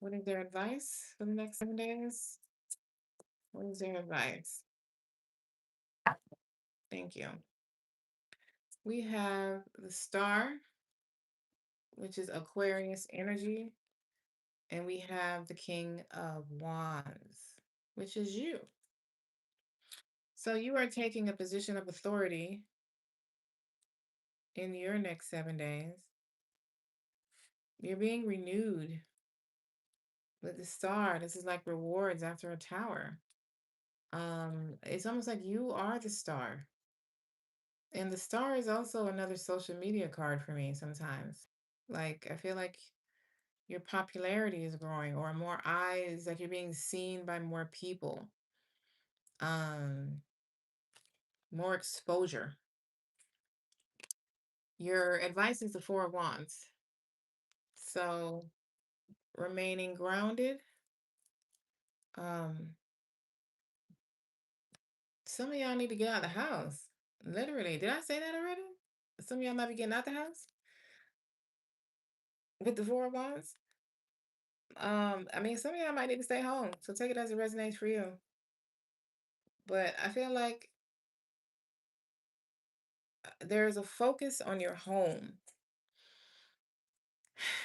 What is their advice for the next 7 days? What is their advice? Thank you. We have the star, which is Aquarius energy, and we have the King of Wands, which is you. So you are taking a position of authority in your next 7 days. You're being renewed with the star. This is like rewards after a tower. It's almost like you are the star. And the star is also another social media card for me sometimes. Like I feel like your popularity is growing or more eyes, like you're being seen by more people. Um, More exposure. Your advice is the Four of Wands. So remaining grounded. Um, some of y'all need to get out of the house. Literally. Did I say that already? Some of y'all might be getting out the house with the Four of Wands. I mean, some of y'all might need to stay home. So take it as it resonates for you. But I feel like there's a focus on your home.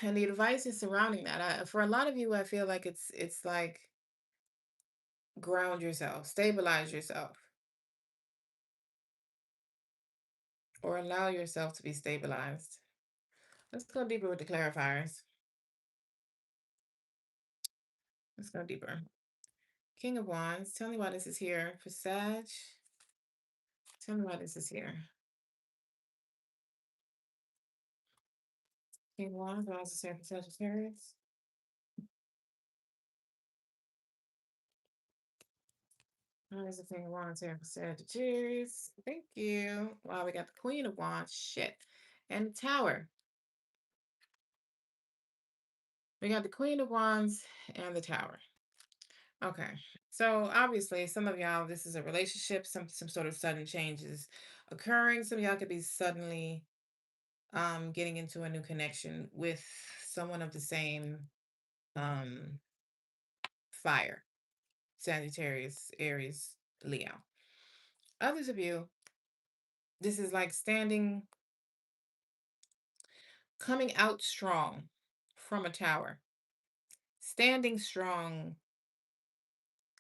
And the advice is surrounding that. For a lot of you, I feel like it's like ground yourself, stabilize yourself, or allow yourself to be stabilized. Let's go deeper with the clarifiers. Let's go deeper. King of Wands, tell me why this is here for Sag. Tell me why this is here. King of Wands, why is this here for Sagittarius? Why is the King of Wands here for Sagittarius? Thank you. Wow, we got the Queen of Wands. Shit. And the Tower. We got the Queen of Wands and the Tower. Okay. So obviously, some of y'all, this is a relationship, some sort of sudden changes occurring. Some of y'all could be suddenly getting into a new connection with someone of the same um fire. Sagittarius, Aries, Leo. Others of you, this is like coming out strong from a tower, standing strong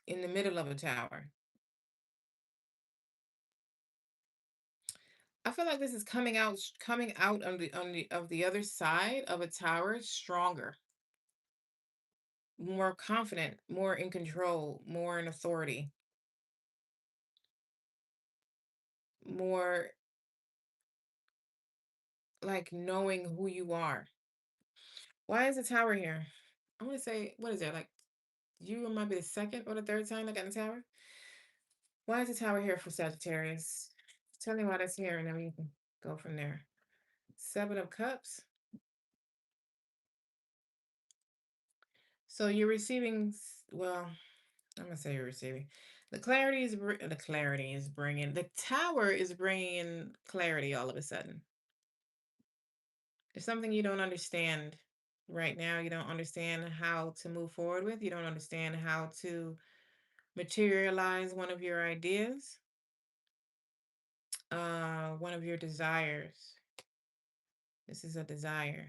in the middle of a tower. I feel like this is coming out on the other side of a tower stronger, more confident, more in control, more in authority, more like knowing who you are. Why is the tower here? I want to say, what is it like? You might be the second or the third time I got in the tower. Why is the tower here for Sagittarius? Tell me why that's here, and then we can go from there. Seven of Cups. So you're receiving, well, I'm gonna say you're receiving. The tower is bringing clarity all of a sudden. It's something you don't understand right now. You don't understand how to move forward with. You don't understand how to materialize one of your ideas, one of your desires. This is a desire.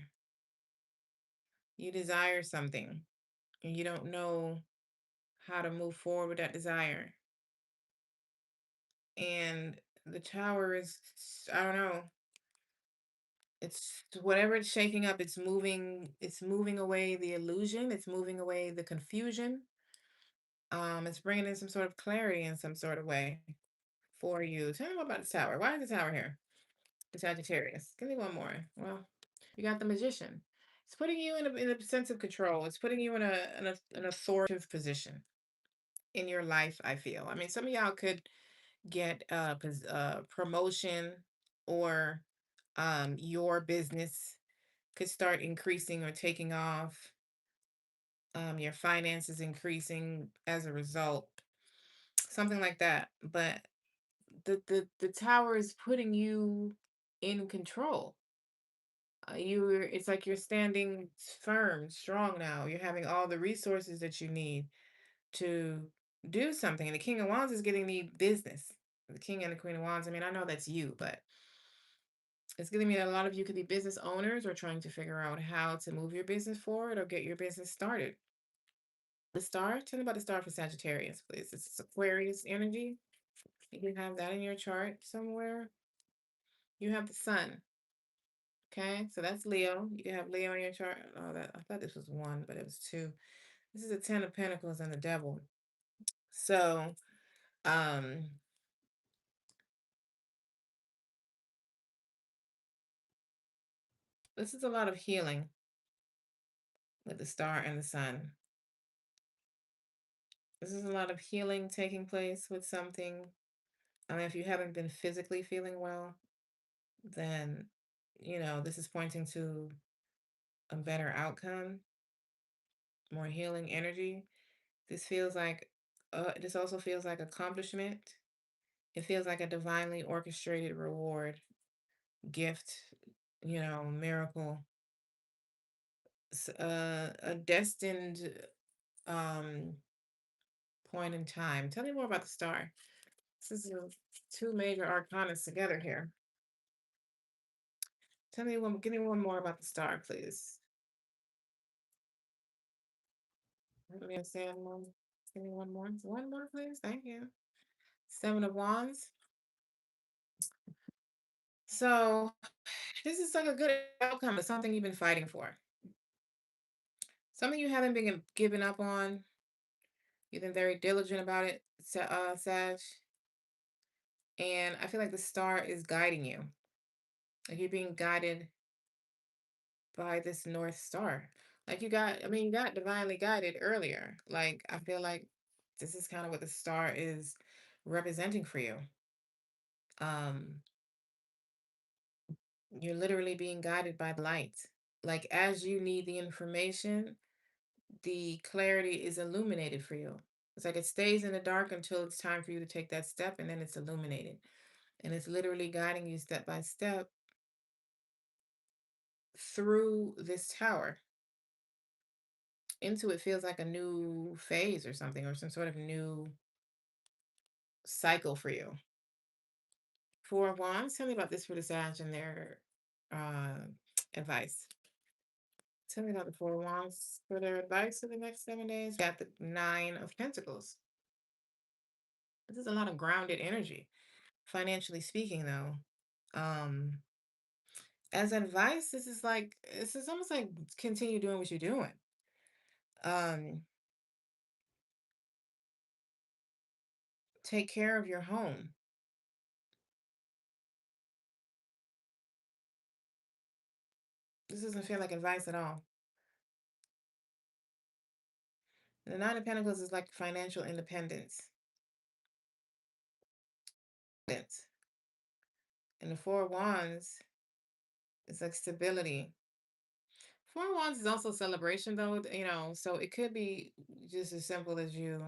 You desire something and you don't know how to move forward with that desire. And the tower is, I don't know, it's whatever it's shaking up, it's moving away the illusion, it's moving away the confusion. It's bringing in some sort of clarity in some sort of way for you. Tell me more about the tower. Why is the tower here? The Sagittarius. Give me one more. Well, you got the Magician. It's putting you in a sense of control. It's putting you in an authoritative position in your life, I feel. I mean, some of y'all could get a promotion or your business could start increasing or taking off. Your finances increasing as a result, something like that. But the tower is putting you in control. It's like you're standing firm, strong now. You're having all the resources that you need to do something. And the King of Wands is getting the business. The King and the Queen of Wands. I mean, I know that's you, but it's giving me that a lot of you could be business owners or trying to figure out how to move your business forward or get your business started. The star, tell me about the star for Sagittarius, please. It's Aquarius energy. You have that in your chart somewhere. You have the sun. Okay, so that's Leo. You have Leo in your chart. Oh, that I thought this was one, but it was two. This is a Ten of Pentacles and the Devil. So, um, this is a lot of healing with the star and the sun. This is a lot of healing taking place with something. I mean, if you haven't been physically feeling well, then this is pointing to a better outcome, more healing energy. This also feels like accomplishment. It feels like a divinely orchestrated reward, gift, miracle, a destined um point in time. Tell me more about the star. This is two major arcanas together here. Give me one more about the star, please. Let me understand one. Give me one more. One more, please. Thank you. Seven of Wands. So this is like a good outcome of something you've been fighting for. Something you haven't been given up on. You've been very diligent about it, Sag. And I feel like the star is guiding you. Like you're being guided by this North Star. Like you got divinely guided earlier. Like I feel like this is kind of what the star is representing for you. Um, you're literally being guided by the light. Like as you need the information, the clarity is illuminated for you. It's like it stays in the dark until it's time for you to take that step, and then it's illuminated. And it's literally guiding you step by step through this tower into it feels like a new phase or something, or some sort of new cycle for you. Four of Wands, tell me about this for the Sag and their uh, advice. Tell me about the Four of Wands for their advice for the next 7 days. Got the Nine of Pentacles. This is a lot of grounded energy. Financially speaking, though, as advice, this is almost like continue doing what you're doing. Um, take care of your home. This doesn't feel like advice at all. The Nine of Pentacles is like financial independence. And the Four of Wands is like stability. Four of Wands is also celebration, though, so it could be just as simple as you.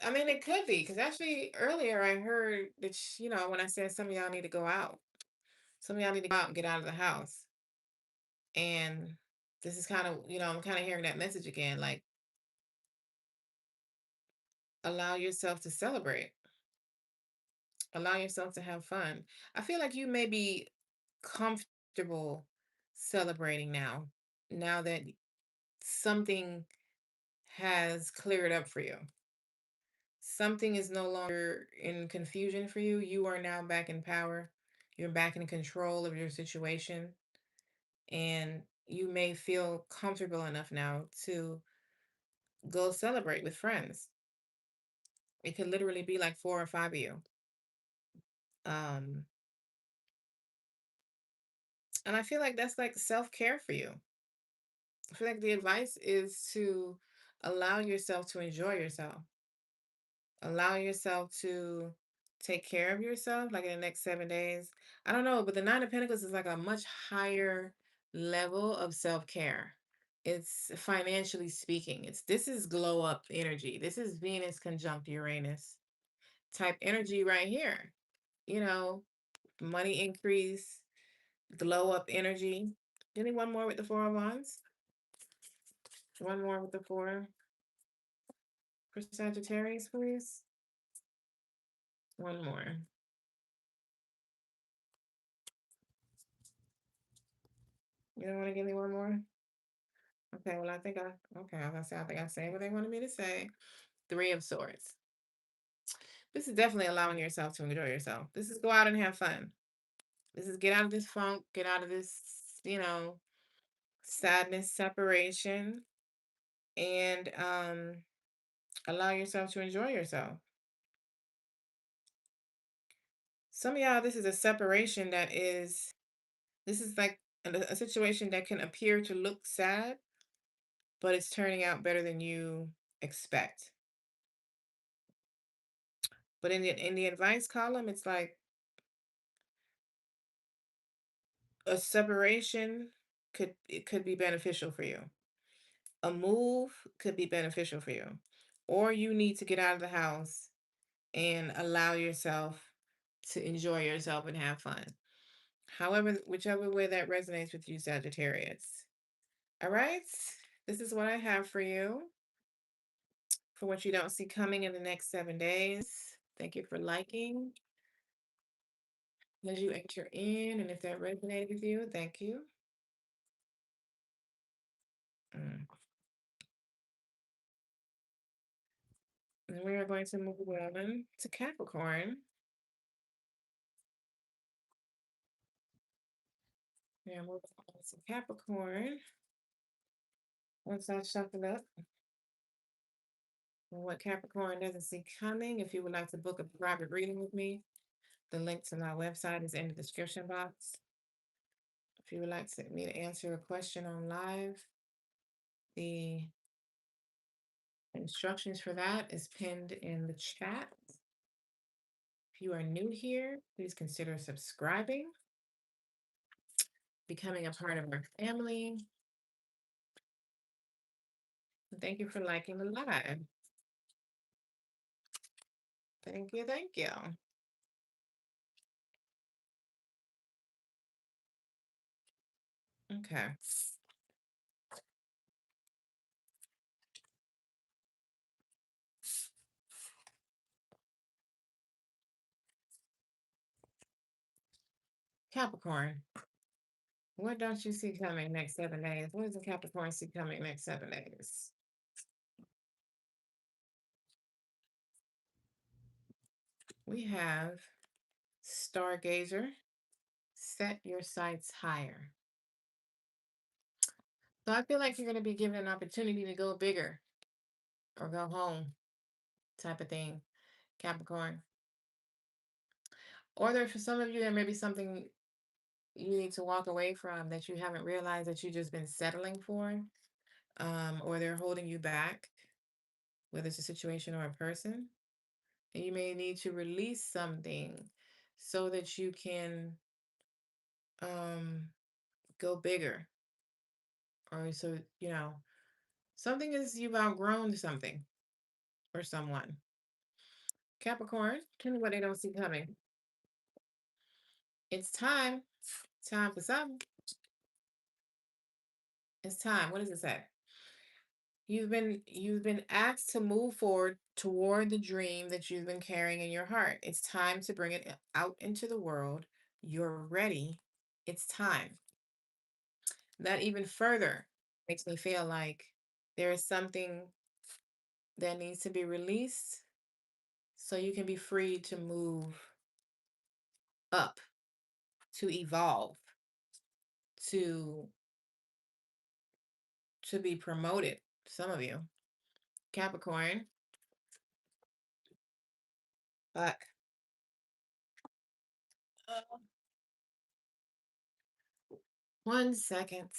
I mean, it could be, because actually earlier I heard that, when I said some of y'all need to go out, some of y'all need to go out and get out of the house. And this is kind of, I'm kind of hearing that message again, like allow yourself to celebrate, allow yourself to have fun. I feel like you may be comfortable celebrating now that something has cleared up for you. Something is no longer in confusion for you. You are now back in power. You're back in control of your situation. And you may feel comfortable enough now to go celebrate with friends. It could literally be like four or five of you. Um, and I feel like that's like self care for you. I feel like the advice is to allow yourself to enjoy yourself. Allow yourself to take care of yourself, like in the next 7 days. I don't know, but the Nine of Pentacles is like a much higher level of self-care. It's financially speaking. This is glow up energy. This is Venus conjunct Uranus type energy right here. You know, money increase, glow up energy. Give me one more with the Four of Wands. One more with the four for Sagittarius, please. One more. You don't want to give me one more? Okay, well, okay, I was gonna say, I think I say what they wanted me to say. Three of Swords. This is definitely allowing yourself to enjoy yourself. This is go out and have fun. This is get out of this funk, get out of this, you know, sadness, separation, and allow yourself to enjoy yourself. Some of y'all, this is a separation this is like a situation that can appear to look sad, but it's turning out better than you expect. But in the advice column, it's like a separation it could be beneficial for you. A move could be beneficial for you. Or you need to get out of the house and allow yourself to enjoy yourself and have fun. However, whichever way that resonates with you, Sagittarius. All right. This is what I have for you for what you don't see coming in the next 7 days. Thank you for liking as you enter in. And if that resonated with you, thank you. Mm. And we are going to move on to Capricorn. Yeah, move on to Capricorn. Once I shuffle up what Capricorn doesn't see coming, if you would like to book a private reading with me, the link to my website is in the description box. If you would like me to answer a question on live, the instructions for that is pinned in the chat. If you are new here, please consider subscribing, becoming a part of our family. And thank you for liking the live. Thank you, thank you. Okay. Capricorn, what don't you see coming next 7 days? What does the Capricorn see coming next 7 days? We have Stargazer, set your sights higher. So I feel like you're going to be given an opportunity to go bigger or go home type of thing, Capricorn. Or there, for some of you, there may be something you need to walk away from that you haven't realized that you've just been settling for, or they're holding you back, whether it's a situation or a person. And you may need to release something so that you can um, go bigger, or so, something is you've outgrown something or someone. Capricorn, tell me what they don't see coming. It's time. Time for something. It's time. What does it say? You've been asked to move forward toward the dream that you've been carrying in your heart. It's time to bring it out into the world. You're ready. It's time. That even further makes me feel like there is something that needs to be released so you can be free to move up, to evolve, to be promoted. Some of you, Capricorn. But one second.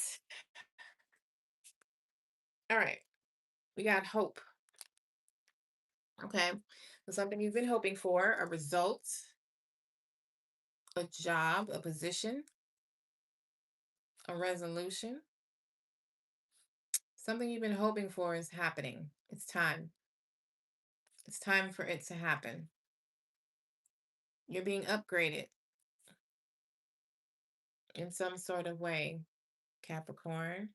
All right, we got hope. Okay, Something you've been hoping for, a result, a job, a position, a resolution. Something you've been hoping for is happening. It's time. It's time for it to happen. You're being upgraded in some sort of way, Capricorn.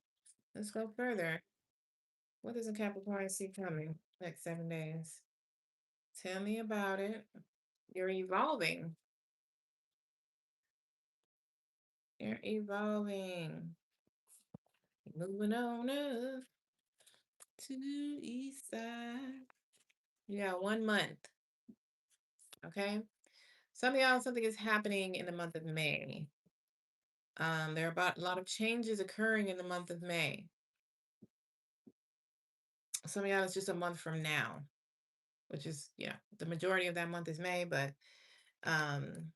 Let's go further. What does a Capricorn see coming next 7 days? Tell me about it. You're evolving. You're evolving. Moving on up to the east side. You got 1 month. Okay. Some of y'all, something is happening in the month of May. There are about a lot of changes occurring in the month of May. Some of y'all, it's just a month from now, which is, the majority of that month is May, but um,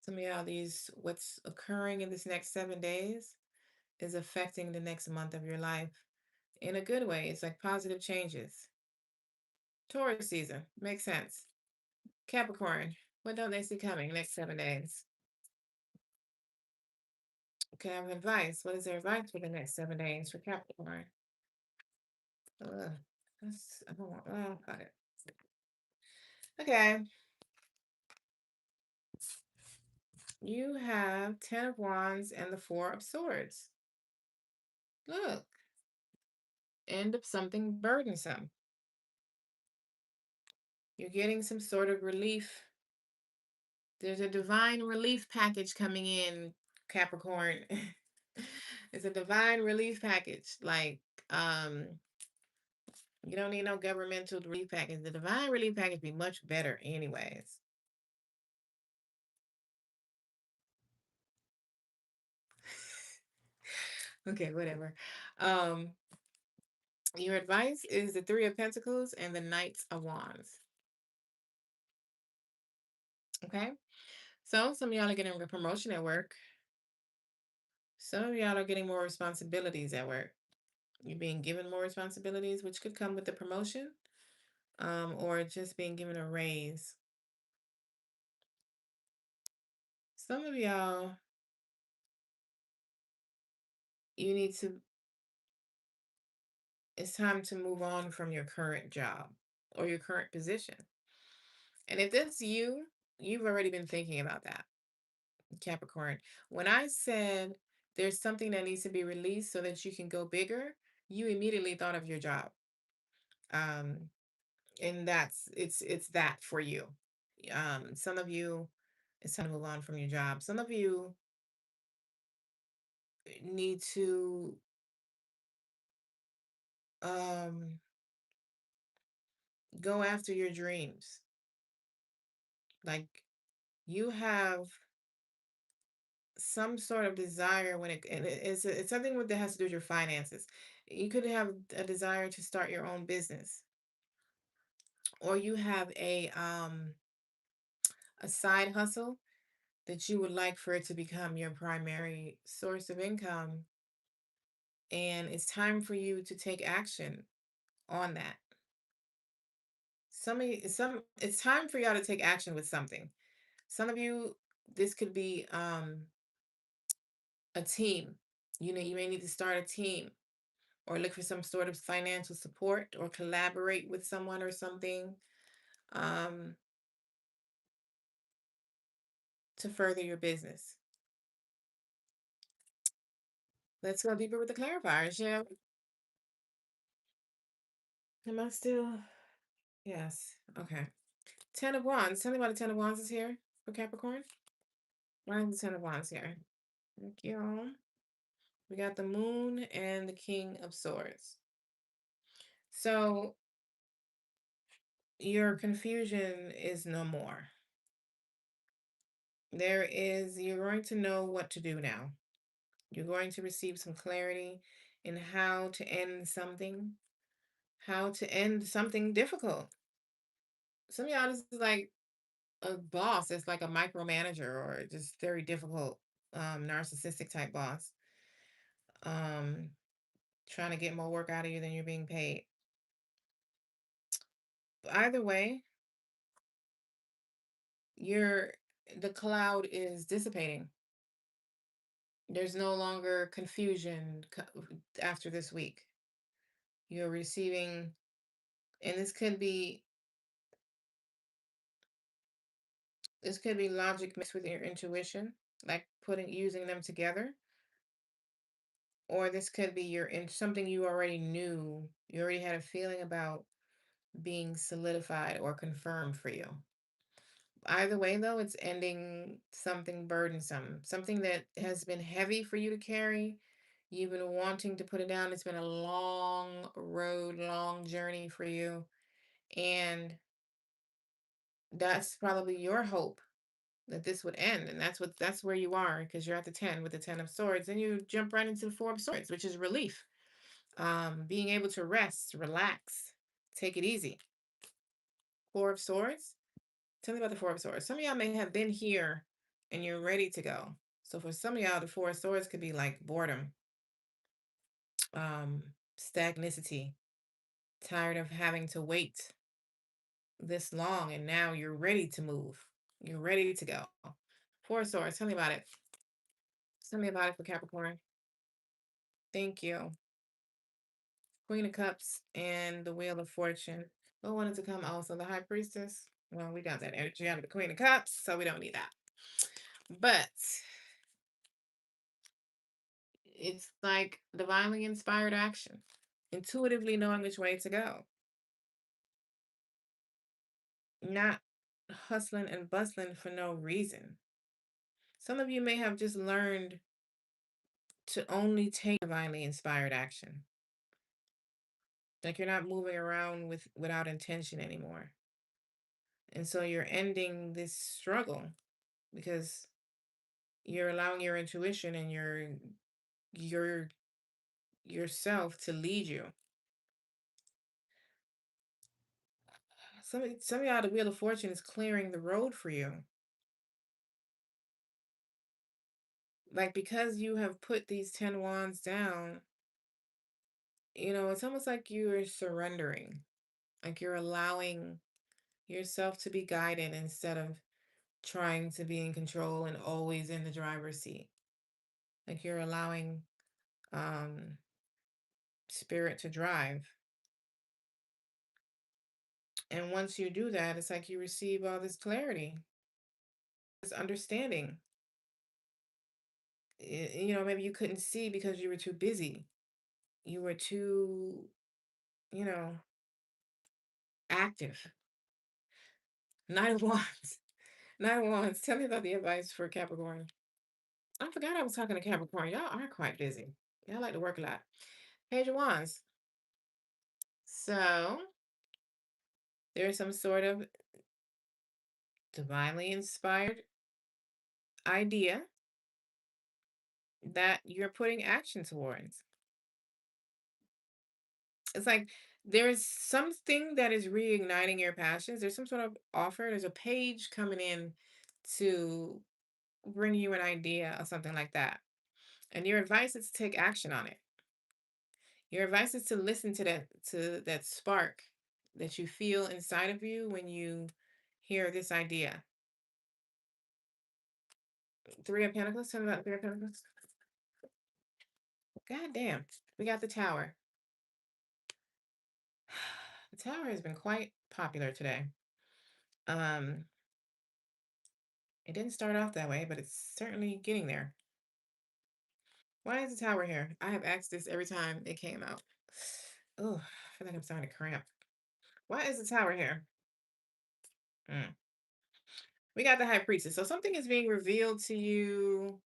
some of y'all, what's occurring in this next 7 days is affecting the next month of your life in a good way. It's like positive changes. Taurus season makes sense. Capricorn, what don't they see coming next 7 days? Can I have advice? What is their advice for the next 7 days for Capricorn? Ugh, I don't want. Oh, got it. Okay, you have 10 of Wands and the Four of Swords. Look, end of something burdensome. You're getting some sort of relief. There's a divine relief package coming in, Capricorn. It's a divine relief package. Like, um, you don't need no governmental relief package. The divine relief package be much better, anyways. Okay, whatever. Um, your advice is the Three of Pentacles and the Knight of Wands. Okay, so some of y'all are getting a promotion at work. Some of y'all are getting more responsibilities at work. You're being given more responsibilities, which could come with the promotion, or just being given a raise. Some of y'all, you need to, it's time to move on from your current job or your current position. And if that's you, you've already been thinking about that, Capricorn. When I said there's something that needs to be released so that you can go bigger, you immediately thought of your job. Um, and it's that for you. Some of you, it's time to move on from your job. Some of you need to um go after your dreams. Like, you have some sort of desire and it's something that has to do with your finances. You could have a desire to start your own business, or you have a side hustle that you would like for it to become your primary source of income, and it's time for you to take action on that. Some it's time for y'all to take action with something. Some of you, this could be a team. You may need to start a team or look for some sort of financial support or collaborate with someone or something, um, to further your business. Let's go deeper with the clarifiers. Yeah. Am I still? Yes. Okay. 10 of Wands. Tell me why the 10 of Wands is here for Capricorn. Why is the 10 of Wands here? Thank you. We got the Moon and the King of Swords. So your confusion is no more. You're going to know what to do now. You're going to receive some clarity in how to end something difficult. Some of y'all, this is like a boss that's like a micromanager or just very difficult, narcissistic type boss, um, trying to get more work out of you than you're being paid. Either way, you're the cloud is dissipating. There's no longer confusion after this week. You're receiving, and this could be logic mixed with your intuition, like putting using them together, or this could be your in something you already knew, you already had a feeling about being solidified or confirmed for you. Either way, though, it's ending something burdensome, something that has been heavy for you to carry. You've been wanting to put it down. It's been a long road, long journey for you. And that's probably your hope that this would end. And that's where you are because you're at the 10 with the 10 of swords. And you jump right into the 4 of swords, which is relief. Being able to rest, relax, take it easy. 4 of swords. Tell me about the Four of Swords. Some of y'all may have been here and you're ready to go. So for some of y'all, the Four of Swords could be like boredom, um, stagnicity, tired of having to wait this long, and now you're ready to move. You're ready to go. Four of Swords. Tell me about it. Tell me about it for Capricorn. Thank you. Queen of Cups and the Wheel of Fortune. What wanted to come also? The High Priestess. Well, we got that energy out of the Queen of Cups, so we don't need that. But it's like divinely inspired action, intuitively knowing which way to go, not hustling and bustling for no reason. Some of you may have just learned to only take divinely inspired action. Like you're not moving around without intention anymore. And so you're ending this struggle because you're allowing your intuition and your yourself to lead you. Some of y'all, the Wheel of Fortune is clearing the road for you. Like because you have put these 10 wands down, it's almost like you're surrendering, like you're allowing yourself to be guided instead of trying to be in control and always in the driver's seat. Like you're allowing um spirit to drive. And once you do that, it's like you receive all this clarity, this understanding. Maybe you couldn't see because you were too busy. You were too, you know, active. Nine of Wands. Nine of Wands. Tell me about the advice for Capricorn. I forgot I was talking to Capricorn. Y'all are quite busy. Y'all like to work a lot. Page of Wands. So there's some sort of divinely inspired idea that you're putting action towards. It's like there's something that is reigniting your passions. There's some sort of offer. There's a page coming in to bring you an idea or something like that. And your advice is to take action on it. Your advice is to listen to that spark that you feel inside of you when you hear this idea. Three of Pentacles. Tell me about the Three of Pentacles. God damn. We got the Tower. The Tower has been quite popular today. Um, it didn't start off that way, but it's certainly getting there. Why is the Tower here? I have asked this every time it came out. Oh, I feel like I'm starting to cramp. Why is the Tower here? Mm. We got the High Priestess. So something is being revealed to you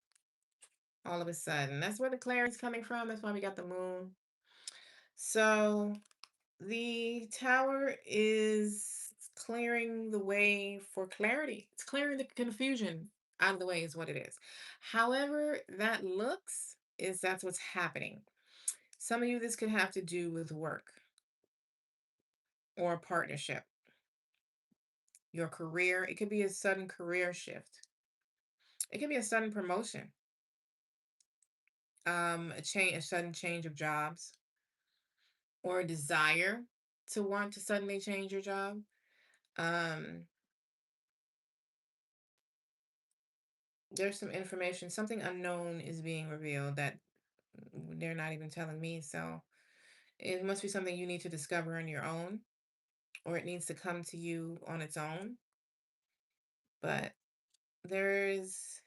all of a sudden. That's where the clarity's coming from. That's why we got the moon. So the tower is clearing the way for clarity. It's clearing the confusion out of the way, is what it is. However, that looks is that's what's happening. Some of you, this could have to do with work or a partnership, your career. It could be a sudden career shift. It could be a sudden promotion, a sudden change of jobs, or a desire. to want to suddenly change your job. Um, there's some information, something unknown is being revealed that they're not even telling me. So it must be something you need to discover on your own, or it needs to come to you on its own. But there's,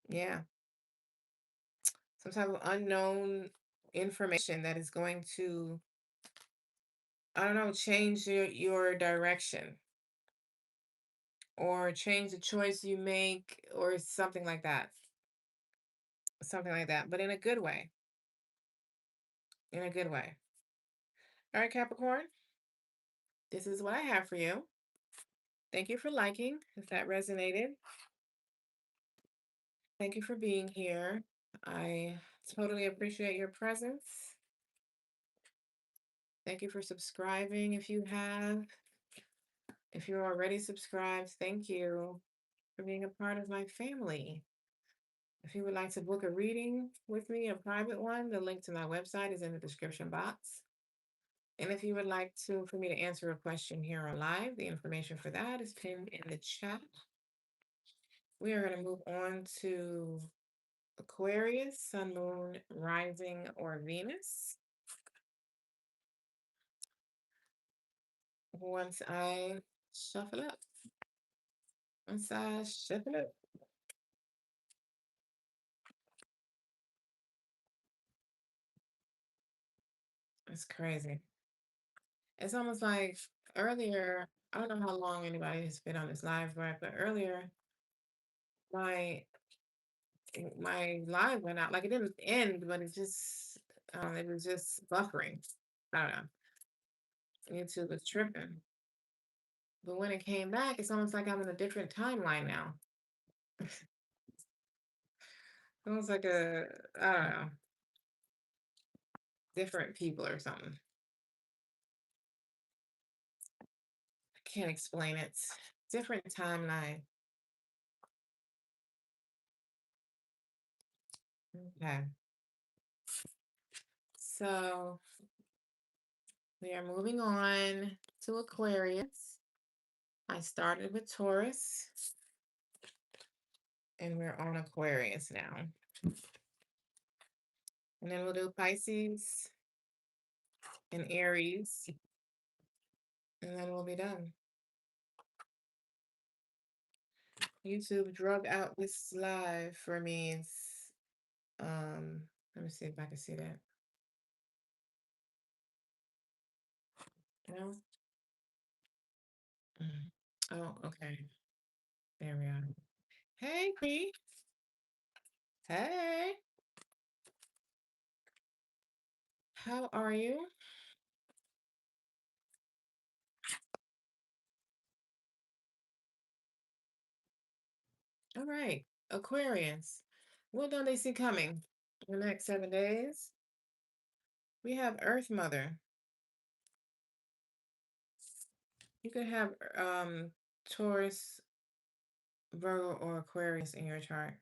yeah, some type of unknown information that is going to, I don't know, change your direction or change the choice you make or something like that. Something like that, but in a good way. In a good way. All right, Capricorn, this is what I have for you. Thank you for liking, if that resonated. Thank you for being here. I totally appreciate your presence. Thank you for subscribing if you have. If you're already subscribed, thank you for being a part of my family. If you would like to book a reading with me, a private one, the link to my website is in the description box. And if you would like to for me to answer a question here on live, the information for that is pinned in the chat. We are going to move on to Aquarius, Sun, Moon, Rising, or Venus. Once I shuffle up. Once I shuffle up. It's crazy. It's almost like earlier, I don't know how long anybody has been on this live, right? But earlier, my my live went out. Like it didn't end, but it was just buffering. I don't know. YouTube was tripping. But when it came back, it's almost like I'm in a different timeline now. Almost like I don't know, different people or something. I can't explain it. Different timeline. Okay. So we are moving on to Aquarius. I started with Taurus and we're on Aquarius now. And then we'll do Pisces and Aries, and then we'll be done. YouTube drug out this live for me. Let me see if I can see that. No? Mm. Oh, okay. There we are. Hey, P. Hey. How are you? All right. Aquarius. What don't they see coming? In the next 7 days, we have Earth Mother. You could have Taurus, Virgo, or Aquarius in your chart.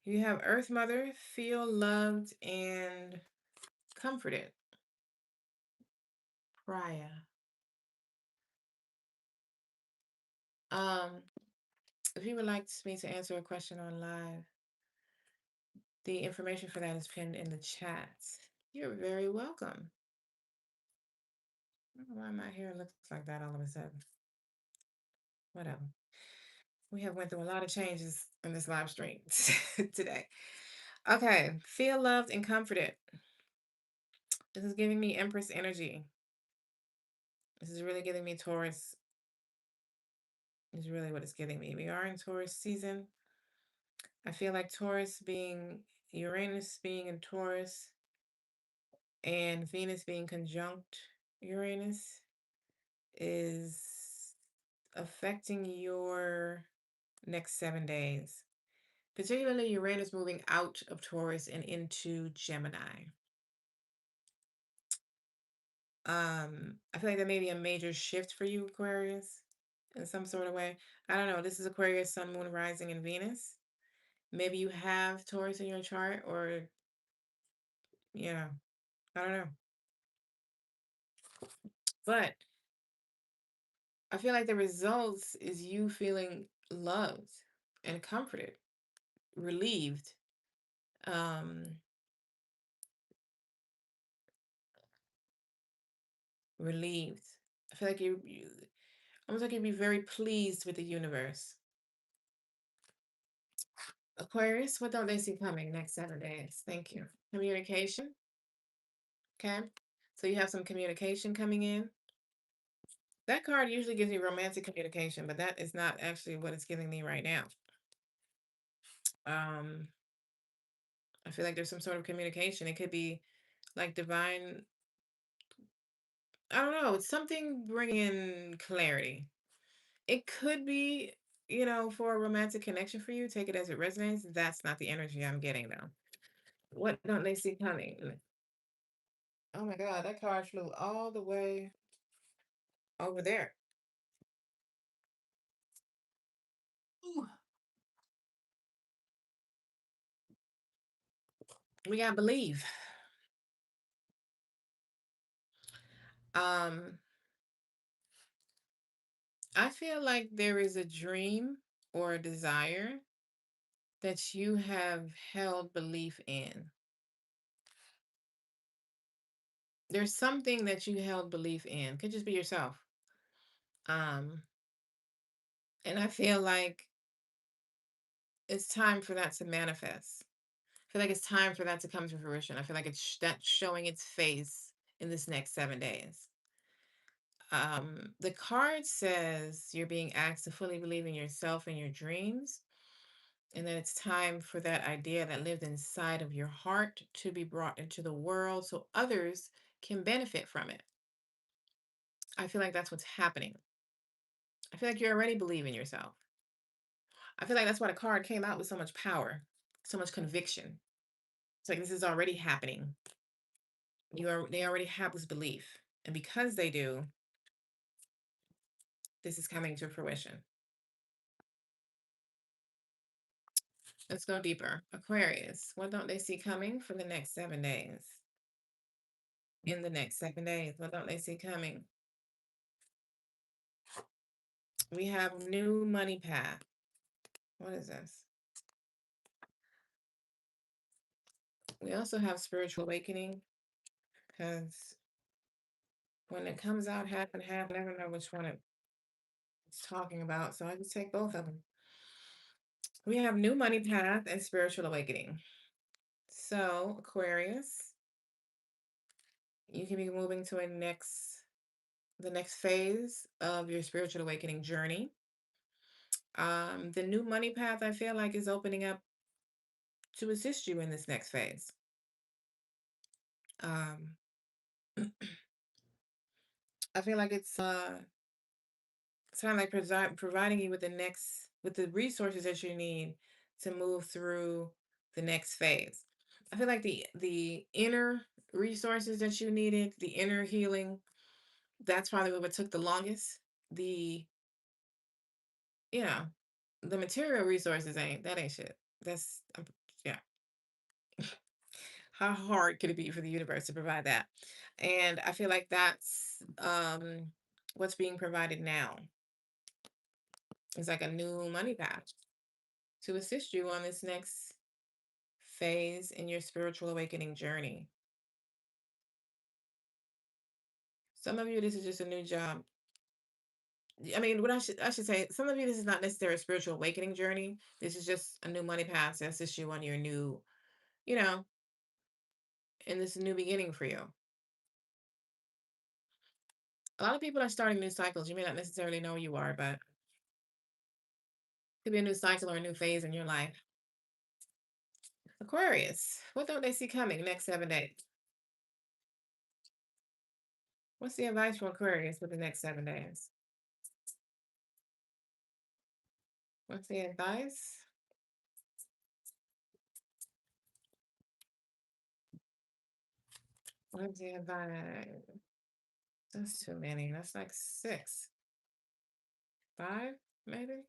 You have Earth Mother, feel loved and comforted. Prior. Um, if you would like me to answer a question on live, the information for that is pinned in the chat. You're very welcome. I don't know why my hair looks like that all of a sudden. Whatever. We have went through a lot of changes in this live stream today. Okay, feel loved and comforted. This is giving me Empress energy. This is really giving me Taurus. Is really what it's giving me. We are in Taurus season. I feel like Taurus being Uranus being in Taurus and Venus being conjunct Uranus is affecting your next 7 days, particularly Uranus moving out of Taurus and into Gemini. I feel like that may be a major shift for you, Aquarius, in some sort of way. I don't know. This is Aquarius, Sun, Moon, Rising, and Venus. Maybe you have Taurus in your chart, or yeah. I don't know. But I feel like the results is you feeling loved and comforted, relieved, um, relieved. I feel like you almost like you'd be very pleased with the universe. Aquarius, what don't they see coming next 7 days? Thank you. Communication. Okay. So you have some communication coming in. That card usually gives you romantic communication, but that is not actually what it's giving me right now. Um, I feel like there's some sort of communication. It could be like divine, I don't know, it's something bringing in clarity. It could be, for a romantic connection for you, take it as it resonates. That's not the energy I'm getting though. What don't they see coming? Oh my God, that card flew all the way over there. Ooh. We got believe. Um, I feel like there is a dream or a desire that you have held belief in. There's something that you held belief in. Could just be yourself. Um, and I feel like it's time for that to manifest. I feel like it's time for that to come to fruition. I feel like that's showing its face in this next 7 days. The card says you're being asked to fully believe in yourself and your dreams, and that it's time for that idea that lived inside of your heart to be brought into the world so others can benefit from it. I feel like that's what's happening. I feel like you already believe in yourself. I feel like that's why the card came out with so much power, so much conviction. It's like this is already happening. They already have this belief. And because they do, this is coming to fruition. Let's go deeper. Aquarius, what don't they see coming for the next 7 days? In the next 7 days, what don't they see coming? We have new money path. What is this? We also have spiritual awakening because when it comes out half and half, I never know which one it's talking about. So I just take both of them. We have new money path and spiritual awakening. So Aquarius, you can be moving to the next phase of your spiritual awakening journey. The new money path I feel like is opening up to assist you in this next phase. Um, I feel like it's kind of like providing you with the resources that you need to move through the next phase. I feel like the inner resources that you needed, the inner healing, that's probably what took the longest. The you know the material resources ain't shit. That's yeah. How hard could it be for the universe to provide that? And I feel like that's what's being provided now. It's like a new money path to assist you on this next phase in your spiritual awakening journey. Some of you, this is just a new job. I mean, what I should say, some of you, this is not necessarily a spiritual awakening journey. This is just a new money path to assist you on your new, you know, in this new beginning for you. A lot of people are starting new cycles. You may not necessarily know you are, but it could be a new cycle or a new phase in your life. Aquarius, what don't they see coming next 7 days? What's the advice for Aquarius for the next 7 days? What's the advice? What's the advice? That's too many. That's like six, five, maybe.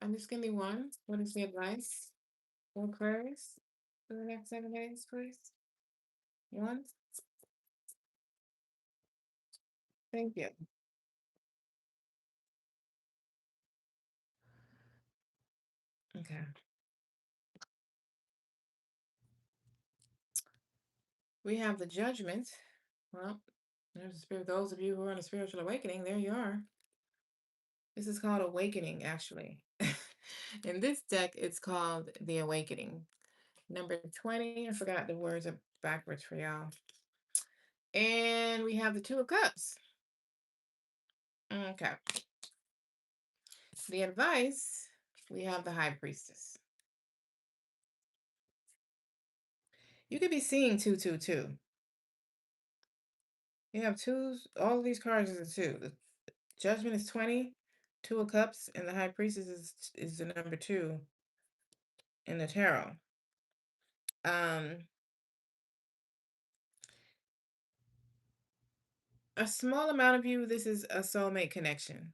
And just give me one. What is the advice for Aquarius for the next 7 days, please? One. Thank you. Okay. We have the judgment. Well, there's a spirit. Those of you who are on a spiritual awakening, there you are. This is called awakening, actually. In this deck, it's called the awakening. Number 20. I forgot the words are backwards for y'all. And we have the Two of Cups. Okay. The advice, we have the High Priestess. You could be seeing 222. You have twos. All of these cards is a two. The Judgment is 20. Two of Cups, and the High Priestess is the number 2 in the tarot. Um, a small amount of you, this is a soulmate connection.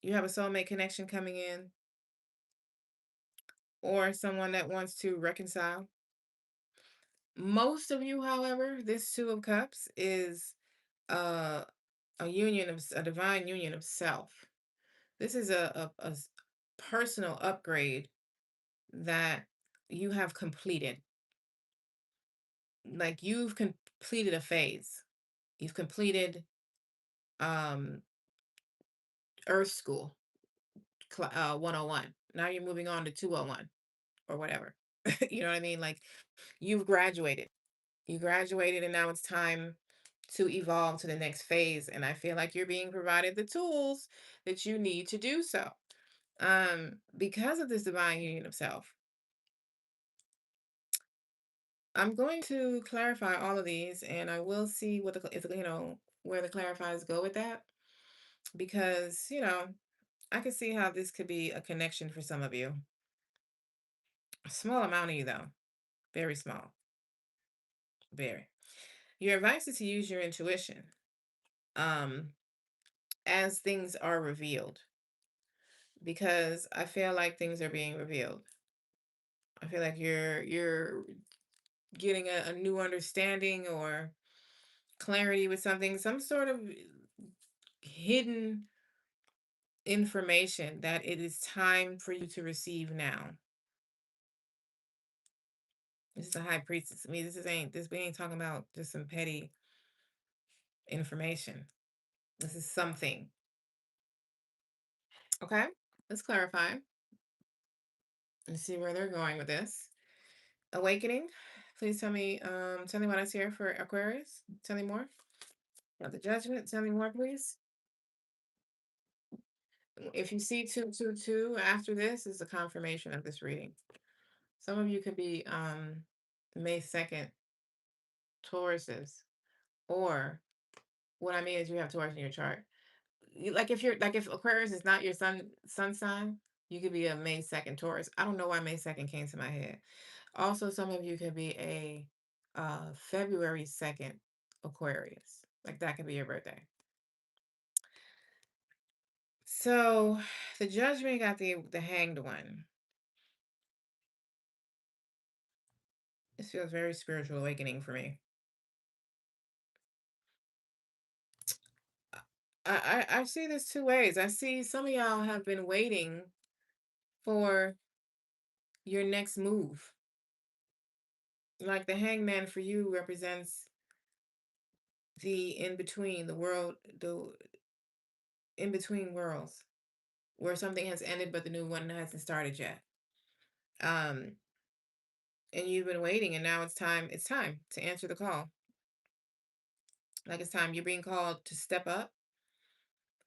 You have a soulmate connection coming in, or someone that wants to reconcile. Most of you, however, this Two of Cups is uh, a divine union of self. This is a personal upgrade that you have completed. Like you've completed a phase. You've completed um, Earth School 101. Now you're moving on to 201 or whatever. You know what I mean? Like you've graduated. You graduated and now it's time to evolve to the next phase. And I feel like you're being provided the tools that you need to do so. Because of this divine union of self. I'm going to clarify all of these and I will see what if where the clarifiers go with that because, I can see how this could be a connection for some of you. A small amount of you though. Very small. Very. Your advice is to use your intuition um as things are revealed because I feel like things are being revealed. I feel like you're getting a new understanding or clarity with something, some sort of hidden information that it is time for you to receive now. This is a high priestess. I mean, we ain't talking about just some petty information. This is something. Okay, let's clarify and see where they're going with this. Awakening. Please tell me what I see here for Aquarius. Tell me more. Now the judgment. Tell me more, please. If you see 222 after this is a confirmation of this reading. Some of you could be May 2nd Tauruses. Or what I mean is you have Taurus in your chart. If Aquarius is not your sun sign, you could be a May 2nd Taurus. I don't know why May 2nd came to my head. Also, some of you could be a February 2nd Aquarius. Like that could be your birthday. So the judgment got the hanged one. This feels very spiritual awakening for me. I see this two ways. I see some of y'all have been waiting for your next move. Like the hangman for you represents the in between, the in between worlds where something has ended but the new one hasn't started yet. Um, and you've been waiting and now it's time to answer the call. Like it's time you're being called to step up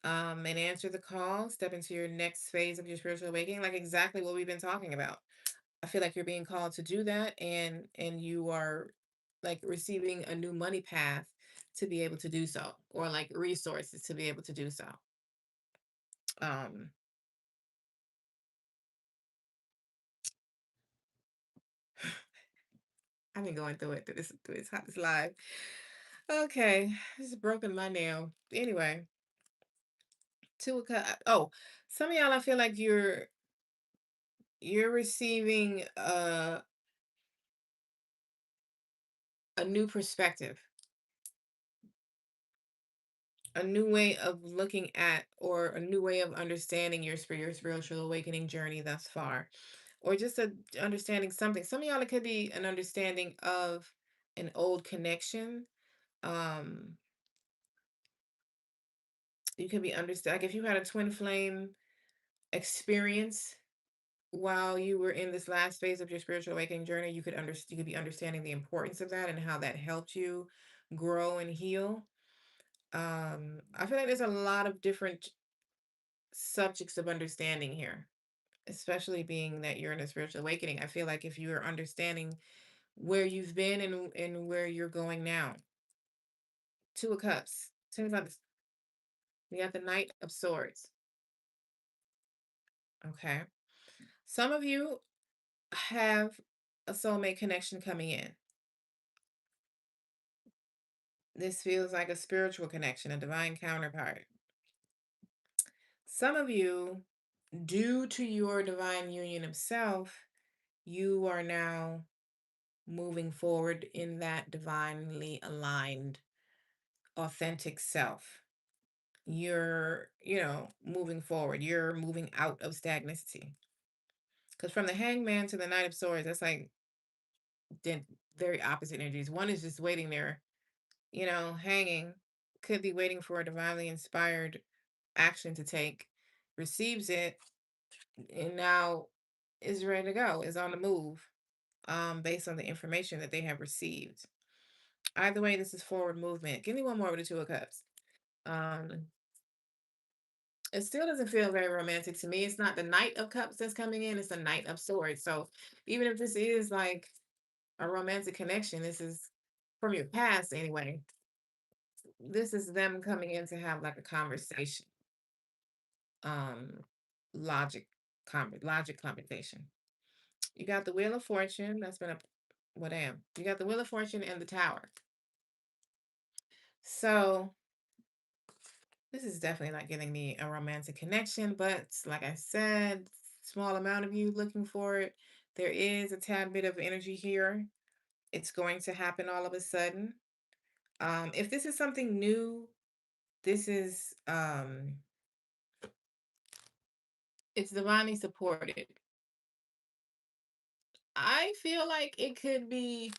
and answer the call, step into your next phase of your spiritual awakening, like exactly what we've been talking about. I feel like you're being called to do that and you are like receiving a new money path to be able to do so or like resources to be able to do so. Um I've been going through it through this live. Okay, this is broken my nail. Anyway, oh, some of y'all I feel like you're receiving a new perspective, a new way of looking at, or a new way of understanding your spiritual awakening journey thus far, or just a understanding something. Some of y'all, it could be an understanding of an old connection. Um, you could be understand like if you had a twin flame experience while you were in this last phase of your spiritual awakening journey, you could be understanding the importance of that and how that helped you grow and heal. I feel like there's a lot of different subjects of understanding here, especially being that you're in a spiritual awakening. I feel like if you're understanding where you've been and where you're going now. Two of Cups. Ten of Cups. We got the Knight of Swords. Okay. Some of you have a soulmate connection coming in. This feels like a spiritual connection, a divine counterpart. Some of you, due to your divine union of self, you are now moving forward in that divinely aligned, authentic self. You're, moving forward. You're moving out of stagnancy. Because from the Hangman to the Knight of Swords, that's like di- very opposite energies. One is just waiting there, hanging, could be waiting for a divinely inspired action to take, receives it, and now is ready to go, is on the move, based on the information that they have received. Either way, this is forward movement. Give me one more with the Two of Cups. Um, it still doesn't feel very romantic to me. It's not the Knight of Cups that's coming in, it's the Knight of Swords. So even if this is like a romantic connection, this is from your past anyway. This is them coming in to have like a conversation. Um, logic, logic conversation. You got the Wheel of Fortune. That's been a what am. You got the Wheel of Fortune and the Tower. So this is definitely not giving me a romantic connection, but like I said, small amount of you looking for it. There is a tad bit of energy here. It's going to happen all of a sudden. If this is something new, this is it's divinely supported. I feel like it could be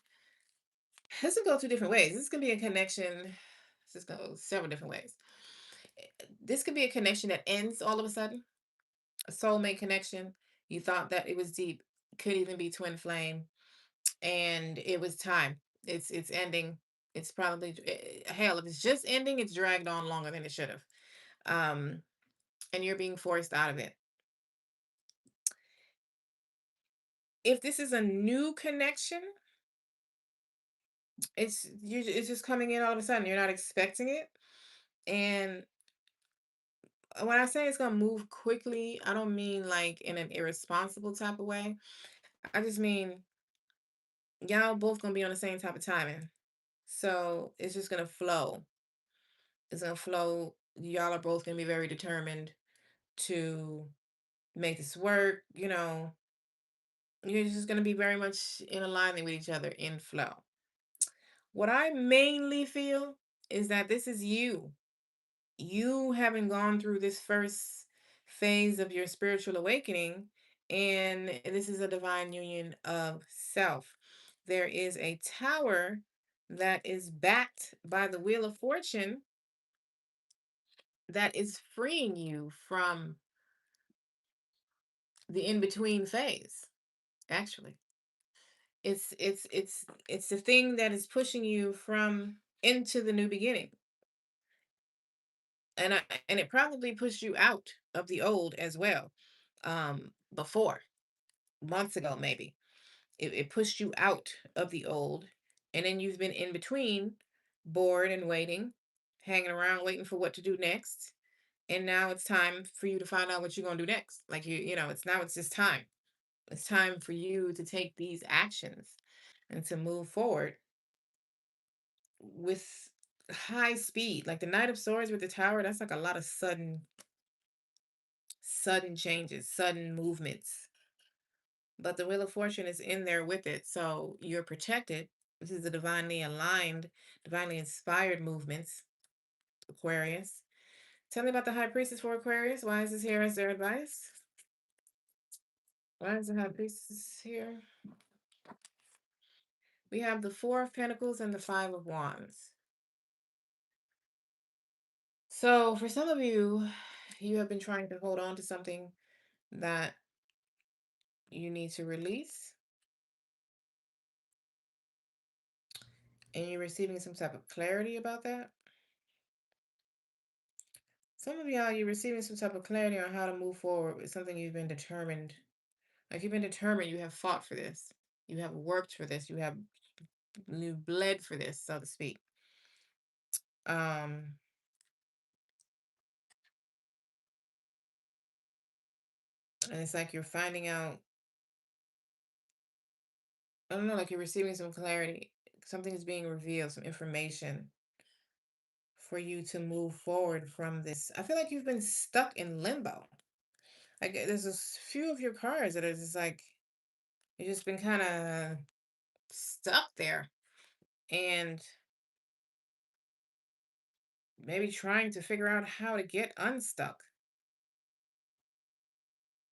this could go two different ways. This could be a connection. This goes several different ways. This could be a connection that ends all of a sudden, a soulmate connection. You thought that it was deep, could even be twin flame, and it was time. It's ending. It's probably hell. If it's just ending, it's dragged on longer than it should have. Um, and you're being forced out of it. If this is a new connection, it's just coming in all of a sudden. You're not expecting it, and when I say it's gonna move quickly, I don't mean like in an irresponsible type of way. I just mean y'all both gonna be on the same type of timing. So it's just gonna flow. It's gonna flow. Y'all are both gonna be very determined to make this work. You're just gonna be very much in alignment with each other in flow. What I mainly feel is that this is you. You having gone through this first phase of your spiritual awakening, and this is a divine union of self. There is a tower that is backed by the Wheel of Fortune that is freeing you from the in-between phase. Actually, it's the thing that is pushing you from into the new beginning, and it probably pushed you out of the old as well, before, months ago maybe. It pushed you out of the old, and then you've been in between, bored and waiting, hanging around waiting for what to do next. And now it's time for you to find out what you're going to do next. Like it's just time. It's time for you to take these actions and to move forward with high speed. Like the Knight of Swords with the Tower, that's like a lot of sudden changes, sudden movements. But the Wheel of Fortune is in there with it, so you're protected. This is the divinely aligned, divinely inspired movements, Aquarius. Tell me about the High Priestess for Aquarius. Why is this here as their advice? Why is the High Priestess here? We have the Four of Pentacles and the Five of Wands. So for some of you, you have been trying to hold on to something that you need to release, and you're receiving some type of clarity about that. Some of y'all, you're receiving some type of clarity on how to move forward with something you've been determined. Like you've been determined, you have fought for this, you have worked for this, you bled for this, so to speak. Um, and it's like you're finding out, I don't know, like you're receiving some clarity. Something is being revealed, some information for you to move forward from this. I feel like you've been stuck in limbo. Like there's a few of your cards that are just like you've just been kind of stuck there and maybe trying to figure out how to get unstuck.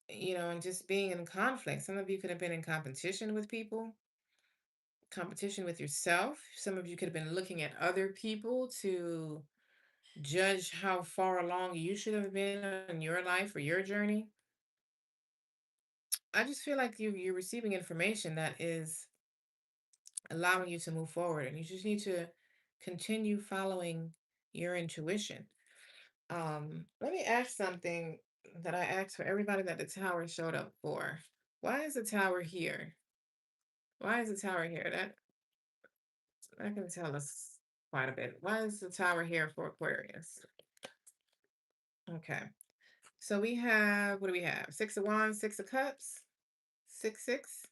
And just being in conflict. Some of you could have been in competition with people, competition with yourself. Some of you could have been looking at other people to judge how far along you should have been in your life or your journey. I just feel like you're receiving information that is allowing you to move forward, and you just need to continue following your intuition. Let me ask something that I asked for everybody that the tower showed up for. Why is the tower here? Why is the tower here? That can tell us quite a bit. Why is the tower here for Aquarius? Okay. So we have, what do we have? Six of Wands, Six of Cups, 6, 6.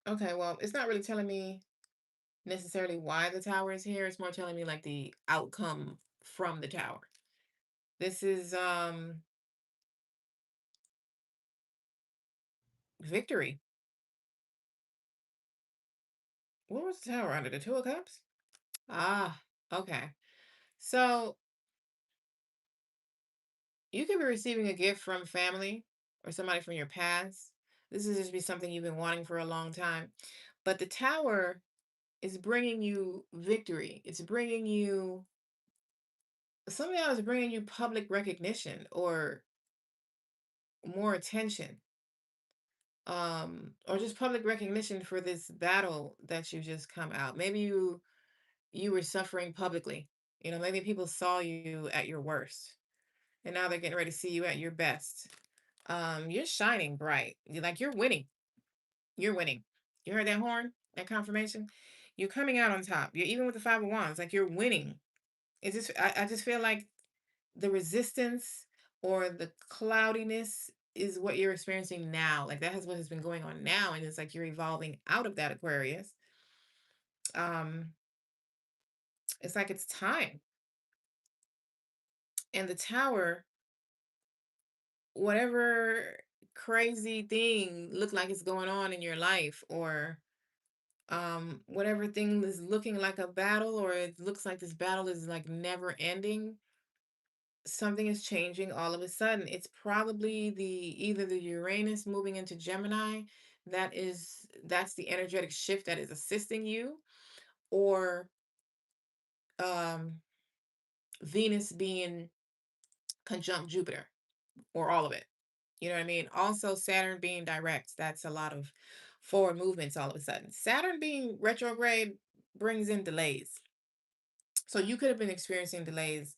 Okay, well, it's not really telling me necessarily why the tower is here. It's more telling me like the outcome from the tower. This is victory. What was the tower under? The Two of Cups? Ah, okay. So you could be receiving a gift from family or somebody from your past. This is just be something you've been wanting for a long time. But the tower is bringing you victory. It's bringing you, some of y'all is bringing you public recognition or more attention. Or just public recognition for this battle that you just come out. Maybe you were suffering publicly. Maybe people saw you at your worst, and now they're getting ready to see you at your best. You're shining bright. You're winning. You're winning. You heard that horn? That confirmation? You're coming out on top. You're even with the Five of Wands, like you're winning. I just feel like the resistance or the cloudiness is what you're experiencing now. Like that is what has been going on now. And it's like you're evolving out of that, Aquarius. Um, it's like it's time. And the tower, whatever crazy thing look like it's going on in your life, or whatever thing is looking like a battle, or it looks like this battle is like never ending, something is changing all of a sudden. It's probably either the Uranus moving into Gemini, that's the energetic shift that is assisting you, or um Venus being conjunct Jupiter, or all of it. You know what I mean? Also Saturn being direct, that's a lot of forward movements all of a sudden. Saturn being retrograde brings in delays. So you could have been experiencing delays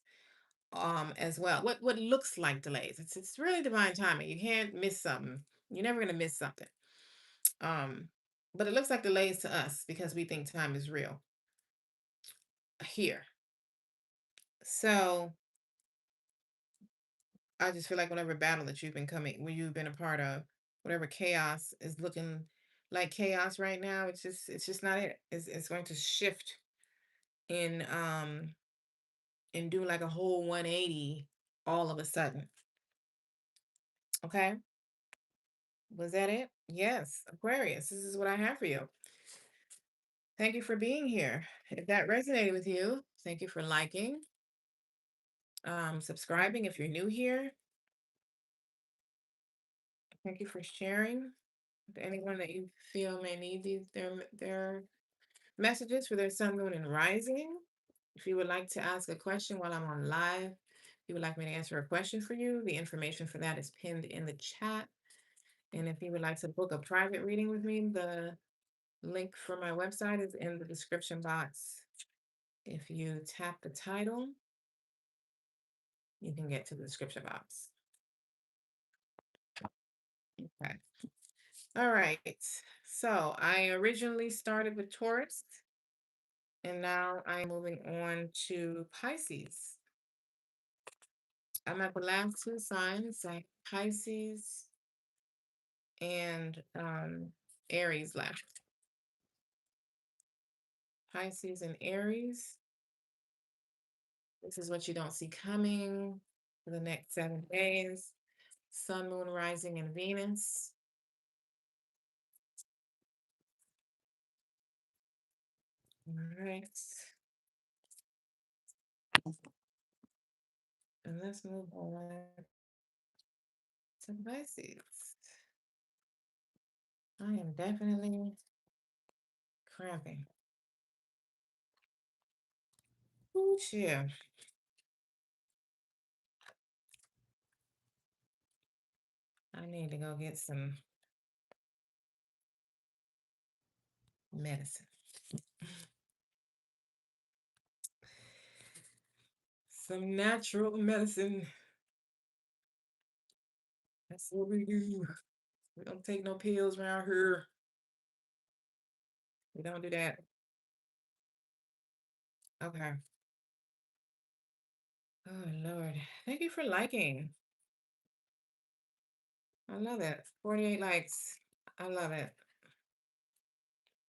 as well. What looks like delays. It's really divine timing. You can't miss something. You're never gonna miss something. Um, but it looks like delays to us because we think time is real here. So I just feel like whatever battle that when you've been a part of, whatever chaos is looking like chaos right now, it's just not it. It's going to shift in and do like a whole 180 all of a sudden. Okay. Was that it? Yes. Aquarius, this is what I have for you. Thank you for being here. If that resonated with you, thank you for liking, subscribing if you're new here. Thank you for sharing with anyone that you feel may need their messages for their sun, moon, and rising. If you would like to ask a question while I'm on live, if you would like me to answer a question for you, the information for that is pinned in the chat. And if you would like to book a private reading with me, the link for my website is in the description box. If you tap the title, you can get to the description box. Okay. All right. So I originally started with Taurus, and now I'm moving on to Pisces. I'm at the last two signs, like Pisces and Aries left. Pisces and Aries. This is what you don't see coming for the next 7 days. Sun, Moon, Rising, and Venus. All right. And let's move on to Pisces. I am definitely cramping. Ooh, yeah. I need to go get some medicine. Some natural medicine. That's what we do. We don't take no pills around here. We don't do that. Okay. Oh, Lord. Thank you for liking. I love it. 48 likes. I love it.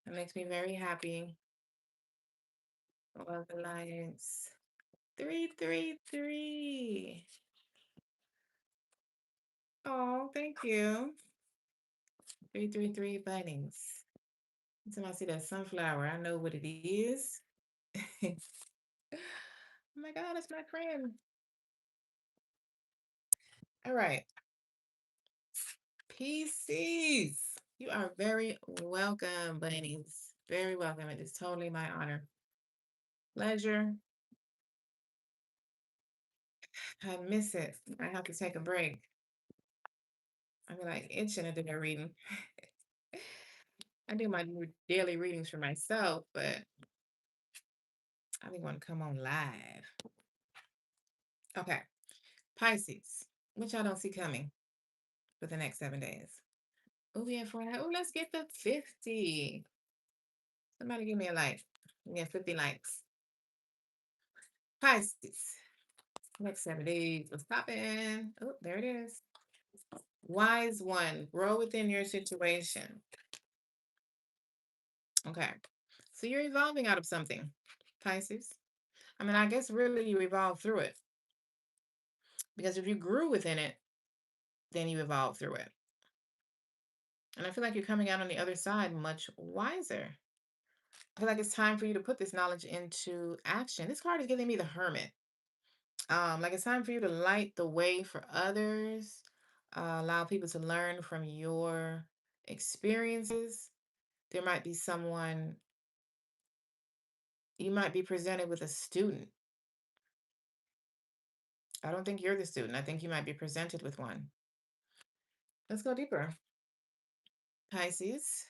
It makes me very happy. I love the likes. 333. Oh, thank you. 333 bunnies. Until I see that sunflower, I know what it is. Oh my God, it's my friend. All right. PCs. You are very welcome, bunnies. Very welcome. It is totally my honor. Pleasure. I miss it. I have to take a break. I be like itching to do a reading. I do my daily readings for myself, but I be want to come on live. Okay. Pisces, which I don't see coming for the next 7 days. Oh, we have 49. Oh, let's get the 50. Somebody give me a like. We have 50 likes. Pisces. Next 7 days. What's popping? Oh, there it is. Wise one. Grow within your situation. Okay. So you're evolving out of something, Pisces. I mean, I guess really you evolve through it. Because if you grew within it, then you evolve through it. And I feel like you're coming out on the other side much wiser. I feel like it's time for you to put this knowledge into action. This card is giving me the Hermit. Like it's time for you to light the way for others, allow people to learn from your experiences. There might be someone, you might be presented with a student. I don't think you're the student. I think you might be presented with one. Let's go deeper. Pisces,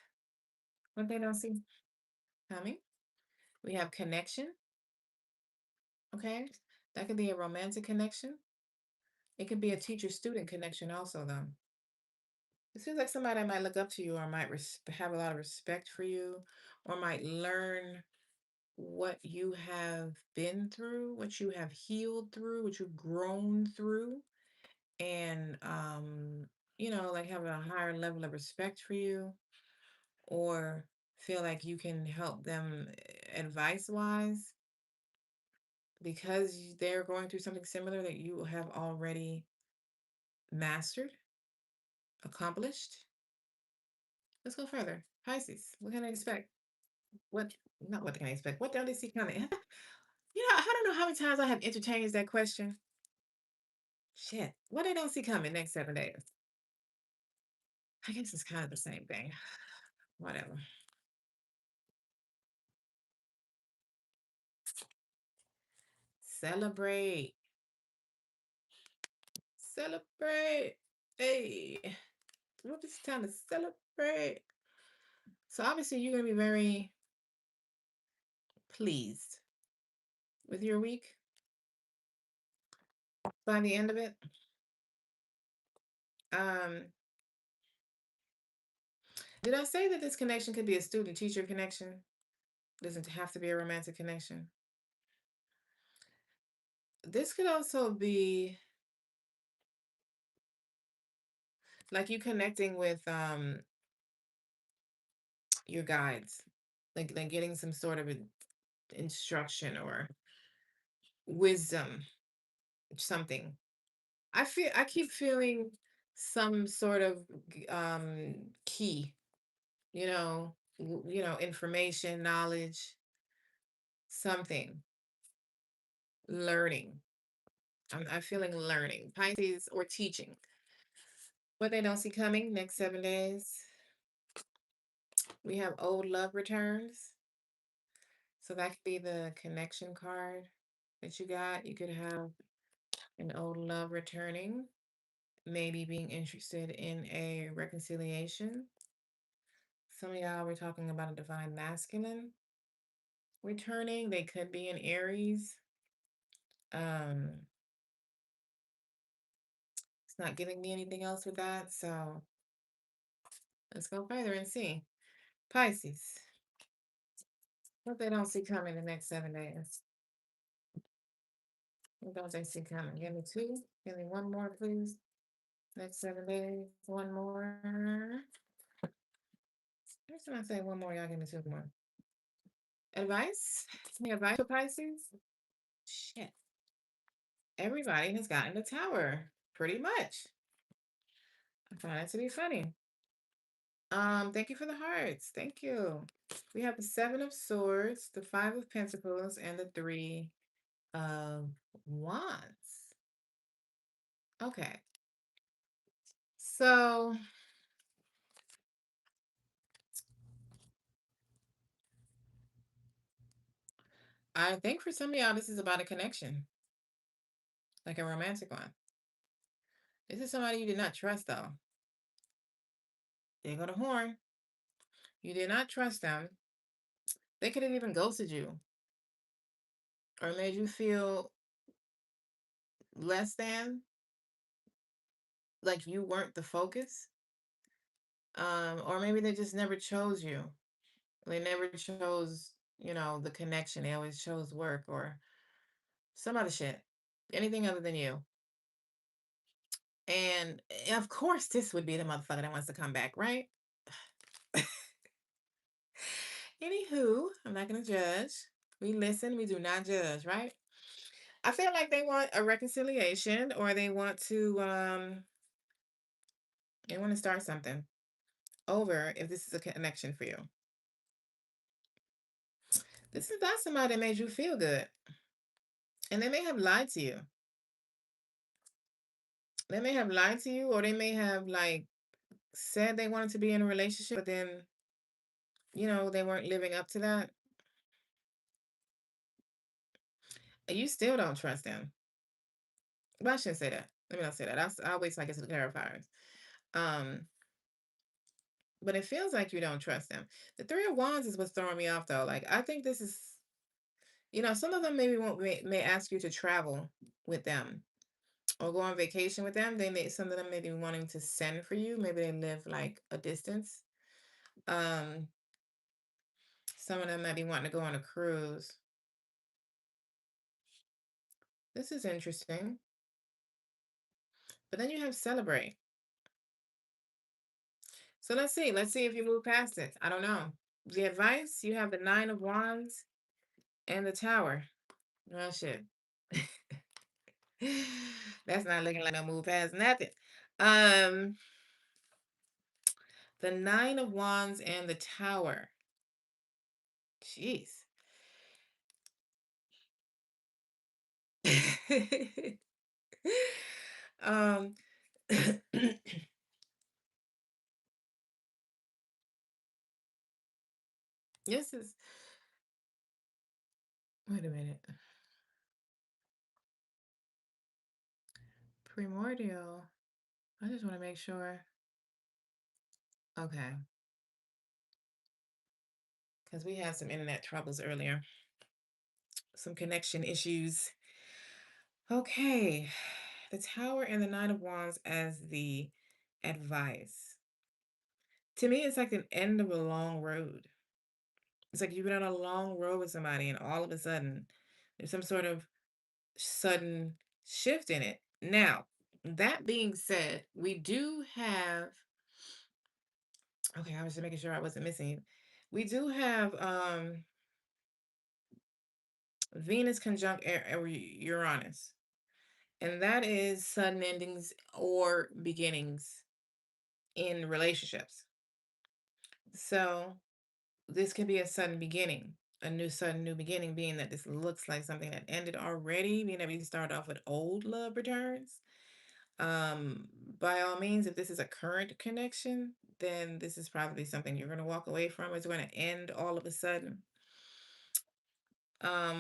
what they don't see coming. We have connection. Okay. That could be a romantic connection. It could be a teacher-student connection also, though. It feels like somebody might look up to you or might have a lot of respect for you or might learn what you have been through, what you have healed through, what you've grown through, and like have a higher level of respect for you or feel like you can help them advice wise. because they're going through something similar that you have already mastered, accomplished. Let's go further. Pisces, what can I expect? What, not what can I expect? What don't they see coming? I don't know how many times I have entertained that question. Shit, what they don't see coming next 7 days? I guess it's kind of the same thing. Whatever. Celebrate. Celebrate. Hey, what is time to celebrate? So obviously you're gonna be very pleased with your week by the end of it. Um, did I say that this connection could be a student-teacher connection? Doesn't have to be a romantic connection. This could also be like you connecting with your guides, like getting some sort of instruction or wisdom, something. I keep feeling some sort of key, information, knowledge, something, learning. I'm feeling learning, Pisces, or teaching. What they don't see coming next 7 days. We have old love returns. So that could be the connection card that you got. You could have an old love returning, maybe being interested in a reconciliation. Some of y'all were talking about a divine masculine returning. They could be in Aries. Um, it's not giving me anything else with that. So let's go further and see. Pisces, what they don't see coming the next 7 days. What don't they see coming? Give me two. Give me one more, please. Next 7 days. One more. Next time I say one more, y'all give me two more. Advice? Any advice for Pisces? Shit. Everybody has gotten the tower. Pretty much. I find that to be funny. Thank you for the hearts. Thank you. We have the Seven of Swords, the Five of Pentacles, and the Three of Wands. Okay. So I think for some of y'all, this is about a connection, like a romantic one. This is somebody you did not trust, though. There go the horn. You did not trust them. They could have even ghosted you or made you feel less than, like you weren't the focus. Or maybe they just never chose you. They never chose, the connection. They always chose work or some other shit. Anything other than you. And of course, this would be the motherfucker that wants to come back, right? Anywho, I'm not gonna judge. We listen, we do not judge, right? I feel like they want a reconciliation or they want to start something over if this is a connection for you. This is not somebody that made you feel good. And they may have lied to you. They may have lied to you, or they may have like said they wanted to be in a relationship, but then, they weren't living up to that. And you still don't trust them. Well, I shouldn't say that. Let me not say that. I'll wait till I get to the clarifiers. Um, but it feels like you don't trust them. The Three of Wands is what's throwing me off, though. Like, I think this is, some of them maybe won't may ask you to travel with them or go on vacation with them. Some of them may be wanting to send for you. Maybe they live like a distance. Um, some of them might be wanting to go on a cruise. This is interesting. But then you have celebrate. So let's see. Let's see if you move past it. I don't know. The advice, you have the Nine of Wands and the Tower. Well, shit. That's not looking like no move past nothing. Um, the Nine of Wands and the Tower. Jeez. um, this is. Wait a minute. Primordial. I just want to make sure. Okay, because we had some internet troubles earlier, some connection issues. Okay, the Tower and the Nine of Wands as the advice. To me, it's like the end of a long road. It's like you've been on a long road with somebody, and all of a sudden, there's some sort of sudden shift in it. Now, that being said, we do have, okay, I was just making sure I wasn't missing. We do have Venus conjunct Uranus, and that is sudden endings or beginnings in relationships. So this could be a sudden beginning, a new sudden new beginning, being that this looks like something that ended already, being that we started off with old love returns. Um, by all means, if this is a current connection, then this is probably something you're going to walk away from. It's going to end all of a sudden,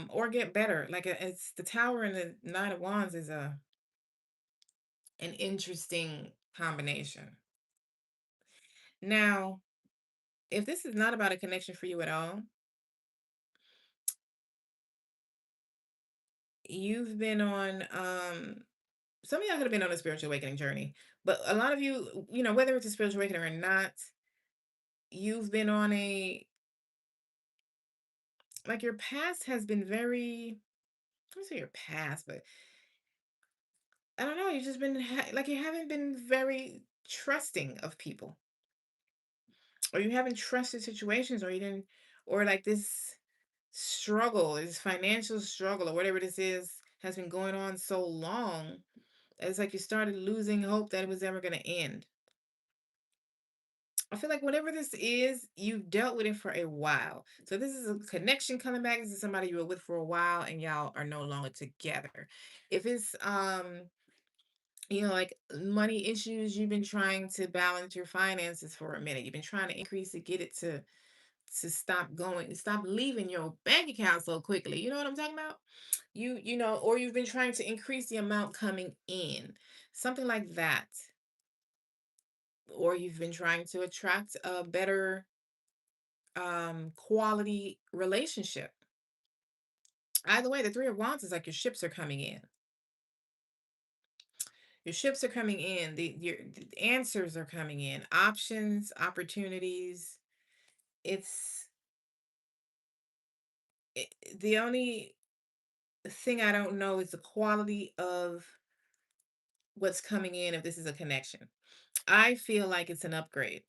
or get better. Like it's the Tower and the Nine of Wands is a an interesting combination. Now, if this is not about a connection for you at all, you've been on some of y'all could have been on a spiritual awakening journey, but a lot of you, whether it's a spiritual awakening or not, you've been on a, like, your past has been very, I don't say your past, but I don't know, you've just been like you haven't been very trusting of people, or you haven't trusted situations, or you didn't, or like this struggle, this financial struggle, or whatever this is, has been going on so long. It's like you started losing hope that it was ever going to end. I feel like whatever this is, you've dealt with it for a while. So this is a connection coming back. This is somebody you were with for a while and y'all are no longer together. If it's like money issues, you've been trying to balance your finances for a minute. You've been trying to increase to get it to stop going, stop leaving your bank account so quickly. You know what I'm talking about? Or you've been trying to increase the amount coming in. Something like that. Or you've been trying to attract a better quality relationship. Either way, the Three of Wands is like your ships are coming in. Your ships are coming in. The answers are coming in. Options, opportunities. It's the only thing I don't know is the quality of what's coming in if this is a connection. I feel like it's an upgrade.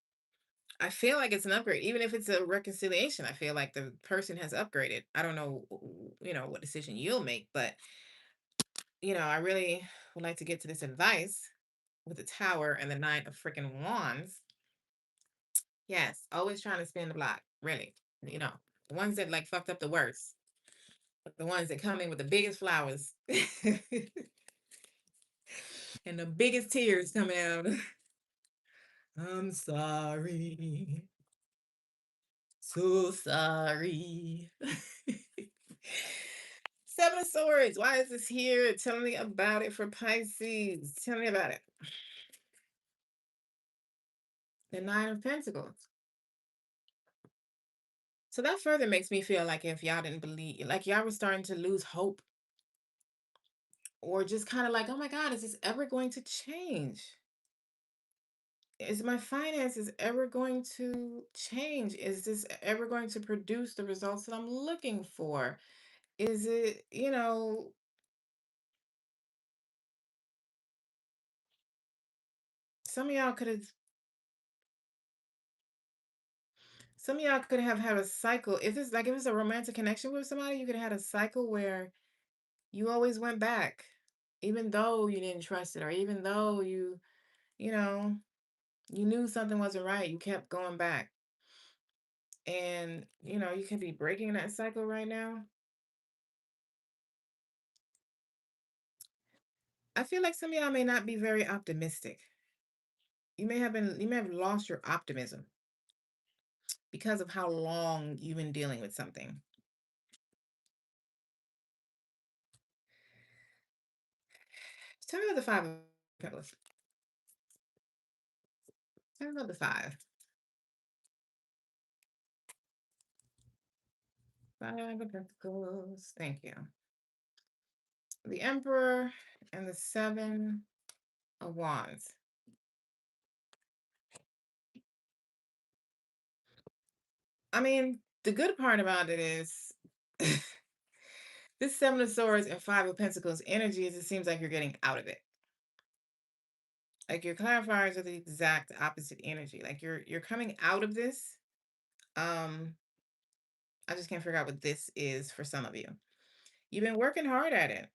I feel like it's an upgrade. Even if it's a reconciliation, I feel like the person has upgraded. I don't know, what decision you'll make, but I really would like to get to this advice with the Tower and the Nine of freaking Wands. Yes, always trying to spin the block, really. The ones that like fucked up the worst, but the ones that come in with the biggest flowers and the biggest tears coming out. I'm sorry. So sorry. Seven of Swords. Why is this here? Tell me about it for Pisces. Tell me about it. The Nine of Pentacles. So that further makes me feel like if y'all didn't believe, like y'all were starting to lose hope, or just kind of like, oh my God, is this ever going to change? Is my finances ever going to change? Is this ever going to produce the results that I'm looking for? Is it, some of y'all could have, some of y'all could have had a cycle. If it's a romantic connection with somebody, you could have had a cycle where You always went back, even though you didn't trust it, or even though you know, you knew something wasn't right. You kept going back. And, you can be breaking that cycle right now. I feel like some of y'all may not be very optimistic. You may have lost your optimism because of how long you've been dealing with something. Tell me about the five of pentacles. Tell me about the five. Five of pentacles. Thank you. The emperor and the seven of wands. I mean, the good part about it is this seven of swords and five of pentacles energy is it seems like you're getting out of it. Like your clarifiers are the exact opposite energy. Like you're coming out of this. Um, I just can't figure out what this is for some of you. You've been working hard at it.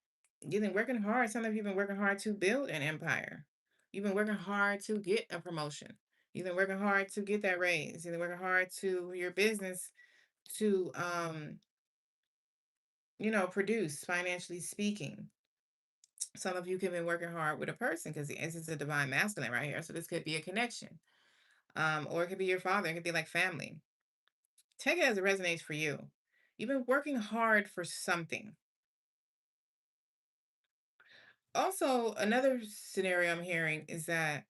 You've been working hard. Some of you have been working hard to build an empire. You've been working hard to get a promotion. You've been working hard to get that raise. You've been working hard to your business to produce financially speaking. Some of you could have been working hard with a person because this is a divine masculine right here. So this could be a connection. Or it could be your father, it could be like family. Take it as it resonates for you. You've been working hard for something. Also, another scenario I'm hearing is that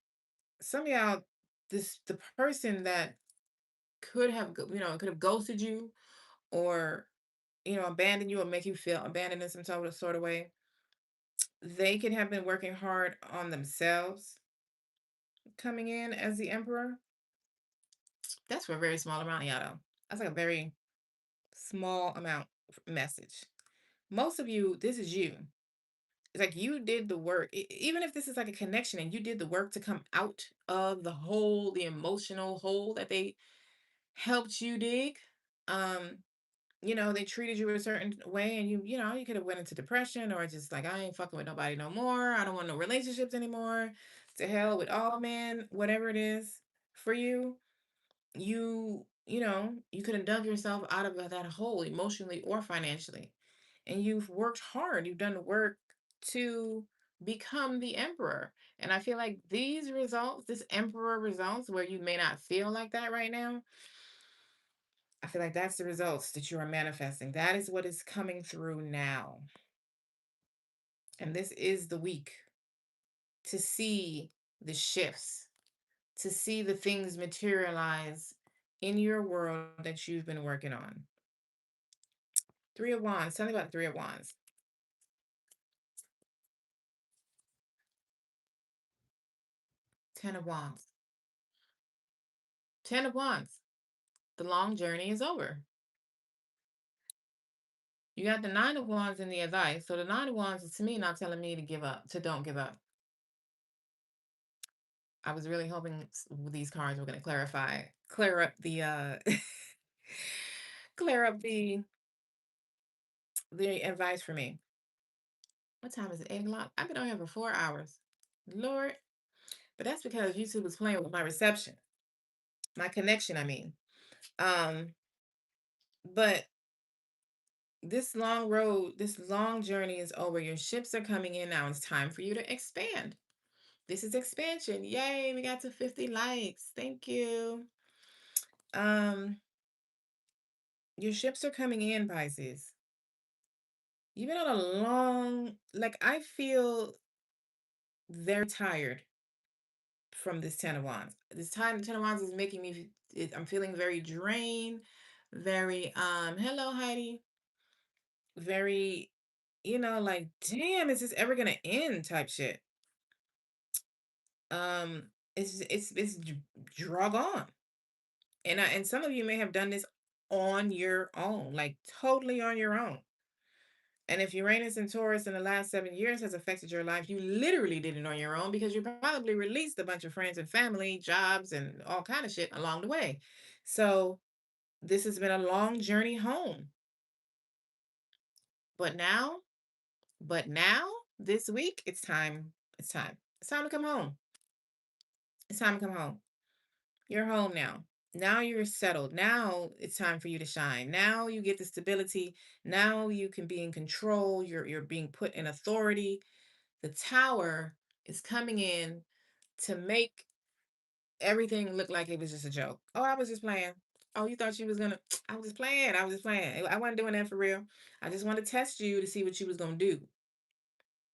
some of y'all, the person that could have ghosted you or abandoned you or make you feel abandoned in some sort of way. They could have been working hard on themselves coming in as the emperor. That's for a very small amount, y'all. Though. That's like a very small amount message. Most of you, this is you. It's like you did the work. Even if this is like a connection and you did the work to come out of the hole, the emotional hole that they helped you dig. Um, they treated you a certain way and you could have went into depression or just like, I ain't fucking with nobody no more. I don't want no relationships anymore. To hell with all men, whatever it is for you. You could have dug yourself out of that hole emotionally or financially. And you've worked hard. You've done the work to become the emperor. And I feel like these results, this emperor results, where you may not feel like that right now, I feel like that's the results that you are manifesting. That is what is coming through now. And this is the week to see the shifts, to see the things materialize in your world that you've been working on. Three of Wands. Tell me about the Three of Wands. Ten of Wands. Ten of Wands. The long journey is over. You got the Nine of Wands in the advice. So the Nine of Wands is to me not telling me to give up, to don't give up. I was really hoping these cards were going to clear up clear up the advice for me. What time is it? 8 o'clock. I've been on here for 4 hours. Lord, but that's because YouTube was playing with my reception, my connection. I mean, um, but this long road, this long journey is over. Your ships are coming in now. It's time for you to expand. This is expansion. Yay, we got to 50 likes. Thank you. Um, your ships are coming in, Pisces. You've been on a long, like I feel very tired from this Ten of Wands. This time Ten of Wands is making me I'm feeling very drained, very hello Heidi, very like damn, is this ever gonna end type shit. Um it's drug on. And some of you may have done this on your own, like totally on your own. And if Uranus and Taurus in the last 7 years has affected your life, you literally did it on your own because you probably released a bunch of friends and family, jobs, and all kind of shit along the way. So this has been a long journey home. But now But now, this week, it's time. It's time. It's time to come home. It's time to come home. You're home now. Now you're settled. Now it's time for you to shine. Now you get the stability. Now you can be in control. You're being put in authority. The tower is coming in to make everything looked like it was just a joke. Oh, I was just playing. Oh, you thought she was gonna? I was just playing. I was just playing. I wasn't doing that for real. I just wanted to test you to see what you was gonna do,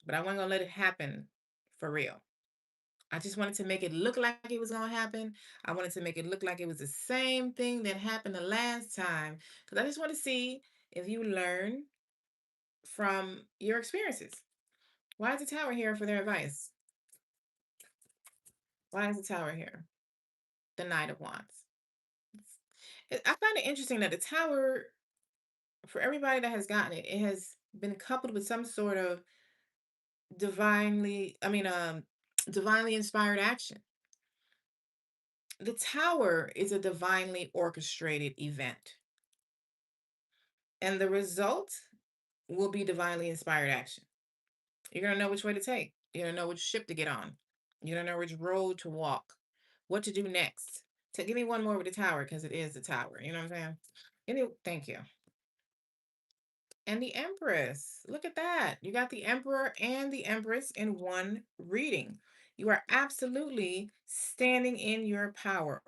but I wasn't gonna let it happen for real. I just wanted to make it look like it was gonna happen. I wanted to make it look like it was the same thing that happened the last time, because I just want to see if you learn from your experiences. Why is the tower here for their advice? Why is the tower here? The Knight of Wands. I find it interesting that the tower, for everybody that has gotten it, it has been coupled with some sort of divinely, divinely inspired action. The tower is a divinely orchestrated event, and the result will be divinely inspired action. You're going to know which way to take. You're going to know which ship to get on. You're going to know which road to walk, what to do next. So give me one more with the tower because it is the tower. You know what I'm saying? Thank you. And the Empress. Look at that. You got the Emperor and the Empress in one reading. You are absolutely standing in your power,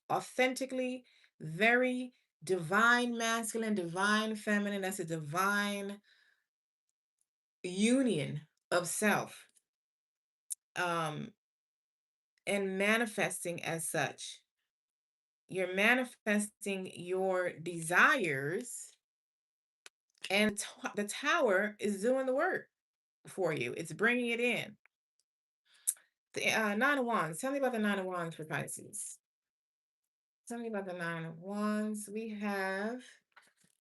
authentically, very divine masculine, divine feminine. That's a divine union of self, um, and manifesting as such. You're manifesting your desires, and the tower is doing the work for you. It's bringing it in. The Nine of Wands. Tell me about the Nine of Wands for Pisces. Tell me about the Nine of Wands. We have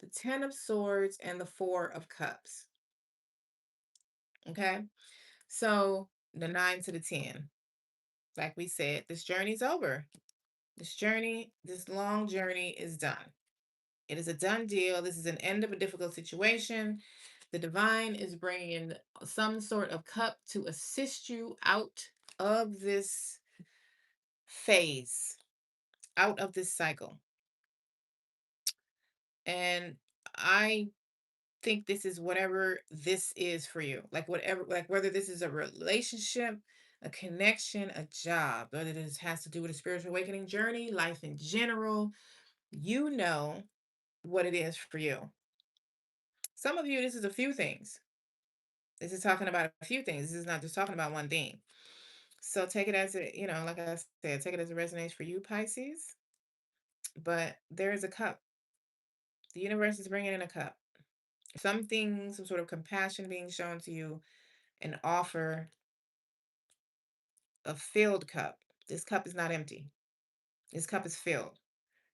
the Ten of Swords and the Four of Cups. Okay. So the 9 to the 10. Like we said, this journey's over. This long journey is done. It is a done deal. This is an end of a difficult situation. The divine is bringing in some sort of cup to assist you out of this phase, out of this cycle. And I think this is whatever this is for you. Like whatever, like whether this is a relationship, a connection, a job, whether this has to do with a spiritual awakening journey, life in general, you know what it is for you. Some of you, this is a few things. This is talking about a few things. This is not just talking about one thing. So take it as a, like I said, take it as it resonates for you, Pisces. But there is a cup. The universe is bringing in a cup. Something, some sort of compassion being shown to you, an offer, a filled cup. This cup is not empty. This cup is filled.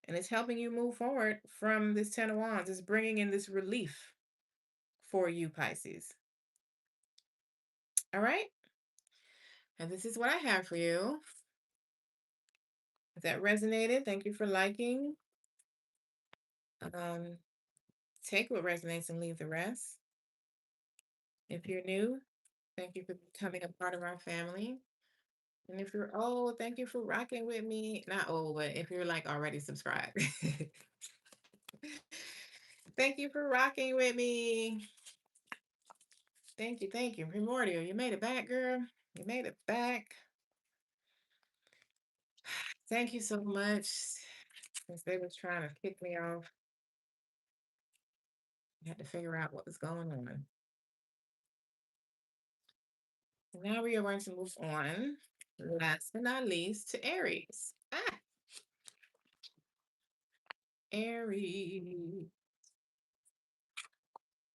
And it's helping you move forward from this Ten of Wands. It's bringing in this relief for you, Pisces. All right? And this is what I have for you. If that resonated, thank you for liking. Um, Take what resonates and leave the rest. If you're new, thank you for becoming a part of our family. And if you're old, thank you for rocking with me. Not old, but if you're like already subscribed, thank you for rocking with me. Thank you, thank you. Primordial, you made it back, girl. You made it back. Thank you so much. Since they were trying to kick me off, I had to figure out what was going on. Now we are going to move on, last but not least, to Aries. Aries.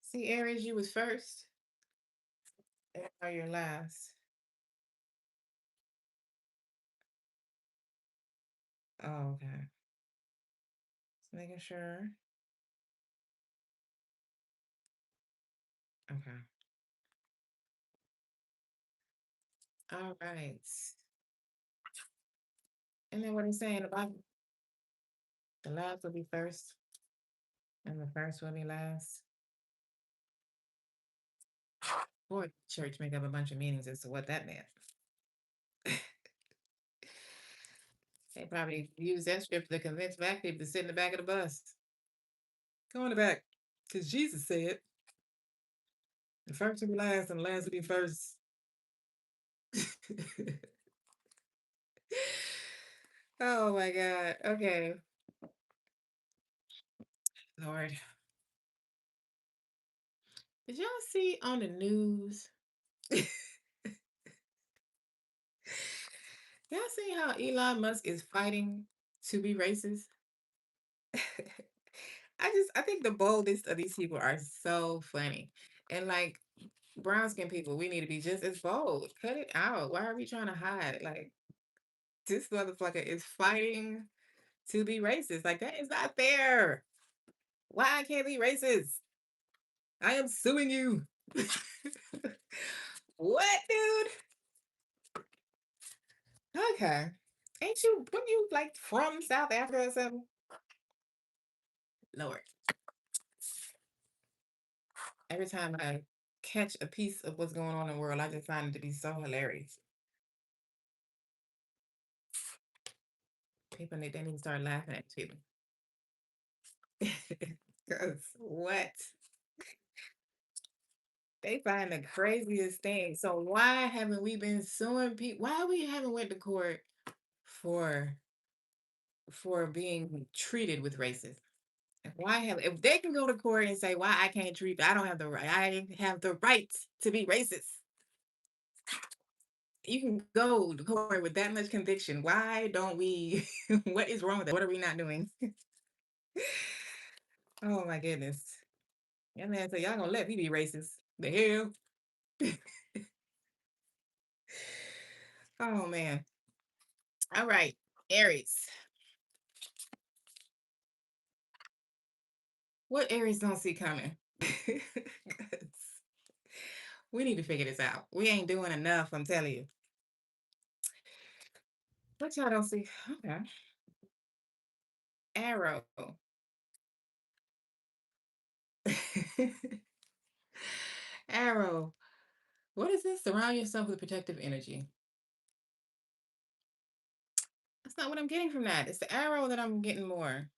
See, Aries, you was first. And now you're last. Oh, okay. Just making sure. Okay. All right. And then what I'm saying about the last will be first, and the first will be last. Boy, church make up a bunch of meanings as to what that meant. They probably used that script to convince black people to sit in the back of the bus. Go in the back. Because Jesus said, the first will be last and the last will be first. Oh my God. Okay. Lord. Did y'all see on the news? Y'all see how Elon Musk is fighting to be racist? I think the boldest of these people are so funny. And like brown skin people, we need to be just as bold. Cut it out. Why are we trying to hide? Like this motherfucker is fighting to be racist. Like that is not fair. Why I can't be racist? I am suing you. What, dude? Okay. Ain't you, when you like from South Africa or something? Lord. Every time I catch a piece of what's going on in the world, I just find it to be so hilarious. People need, they need to start laughing at people. Because what? They find the craziest thing. So why haven't we been suing people? Why we haven't went to court for being treated with racism? Why have if they can go to court and say why I can't treat I don't have the right I have the right to be racist. You can go to court with that much conviction. Why don't we? What is wrong with that? What are we not doing? Oh my goodness. That man said y'all gonna let me be racist. The hell? Oh man. All right, Aries. What Aries don't see coming? 'Cause we need to figure this out. We ain't doing enough, I'm telling you. What y'all don't see? Okay. Arrow. Arrow. What is this? Surround yourself with protective energy. That's not what I'm getting from that. It's the arrow that I'm getting more.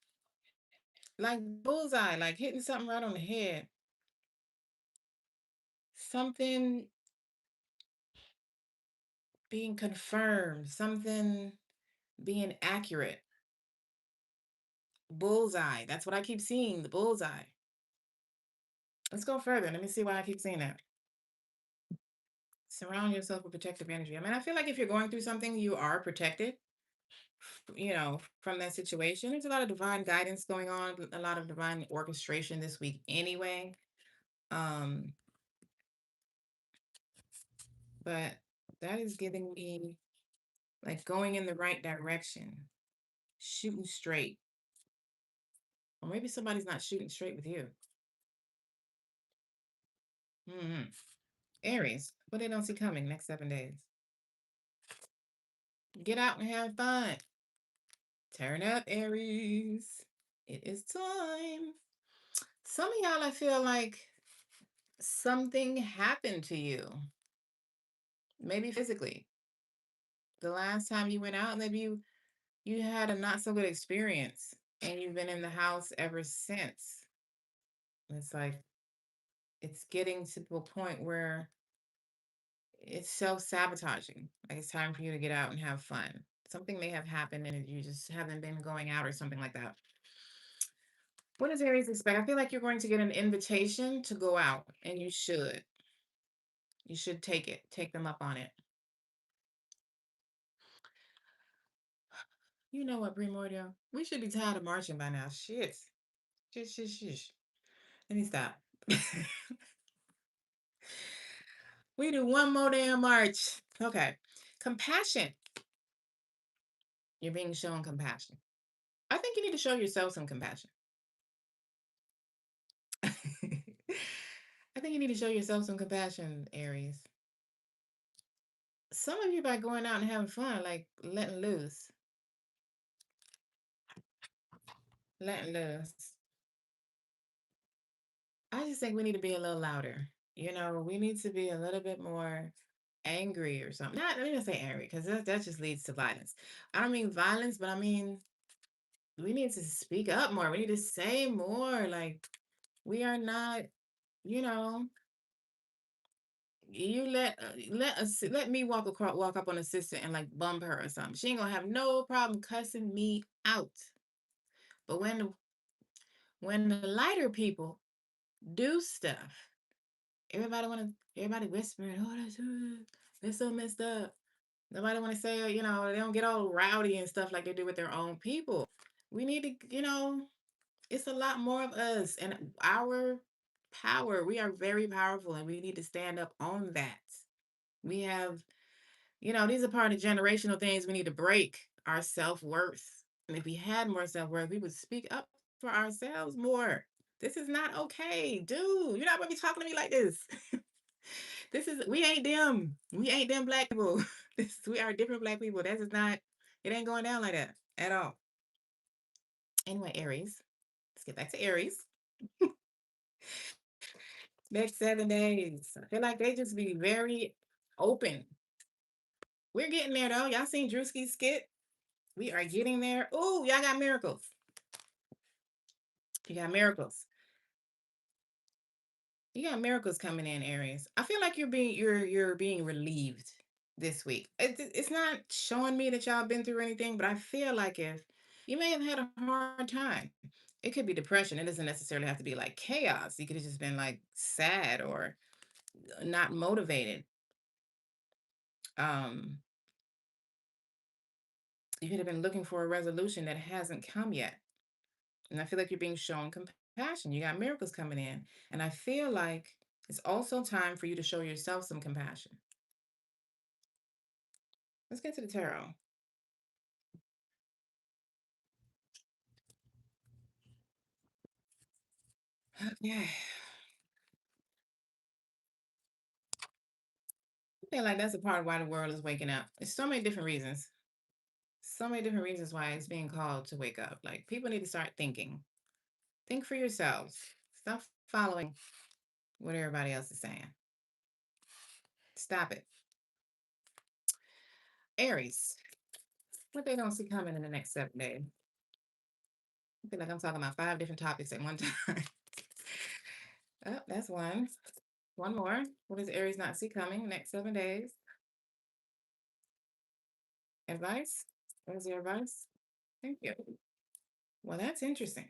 Like bullseye, like hitting something right on the head. Something being confirmed, something being accurate. Bullseye. That's what I keep seeing, the bullseye. Let's go further. Let me see why I keep seeing that. Surround yourself with protective energy. I mean, I feel like if you're going through something, you are protected, from that situation. There's a lot of divine guidance going on, a lot of divine orchestration this week anyway. Um, but that is giving me like going in the right direction, shooting straight. Or maybe somebody's not shooting straight with you. Hmm. Aries, what they don't see coming next 7 days. Get out and have fun. Turn up, Aries. It is time. Some of y'all, I feel like something happened to you, maybe physically. The last time you went out, maybe you had a not so good experience and you've been in the house ever since. It's like it's getting to a point where it's self-sabotaging. Like it's time for you to get out and have fun. Something may have happened and you just haven't been going out or something like that. What does Aries expect? I feel like you're going to get an invitation to go out and you should. You should take it. Take them up on it. You know what, Primordial? We should be tired of marching by now. Shit. Shit, shit, shit. Let me stop. We do one more damn march. Okay. Compassion. You're being shown compassion. I think you need to show yourself some compassion. I think you need to show yourself some compassion, Aries. Some of you by going out and having fun, like letting loose. Letting loose. I just think we need to be a little louder. We need to be a little bit more angry or something. Not, let me not say angry, because that just leads to violence. I don't mean violence, but I mean we need to speak up more. We need to say more. Like, we are not, you know, you let me walk up on a sister and like bump her or something. She ain't gonna have no problem cussing me out. But when the lighter people do stuff, everybody whispering, oh, that's so messed up. Nobody want to say, they don't get all rowdy and stuff like they do with their own people. We need to, it's a lot more of us and our power. We are very powerful and we need to stand up on that. We have, these are part of generational things we need to break, our self-worth. And if we had more self-worth, we would speak up for ourselves more. This is not okay, dude. You're not gonna be talking to me like this. We ain't them. We ain't them black people. We are different black people. That is not, it ain't going down like that at all. Anyway, Aries. Let's get back to Aries. Next 7 days. I feel like they just be very open. We're getting there though. Y'all seen Drewski's skit? We are getting there. Oh, y'all got miracles. You got miracles. You got miracles coming in, Aries. I feel like you're being relieved this week. It's not showing me that y'all been through anything, but I feel like if you may have had a hard time, it could be depression. It doesn't necessarily have to be like chaos. You could have just been like sad or not motivated. Um, you could have been looking for a resolution that hasn't come yet. And I feel like you're being shown compassion. You got miracles coming in. And I feel like it's also time for you to show yourself some compassion. Let's get to the tarot. Okay. I feel like that's a part of why the world is waking up. There's so many different reasons. So many different reasons why it's being called to wake up. Like, people need to start thinking. Think for yourselves. Stop following what everybody else is saying. Stop it. Aries. What they don't see coming in the next 7 days. I feel like I'm talking about 5 different topics at one time. Oh, that's one. One more. What does Aries not see coming next 7 days? Advice? What is your advice? Thank you. Well, that's interesting.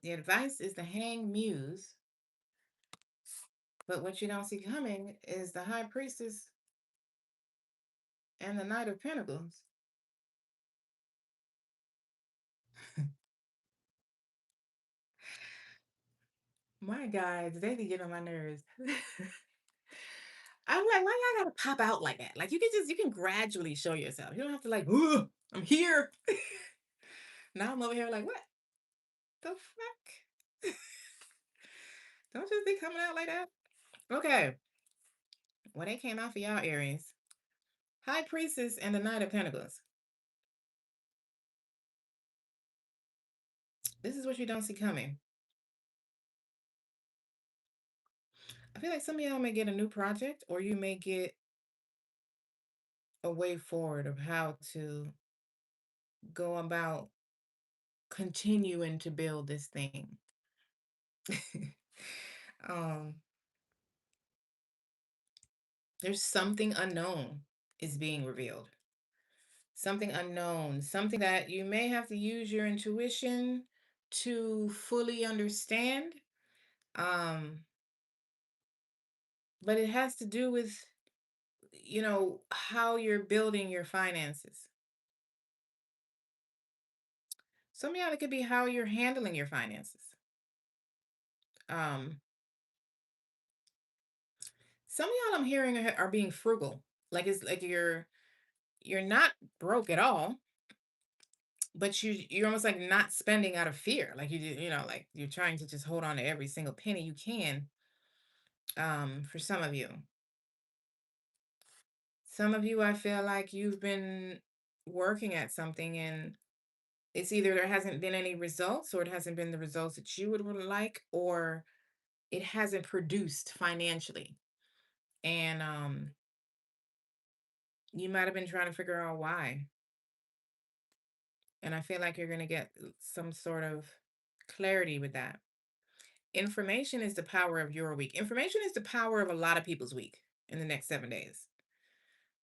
The advice is the hang muse, but what you don't see coming is the high priestess and the knight of pentacles. My guys, they be getting on my nerves. I'm like, why y'all gotta pop out like that? Like, you can gradually show yourself. You don't have to like, "Ugh, I'm here." Now I'm over here like, what the fuck? Don't just be coming out like that. Okay. Well, they came out for y'all, Aries. High priestess and the knight of pentacles. This is what you don't see coming. I feel like some of y'all may get a new project, or you may get a way forward of how to go about continuing to build this thing. um, there's something unknown is being revealed. Something unknown, something that you may have to use your intuition to fully understand. Um, but it has to do with, how you're building your finances. Some of y'all, it could be how you're handling your finances. Um, some of y'all I'm hearing are being frugal. Like, it's like you're not broke at all, but you're almost like not spending out of fear. Like, like you're trying to just hold on to every single penny you can. For some of you. Some of you, I feel like you've been working at something and it's either there hasn't been any results or it hasn't been the results that you would like, or it hasn't produced financially. And you might have been trying to figure out why. And I feel like you're going to get some sort of clarity with that. Information is the power of your week. Information is the power of a lot of people's week in the next 7 days.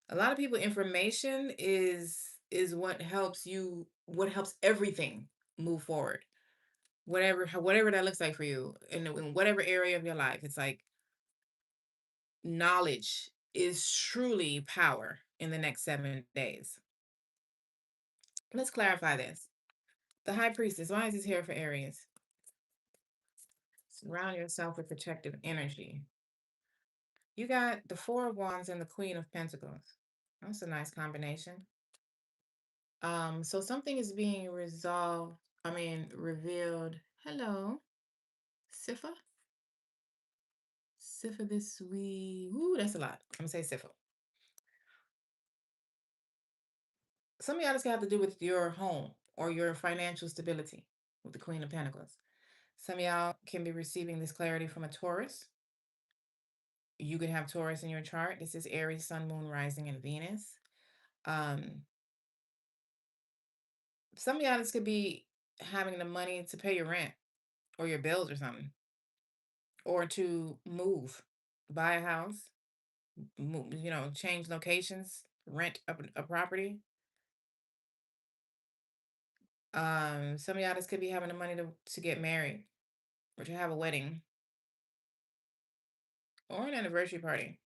A lot of people, information is what helps you, what helps everything move forward. Whatever that looks like for you in whatever area of your life. It's like knowledge is truly power in the next 7 days. Let's clarify this. The high priestess, why is this here for Aries? Surround yourself with protective energy. You got the Four of Wands and the Queen of Pentacles. That's a nice combination. So something is being resolved, revealed. Hello, Sifa. Sifa this week. Ooh, that's a lot. I'm gonna say Sifa. Some of y'all just have to do with your home or your financial stability with the Queen of Pentacles. Some of y'all can be receiving this clarity from a Taurus. You could have Taurus in your chart. This is Aries, Sun, Moon, Rising, and Venus. Um, some of y'all just could be having the money to pay your rent or your bills or something, or to move, buy a house, move, change locations, rent a property. Some of y'all just could be having the money to get married or to have a wedding or an anniversary party.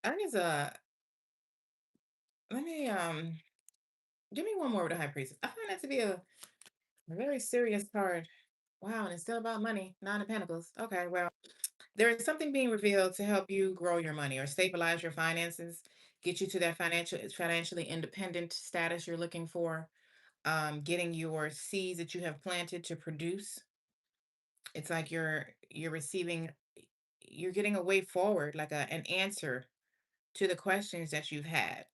I think it's a let me give me one more with the high priestess. I find that to be a very serious card. Wow, and it's still about money. Nine of Pentacles. Okay, well, there is something being revealed to help you grow your money or stabilize your finances, get you to that financially independent status you're looking for. Getting your seeds that you have planted to produce. It's like you're receiving, you're getting a way forward, like an answer to the questions that you've had.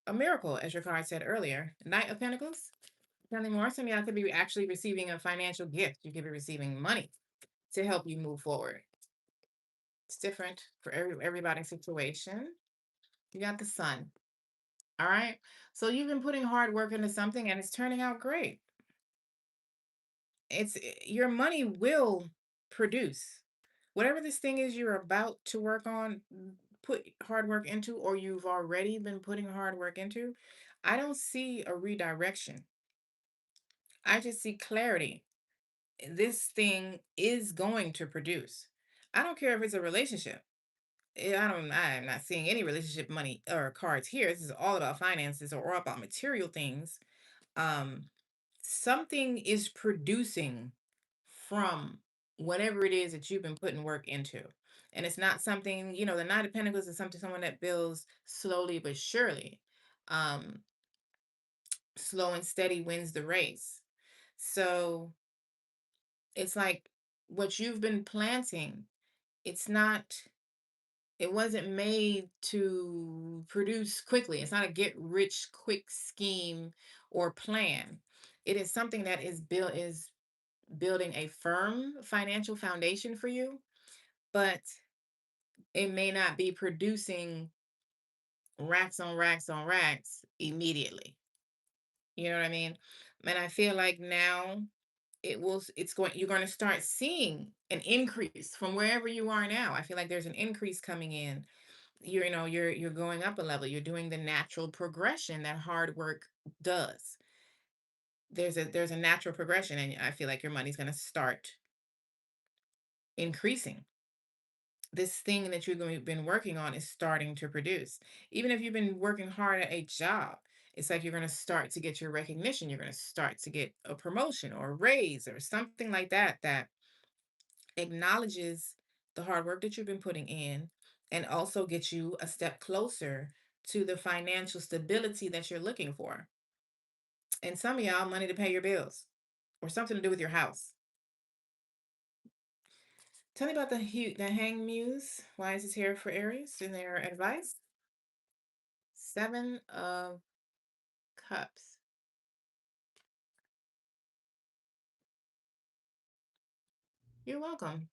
A miracle, as your card said earlier. Knight of Pentacles. Tell me more. Some of y'all could be actually receiving a financial gift. You could be receiving money to help you move forward. It's different for everybody's situation. You got the sun. All right. So you've been putting hard work into something and it's turning out great. Your money will produce whatever this thing is you're about to work on, put hard work into, or you've already been putting hard work into. I don't see a redirection. I just see clarity. This thing is going to produce. I don't care if it's a relationship. I'm not seeing any relationship money or cards here. This is all about finances or all about material things. Um, Something is producing from whatever it is that you've been putting work into. And it's not something, the Knight of Pentacles is something someone that builds slowly but surely. Um, Slow and steady wins the race. So it's like what you've been planting, it's not, it wasn't made to produce quickly. It's not a get rich quick scheme or plan. It is something that is building a firm financial foundation for you, but it may not be producing racks on racks on racks immediately. You know what I mean? And I feel like now you're going to start seeing an increase from wherever you are now. I feel like there's an increase coming in. You're going up a level. You're doing the natural progression that hard work does. There's a natural progression, and I feel like your money's going to start increasing. This thing that been working on is starting to produce. Even if you've been working hard at a job, it's like you're going to start to get your recognition. You're going to start to get a promotion or a raise or something like that that acknowledges the hard work that you've been putting in and also gets you a step closer to the financial stability that you're looking for. And some of y'all, money to pay your bills or something to do with your house. Tell me about the Hang Muse. Why is this here for Aries in their advice? Seven of Cups. You're welcome.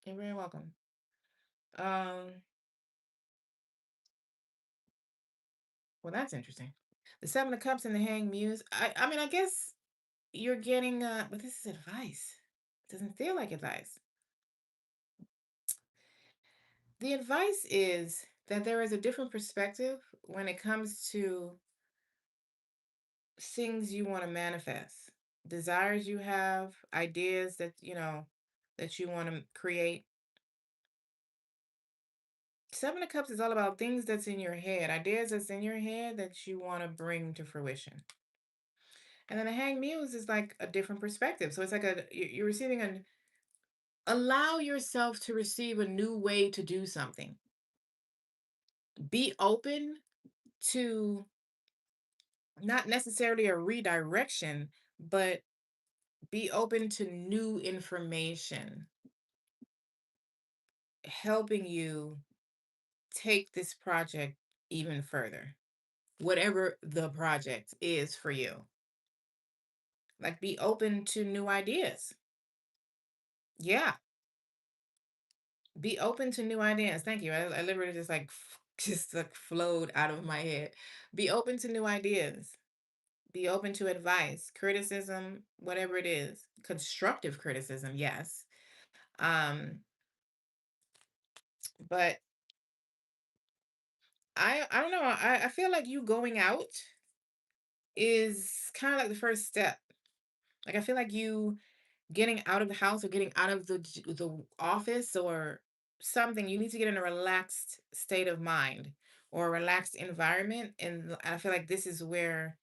You're very welcome. Um, well, that's interesting. The Seven of Cups and the Hanged Muse. I mean, I guess you're getting but this is advice. It doesn't feel like advice. The advice is that there is a different perspective when it comes to things you want to manifest, desires you have, ideas that, that you want to create. Seven of Cups is all about things that's in your head, ideas that's in your head that you want to bring to fruition. And then the Hanged Muse is like a different perspective. So it's like you're receiving an allow yourself to receive a new way to do something. Be open to not necessarily a redirection, but be open to new information helping you take this project even further, whatever the project is for you. Like, be open to new ideas. Yeah, be open to new ideas. Thank you. I literally just like just like flowed out of my head. Be open to new ideas. Be open to advice, criticism, whatever it is. Constructive criticism, yes. Um, but I don't know. I feel like you going out is kind of like the first step. Like, I feel like you getting out of the house or getting out of the office or something, you need to get in a relaxed state of mind or a relaxed environment. And I feel like this is where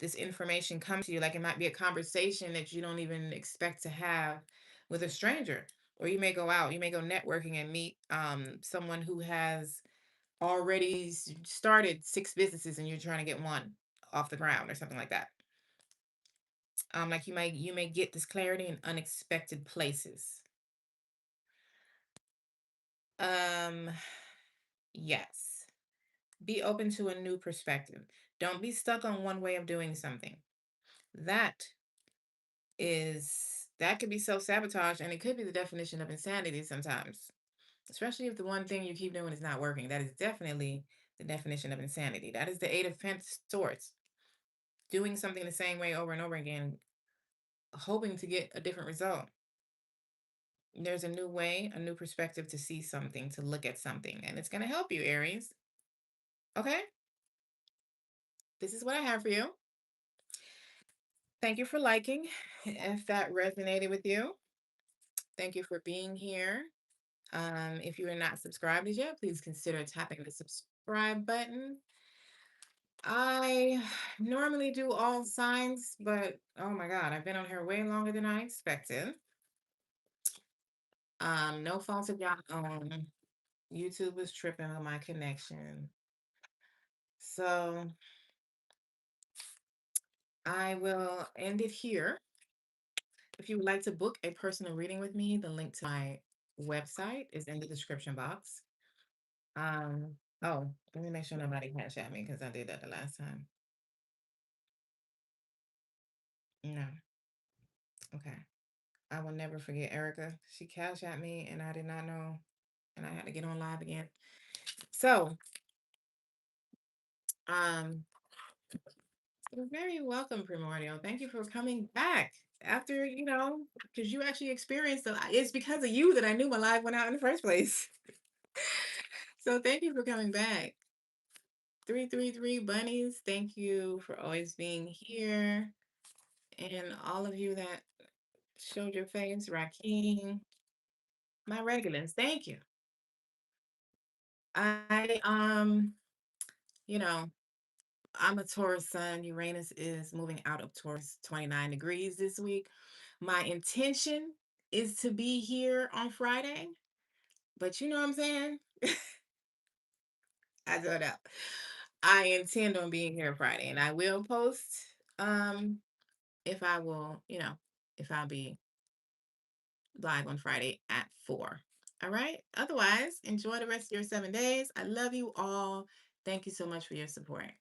this information comes to you. Like, it might be a conversation that you don't even expect to have with a stranger. Or you may go out, you may go networking and meet someone who has already started six businesses and you're trying to get one off the ground or something like that. Like, you may get this clarity in unexpected places. Um, yes. Be open to a new perspective. Don't be stuck on one way of doing something. That that could be self-sabotage, and it could be the definition of insanity sometimes. Especially if the one thing you keep doing is not working. That is definitely the definition of insanity. That is the eight of swords. Doing something the same way over and over again, hoping to get a different result. There's a new way, a new perspective to see something, to look at something, and it's going to help you, Aries. Okay? This is what I have for you. Thank you for liking. If that resonated with you, thank you for being here. If you are not subscribed as yet, please consider tapping the subscribe button. I normally do all signs, but oh my God, I've been on here way longer than I expected. No fault of y'all own. YouTube was tripping on my connection. So I will end it here. If you would like to book a personal reading with me, the link to my website is in the description box. Oh, let me make sure nobody cash at me because I did that the last time. No. Okay. I will never forget Erica. She cashed at me and I did not know. And I had to get on live again. So, um, you're very welcome, Primordial. Thank you for coming back after, because you actually experienced it's because of you that I knew my live went out in the first place. So thank you for coming back. 333 bunnies, thank you for always being here. And all of you that showed your face, Rakeem, my regulars, thank you. I you know, I'm a Taurus sun. Uranus is moving out of Taurus 29 degrees this week. My intention is to be here on Friday, but you know what I'm saying? I don't know. I intend on being here Friday and I will post um if I will, if I'll be live on Friday at 4. All right. Otherwise, enjoy the rest of your 7 days. I love you all. Thank you so much for your support.